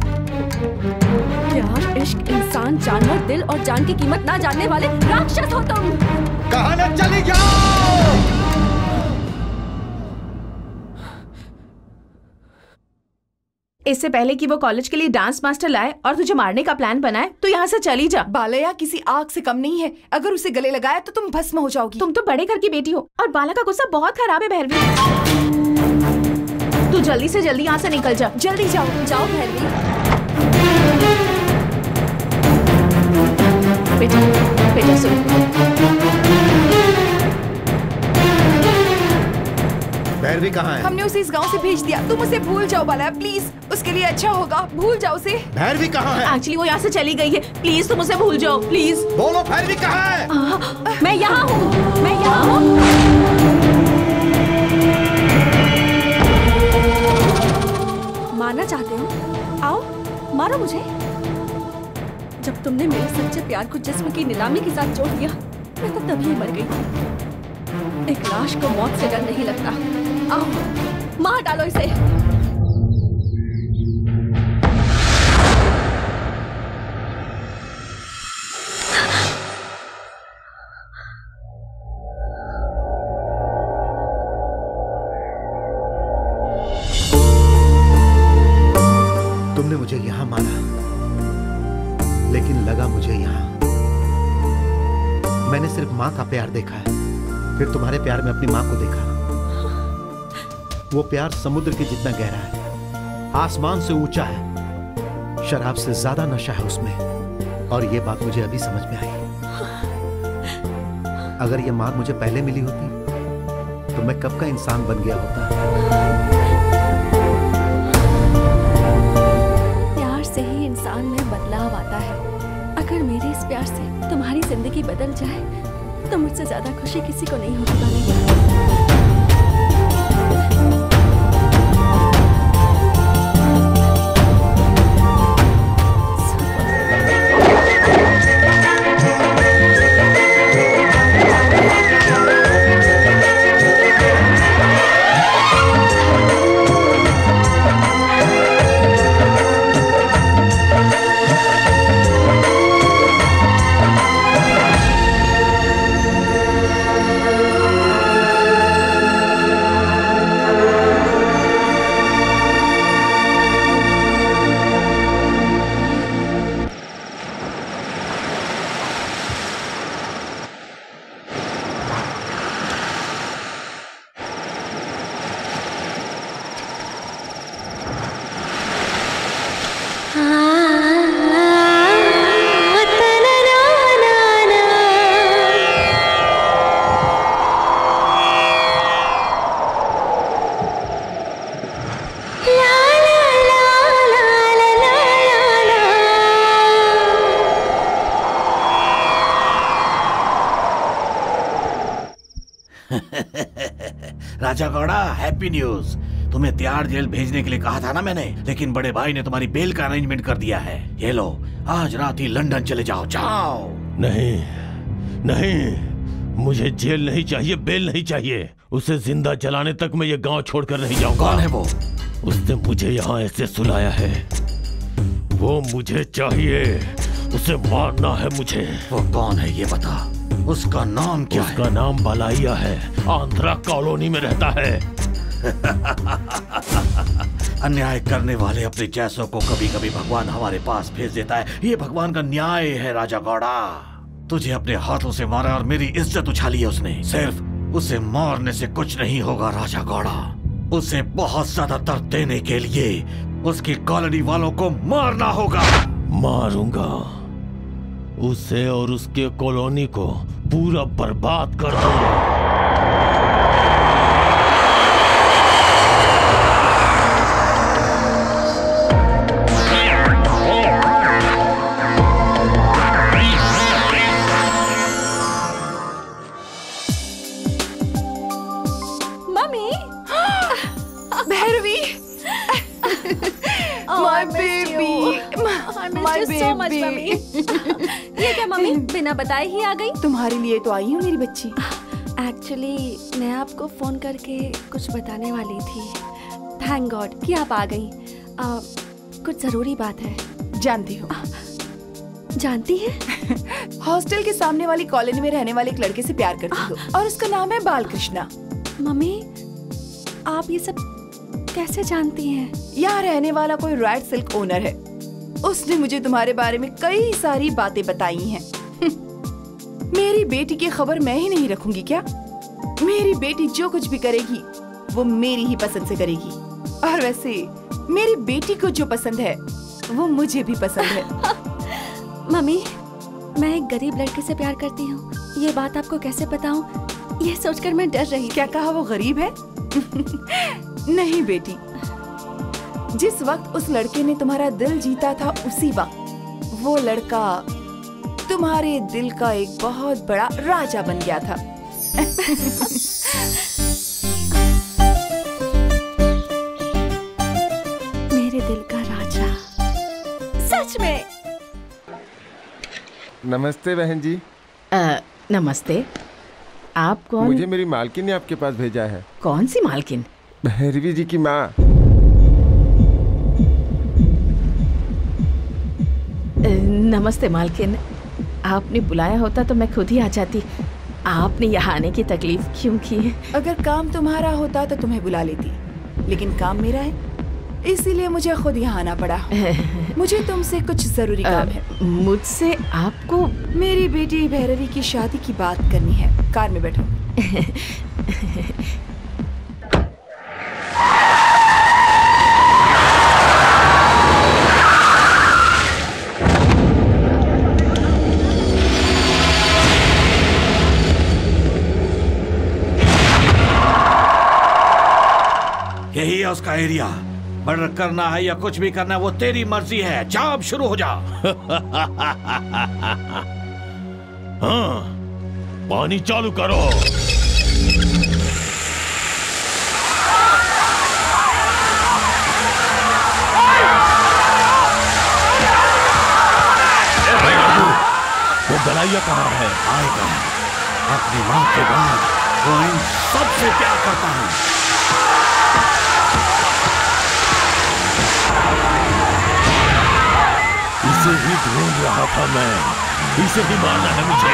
प्यार, इश्क, इंसान, जानवर, दिल और जान की कीमत ना जानने वाले राक्षस हो तुम। कहा ना चली जाओ। इससे पहले कि वो कॉलेज के लिए डांस मास्टर लाए और तुझे मारने का प्लान बनाए, तो यहाँ से चली जा। बालया किसी आग से कम नहीं है, अगर उसे गले लगाया तो तुम भस्म हो जाओगी। तुम तो बड़े घर की बेटी हो और बाला का गुस्सा बहुत खराब है भैरवी। तू जल्दी से जल्दी यहाँ से निकल जा। जल्दी जाओ जाओ भैरवी। बेटा बेटा सुन। भैरवी कहाँ है? हमने उसे इस गांव से भेज दिया। तुम उसे भूल जाओ बाला, प्लीज, उसके लिए अच्छा होगा। भूल जाओ उसे। भैरवी कहाँ है? एक्चुअली वो यहाँ से चली गई है, प्लीज तुम उसे भूल जाओ, प्लीज। बोलो भैरवी कहाँ है? मैं यहाँ हूँ, मैं यहाँ हूँ। मारना चाहते हो? आओ मारो मुझे। जब तुमने मेरे सच्चे प्यार को जिस्म की नीलामी के साथ जोड़ दिया, मैं तो तभी मर गई थी। एक लाश को मौत से डर नहीं लगता। आओ मार डालो इसे। तुमने मुझे यहां मारा, लेकिन लगा मुझे यहां। मैंने सिर्फ मां का प्यार देखा है, फिर तुम्हारे प्यार में अपनी मां को देखा। वो प्यार समुद्र के जितना गहरा है, आसमान से ऊंचा है, शराब से ज्यादा नशा है उसमें। और ये बात मुझे अभी समझ में आई। अगर ये मां मुझे पहले मिली होती तो मैं कब का इंसान बन गया होता। प्यार से ही इंसान में बदलाव आता है। अगर मेरे इस प्यार से तुम्हारी जिंदगी बदल जाए तो मुझसे ज्यादा खुशी किसी को नहीं होगी। राजा गौड़ा, हैप्पी न्यूज। तुम्हें तिहाड़ जेल भेजने के लिए कहा था ना मैंने, लेकिन बड़े भाई ने तुम्हारी बेल का अरेंजमेंट कर दिया है। ये लो, आज रात ही लंदन चले जाओ। जाओ। नहीं नहीं, मुझे जेल नहीं चाहिए, बेल नहीं चाहिए। उसे जिंदा जलाने तक मैं ये गांव छोड़कर नहीं जाऊंगा। कौन है वो? उसने मुझे यहाँ ऐसे सुलाया है, वो मुझे चाहिए। उसे मारना है मुझे। वो कौन है ये बता। उसका नाम क्या है? उसका नाम बालाइया है, आंध्रा कॉलोनी में रहता है। अन्याय करने वाले अपने जैसों को कभी कभी भगवान हमारे पास भेज देता है। ये भगवान का न्याय है राजा गौड़ा। तुझे अपने हाथों से मारा और मेरी इज्जत उछाली है उसने। सिर्फ उसे मारने से कुछ नहीं होगा राजा गौड़ा। उसे बहुत ज्यादा दर्द देने के लिए उसकी कॉलोनी वालों को मारना होगा। मारूंगा उसे और उसके कॉलोनी को पूरा बर्बाद कर दूंगा। Mummy, Bhairavi, my baby, my baby, so much, mummy. ये क्या मम्मी, बिना बताए ही आ गई? तुम्हारे लिए तो आई हूँ मेरी बच्ची। एक्चुअली मैं आपको फोन करके कुछ बताने वाली थी। थैंक गॉड कि आप आ गई। कुछ जरूरी बात है। जानती हो? जानती है? हॉस्टल के सामने वाली कॉलोनी में रहने वाले एक लड़के से प्यार करती हो और उसका नाम है बालकृष्णा। मम्मी, आप ये सब कैसे जानती हैं? यहाँ रहने वाला कोई रेड सिल्क ओनर है। उसने मुझे तुम्हारे बारे में कई सारी बातें बताई हैं। मेरी बेटी की खबर मैं ही नहीं रखूंगी क्या? मेरी बेटी जो कुछ भी करेगी वो मेरी ही पसंद से करेगी। और वैसे मेरी बेटी को जो पसंद है वो मुझे भी पसंद है। मम्मी, मैं एक गरीब लड़के से प्यार करती हूँ। ये बात आपको कैसे बताऊँ, ये सोचकर मैं डर रही। क्या कहा वो गरीब है? नहीं बेटी, जिस वक्त उस लड़के ने तुम्हारा दिल जीता था उसी वक्त वो लड़का तुम्हारे दिल का एक बहुत बड़ा राजा बन गया था। मेरे दिल का राजा, सच में। नमस्ते बहन जी। नमस्ते। आप कौन? मुझे मेरी मालकिन ने आपके पास भेजा है। कौन सी मालकिन? भैरवी जी की माँ। नमस्ते मालकिन, आपने बुलाया होता तो मैं खुद ही आ जाती। आपने यहाँ आने की तकलीफ क्यों की? अगर काम तुम्हारा होता तो तुम्हें बुला लेती, लेकिन काम मेरा है, इसीलिए मुझे खुद यहाँ आना पड़ा। मुझे तुमसे कुछ जरूरी काम है। मुझसे आपको? मेरी बेटी भैरवी की शादी की बात करनी है। कार में बैठो। यही है उसका एरिया। मर्डर करना है या कुछ भी करना है वो तेरी मर्जी है। जा, अब शुरू हो जा। हाँ, पानी चालू करो। वो गलाइया कहाँ है? आएगा। अपनी माँ के बाद वो इन सबसे प्यार करता है। इसे ही ढूंढ रहा था मैं। इसे ही मारना है मुझे।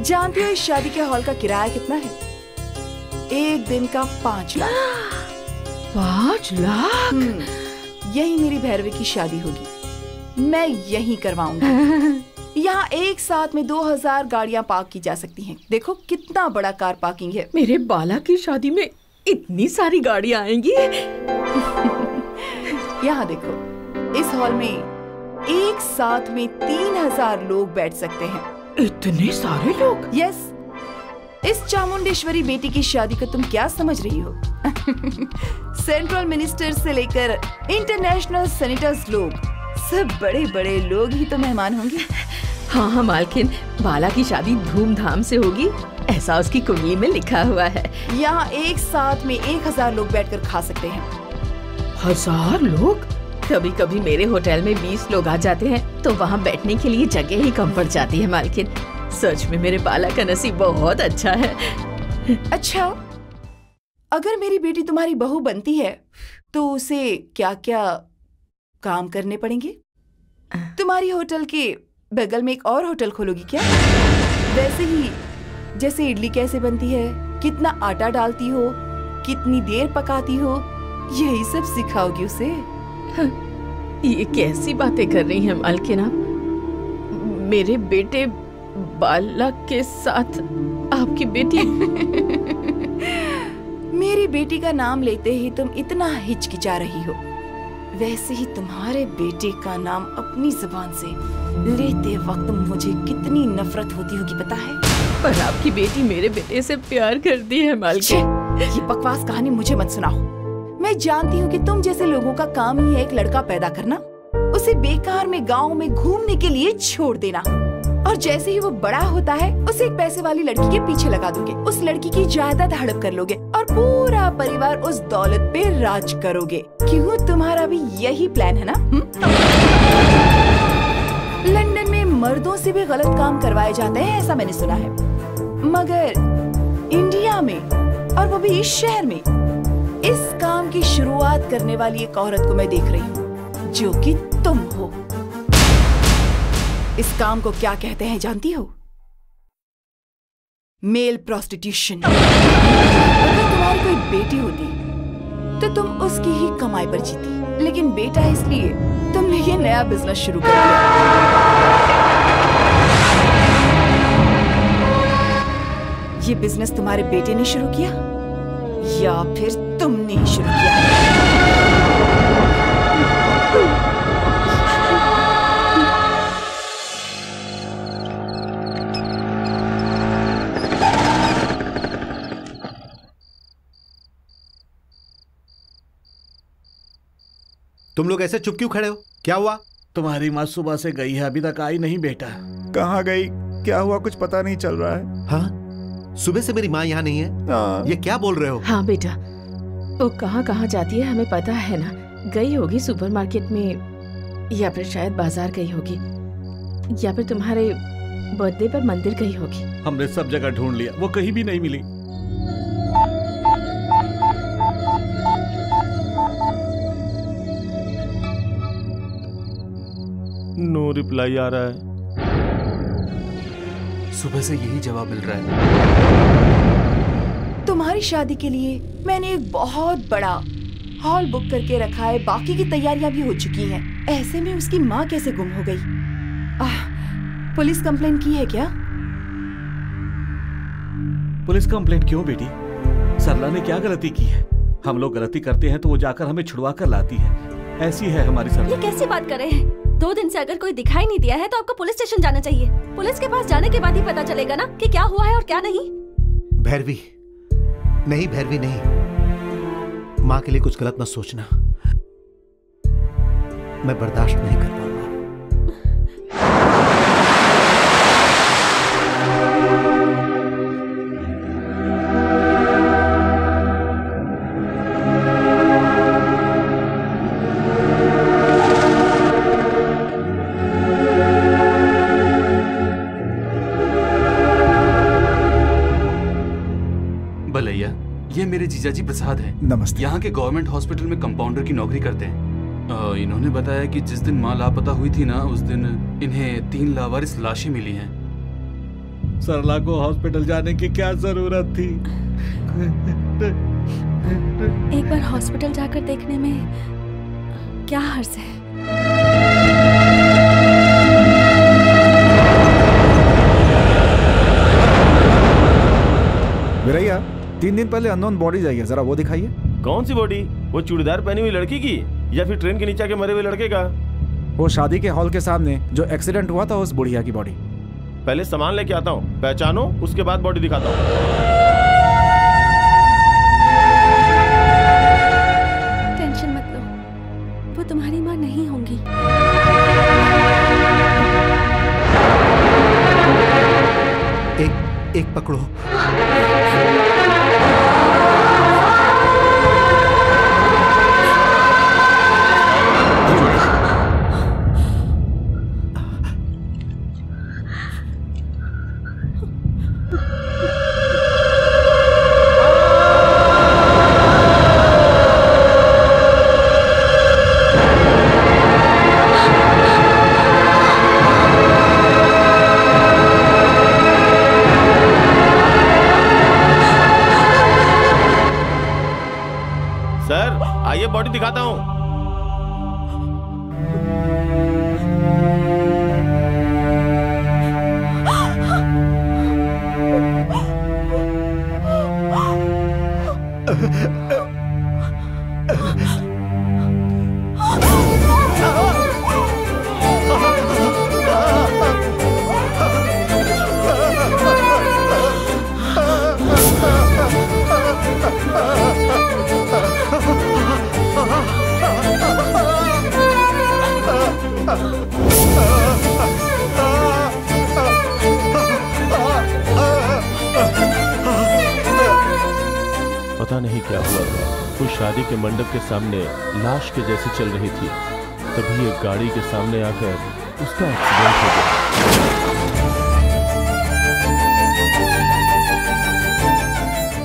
जानती हो इस शादी के हॉल का किराया कितना है? एक दिन का 5 लाख। 5 लाख? यही मेरी भैरवी की शादी होगी, मैं यही करवाऊंगी। यहाँ एक साथ में 2000 गाड़ियाँ पार्क की जा सकती हैं। देखो कितना बड़ा कार पार्किंग है। मेरे बाला की शादी में इतनी सारी गाड़ियाँ आएंगी। यहाँ देखो, इस हॉल में एक साथ में 3000 लोग बैठ सकते हैं। इतने सारे लोग? यस। इस चामुंडेश्वरी बेटी की शादी को तुम क्या समझ रही हो? सेंट्रल मिनिस्टर से लेकर इंटरनेशनल सेनेटर्स लोग, सब बड़े बड़े लोग ही तो मेहमान होंगे। हाँ हाँ मालकिन, बाला की शादी धूमधाम से होगी, ऐसा उसकी कुंडली में लिखा हुआ है। यहाँ एक साथ में 1000 लोग बैठकर खा सकते हैं। 1000 लोग? कभी कभी मेरे होटल में 20 लोग आ जाते हैं तो वहाँ बैठने के लिए जगह ही कम पड़ जाती है मालकिन। सच में मेरे बाला का नसीब बहुत अच्छा है। अच्छा, अगर मेरी बेटी तुम्हारी बहू बनती है तो उसे क्या क्या काम करने पड़ेंगे? तुम्हारी होटल के बगल में एक और होटल खोलोगी क्या? वैसे ही जैसे इडली कैसे बनती है, कितना आटा डालती हो, कितनी देर पकाती हो, यही सब सिखाओगी उसे। ये कैसी बातें कर रही हैं मालकिन आप? मेरे बेटे बाला के साथ आपकी बेटी? मेरी बेटी का नाम लेते ही तुम इतना हिचकिचा रही हो, वैसे ही तुम्हारे बेटे का नाम अपनी जुबान से लेते वक्त मुझे कितनी नफरत होती होगी पता है? पर आपकी बेटी मेरे बेटे से प्यार करती है मालकिन। ये बकवास कहानी मुझे मत सुनाओ। मैं जानती हूँ कि तुम जैसे लोगों का काम ही है एक लड़का पैदा करना, उसे बेकार में गाँव में घूमने के लिए छोड़ देना, और जैसे ही वो बड़ा होता है उसे एक पैसे वाली लड़की के पीछे लगा दोगे, उस लड़की की जायदाद हड़प कर लोगे और पूरा परिवार उस दौलत पे राज करोगे। क्यों, तुम्हारा भी यही प्लान है ना? लंदन में मर्दों से भी गलत काम करवाए जाते हैं ऐसा मैंने सुना है, मगर इंडिया में, और वो भी इस शहर में, इस काम की शुरुआत करने वाली एक औरत को मैं देख रही हूँ, जो कि तुम हो। इस काम को क्या कहते हैं जानती हो? Male prostitution. अगर तुम्हारी कोई बेटी होती तो तुम उसकी ही कमाई पर जीती, लेकिन बेटा इसलिए तुमने ये नया बिजनेस शुरू कर दिया। ये बिजनेस तुम्हारे बेटे ने शुरू किया या फिर तुमने ही शुरू किया? तुम लोग ऐसे चुप क्यों खड़े हो? क्या हुआ? तुम्हारी माँ सुबह से गई है, अभी तक आई नहीं बेटा। कहाँ गई, क्या हुआ, कुछ पता नहीं चल रहा है। हाँ, सुबह से मेरी माँ यहाँ नहीं है। ये क्या बोल रहे हो? हाँ बेटा, वो कहाँ कहाँ जाती है हमें पता है ना। गई होगी सुपरमार्केट में, या फिर शायद बाजार गई होगी, या फिर तुम्हारे बर्थडे पर मंदिर गई होगी। हमने सब जगह ढूंढ लिया, वो कहीं भी नहीं मिली। नो रिप्लाई आ रहा है। सुबह से यही जवाब मिल रहा है। तुम्हारी शादी के लिए मैंने एक बहुत बड़ा हॉल बुक करके रखा है, बाकी की तैयारियां भी हो चुकी हैं। ऐसे में उसकी माँ कैसे गुम हो गई? पुलिस कंप्लेंट की है क्या? पुलिस कंप्लेंट क्यों बेटी? सरला ने क्या गलती की है? हम लोग गलती करते हैं तो वो जाकर हमें छुड़वा कर लाती है, ऐसी है हमारी सरला। ये कैसी बात कर रहे हैं? 2 दिन से अगर कोई दिखाई नहीं दिया है तो आपको पुलिस स्टेशन जाना चाहिए। पुलिस के पास जाने के बाद ही पता चलेगा ना कि क्या हुआ है और क्या नहीं। भैरवी नहीं, भैरवी नहीं, माँ के लिए कुछ गलत मत सोचना, मैं बर्दाश्त नहीं कर पाऊंगा। भलैया, ये मेरे जीजाजी प्रसाद हैं। नमस्ते। यहाँ के गवर्नमेंट हॉस्पिटल में कंपाउंडर की नौकरी करते हैं। इन्होंने बताया कि जिस दिन माँ लापता हुई थी ना, उस दिन इन्हें 3 लावारिस लाशें मिली हैं। सरला को हॉस्पिटल जाने की क्या जरूरत थी? एक बार हॉस्पिटल जाकर देखने में क्या हर्ज है? वीरैया, 3 दिन पहले अननोन बॉडी आई है, जरा वो दिखाइए। कौन सी बॉडी? वो चूड़ीदार पहनी हुई लड़की की या फिर ट्रेन के नीचे आके मरे हुए लड़के का? वो शादी के हॉल के सामने जो एक्सीडेंट हुआ था उस बुढ़िया की बॉडी। पहले सामान लेके आता हूँ, पहचानो, उसके बाद बॉडी दिखाता हूँ। टेंशन मत लो, वो तुम्हारी माँ नहीं होंगी। एक पकड़ो। बॉडी दिखाता हूँ। पता नहीं क्या हुआ था, उस शादी के मंडप के सामने लाश के जैसे चल रही थी, तभी एक गाड़ी के सामने आकर उसका एक्सीडेंट हो गया।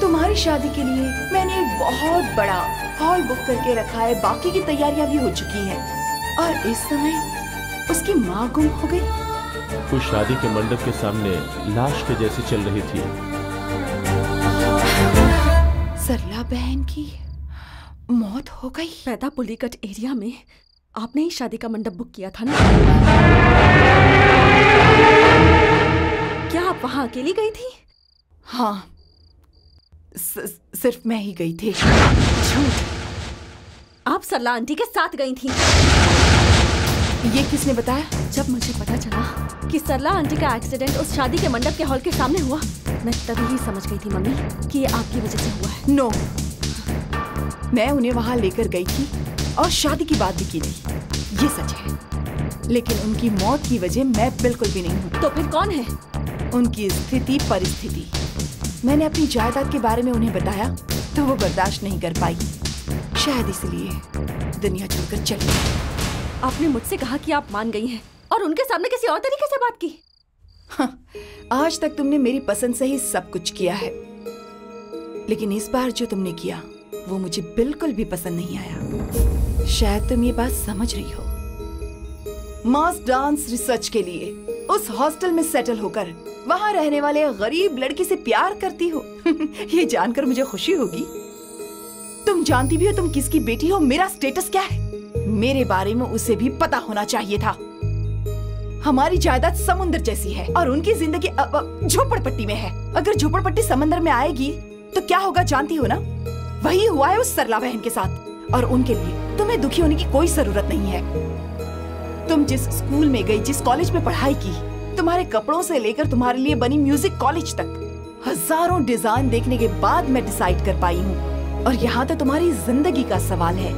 तुम्हारी शादी के लिए मैंने एक बहुत बड़ा हॉल बुक करके रखा है, बाकी की तैयारियां भी हो चुकी हैं, और इस समय उसकी माँ गुम हो गई। उस शादी के मंडप के सामने लाश के जैसे चल रही थी। सरला बहन की मौत हो गई। पैदा पुलीकट एरिया में आपने ही शादी का मंडप बुक किया था ना? क्या आप वहां अकेली गई थी? हाँ, सिर्फ मैं ही गई थी। झूठ! आप सरला आंटी के साथ गई थी। ये किसने बताया? जब मुझे पता चला कि सरला आंटी का एक्सीडेंट उस शादी के मंडप के हॉल के सामने हुआ, मैं तभी ही समझ गई थी मम्मी कि ये आपकी वजह से हुआ है। नो, मैं उन्हें वहां लेकर गई थी और शादी की बात भी की थी, ये सच है, लेकिन उनकी मौत की वजह मैं बिल्कुल भी नहीं हूँ। तो फिर कौन है? उनकी स्थिति, परिस्थिति। मैंने अपनी जायदाद के बारे में उन्हें बताया तो वो बर्दाश्त नहीं कर पाई, शायद इसलिए दुनिया छोड़कर चली गई। आपने मुझसे कहा कि आप मान गई हैं और उनके सामने किसी और तरीके से बात की। हाँ, आज तक तुमने मेरी पसंद से ही सब कुछ किया है, लेकिन इस बार जो तुमने किया वो मुझे बिल्कुल भी पसंद नहीं आया। शायद तुम ये बात समझ रही हो। मास डांस रिसर्च के लिए उस हॉस्टल में सेटल होकर वहाँ रहने वाले गरीब लड़की से प्यार करती हो। ये जानकर मुझे खुशी होगी। तुम जानती भी हो तुम किसकी बेटी हो, मेरा स्टेटस क्या है। मेरे बारे में उसे भी पता होना चाहिए था। हमारी जायदाद समुद्र जैसी है और उनकी जिंदगी झोपड़पट्टी में है। अगर झोपड़पट्टी समंदर में आएगी तो क्या होगा जानती हो ना? वही हुआ है उस सरला बहन के साथ, और उनके लिए तुम्हें दुखी होने की कोई जरूरत नहीं है। तुम जिस स्कूल में गई, जिस कॉलेज में पढ़ाई की, तुम्हारे कपड़ों से लेकर तुम्हारे लिए बनी म्यूजिक कॉलेज तक, हजारों डिजाइन देखने के बाद मैं डिसाइड कर पाई हूँ। और यहाँ तो तुम्हारी जिंदगी का सवाल है,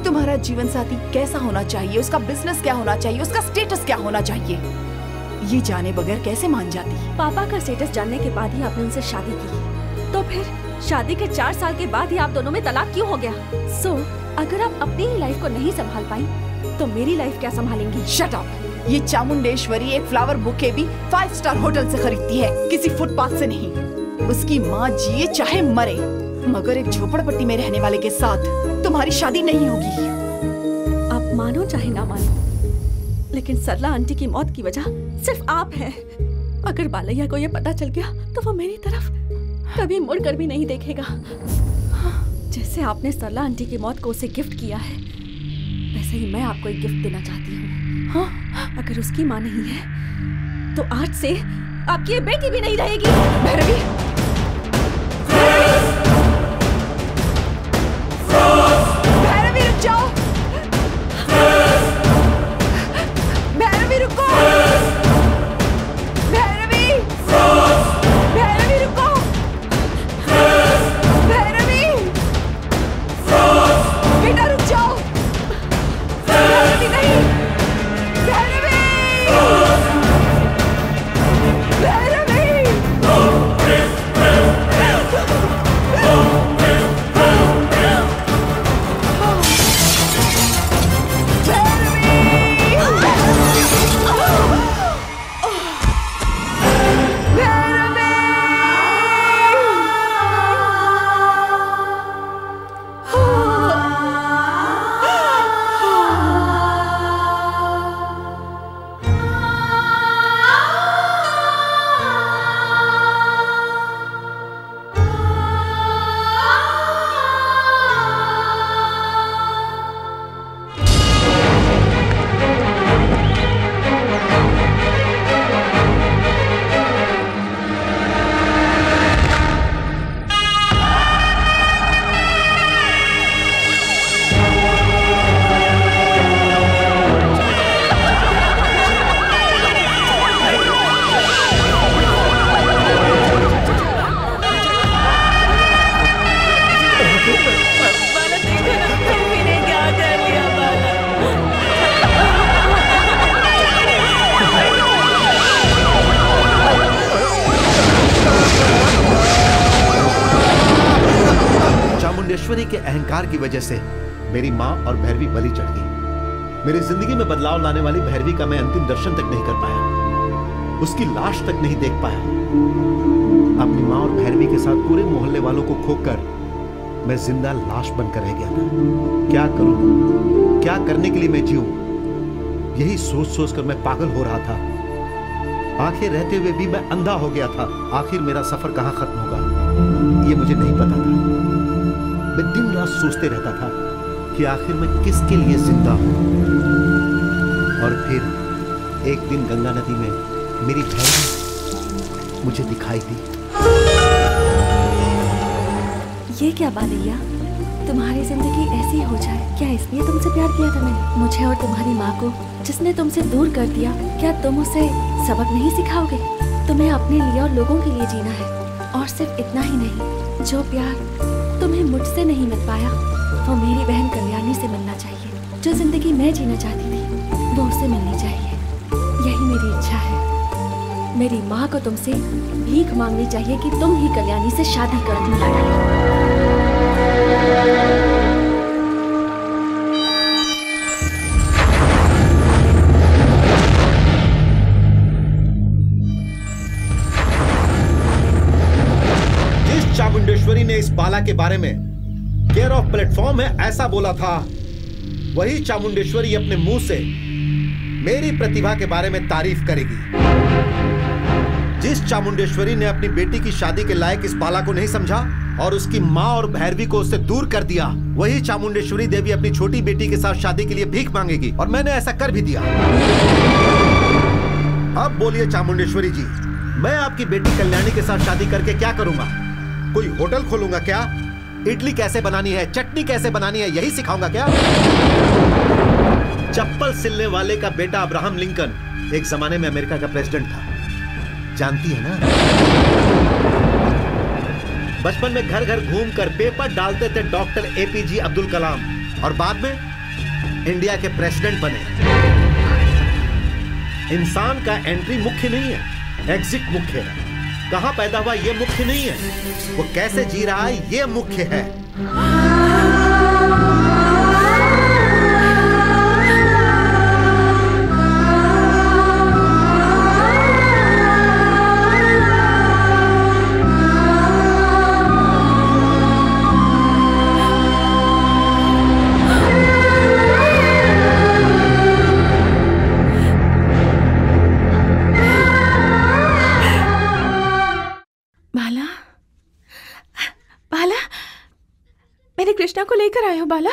तुम्हारा जीवन साथी कैसा होना चाहिए, उसका बिजनेस क्या होना चाहिए, उसका स्टेटस क्या होना चाहिए, ये जाने बगैर कैसे मान जाती? पापा का स्टेटस जानने के बाद ही आपने उनसे शादी की, तो फिर शादी के 4 साल के बाद ही आप दोनों में तलाक क्यों हो गया? अगर आप अपनी ही लाइफ को नहीं संभाल पाई तो मेरी लाइफ क्या संभालेंगी? Shut up! ये चामुंडेश्वरी एक फ्लावर बुके भी 5 स्टार होटल से खरीदती है, किसी फुटपाथ से नहीं। उसकी माँ जिए चाहे मरे, मगर एक झोपड़पट्टी में रहने वाले के साथ तुम्हारी शादी नहीं होगी। आप मानो चाहे ना मानो, लेकिन सरला आंटी की मौत की वजह सिर्फ आप हैं। अगर बालैया को ये पता चल गया तो वो मेरी तरफ कभी मुड़कर भी नहीं देखेगा। जैसे आपने सरला आंटी की मौत को उसे गिफ्ट किया है, वैसे ही मैं आपको एक गिफ्ट देना चाहती हूँ। हाँ, अगर उसकी माँ नहीं है तो आज से आपकी ये बेटी भी नहीं रहेगी। भैरवी, भैरवी रुक जाओ। भैरवी रुको। भैरवी, भैरवी रुको। भैरवी, बेटा रुक जाओ। भैरवी नहीं। भैरवी, चामुंडेश्वरी के अहंकार की वजह से मेरी माँ और भैरवी बलि चढ़ गई। मेरी जिंदगी में बदलाव लाने वाली भैरवी का मैं अंतिम दर्शन तक नहीं कर पाया, उसकी लाश तक नहीं देख पाया। अपनी माँ और भैरवी के साथ पूरे मोहल्ले वालों को खोकर मैं जिंदा लाश बनकर रह गया था। क्या करूं, क्या करने के लिए मैं जीऊं, यही सोच सोच कर मैं पागल हो रहा था। आंखें रहते हुए भी मैं अंधा हो गया था। आखिर मेरा सफर कहां खत्म होगा ये मुझे नहीं पता था। मैं दिन रात सोचते रहता था कि आखिर मैं किसके लिए जिंदा हूं। और फिर एक दिन गंगा नदी में मेरी भैरवी मुझे दिखाई दी। ये क्या बालैया, तुम्हारी जिंदगी ऐसी हो जाए, क्या इसलिए तुमसे प्यार किया था मैंने? मुझे और तुम्हारी माँ को जिसने तुमसे दूर कर दिया, क्या तुम उसे सबक नहीं सिखाओगे? तुम्हें अपने लिए और लोगों के लिए जीना है। और सिर्फ इतना ही नहीं, जो प्यार तुम्हें मुझसे नहीं मिल पाया वो मेरी बहन कल्याणी से मिलना चाहिए। जो जिंदगी मैं जीना चाहती थी वो उसे मिलनी चाहिए। यही मेरी इच्छा है। मेरी माँ को तुमसे भीख मांगनी चाहिए कि तुम ही कल्याणी से शादी कर दो। चामुंडेश्वरी ने इस बाला के बारे में केयर ऑफ प्लेटफॉर्म है ऐसा बोला था, वही चामुंडेश्वरी अपने मुंह से मेरी प्रतिभा के बारे में तारीफ करेगी। जिस चामुंडेश्वरी ने अपनी बेटी की शादी के लायक इस बाला को नहीं समझा और उसकी माँ और भैरवी को उससे दूर कर दिया, वही चामुंडेश्वरी देवी अपनी छोटी बेटी के साथ शादी के लिए भीख मांगेगी। और मैंने ऐसा कर भी दिया। अब बोलिए चामुंडेश्वरी जी, मैं आपकी बेटी कल्याणी के साथ शादी करके क्या करूंगा? कोई होटल खोलूंगा क्या? इडली कैसे बनानी है, चटनी कैसे बनानी है, यही सिखाऊंगा क्या? चप्पल सिलने वाले का बेटा अब्राहम लिंकन एक जमाने में अमेरिका का प्रेसिडेंट था, जानती है ना? बचपन में घर घर घूमकर पेपर डालते थे डॉक्टर एपीजे अब्दुल कलाम, और बाद में इंडिया के प्रेसिडेंट बने। इंसान का एंट्री मुख्य नहीं है, एग्जिट मुख्य है। कहां पैदा हुआ ये मुख्य नहीं है, वो कैसे जी रहा है ये मुख्य है। कृष्णा को लेकर आए हो बाला?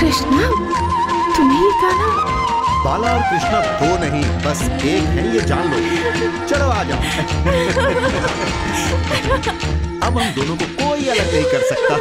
कृष्णा, तुम्हें ये गाना? बाला और कृष्णा दो नहीं, बस एक है, ये जान लो। चलो आ जाओ। अब हम दोनों को कोई अलग नहीं कर सकता।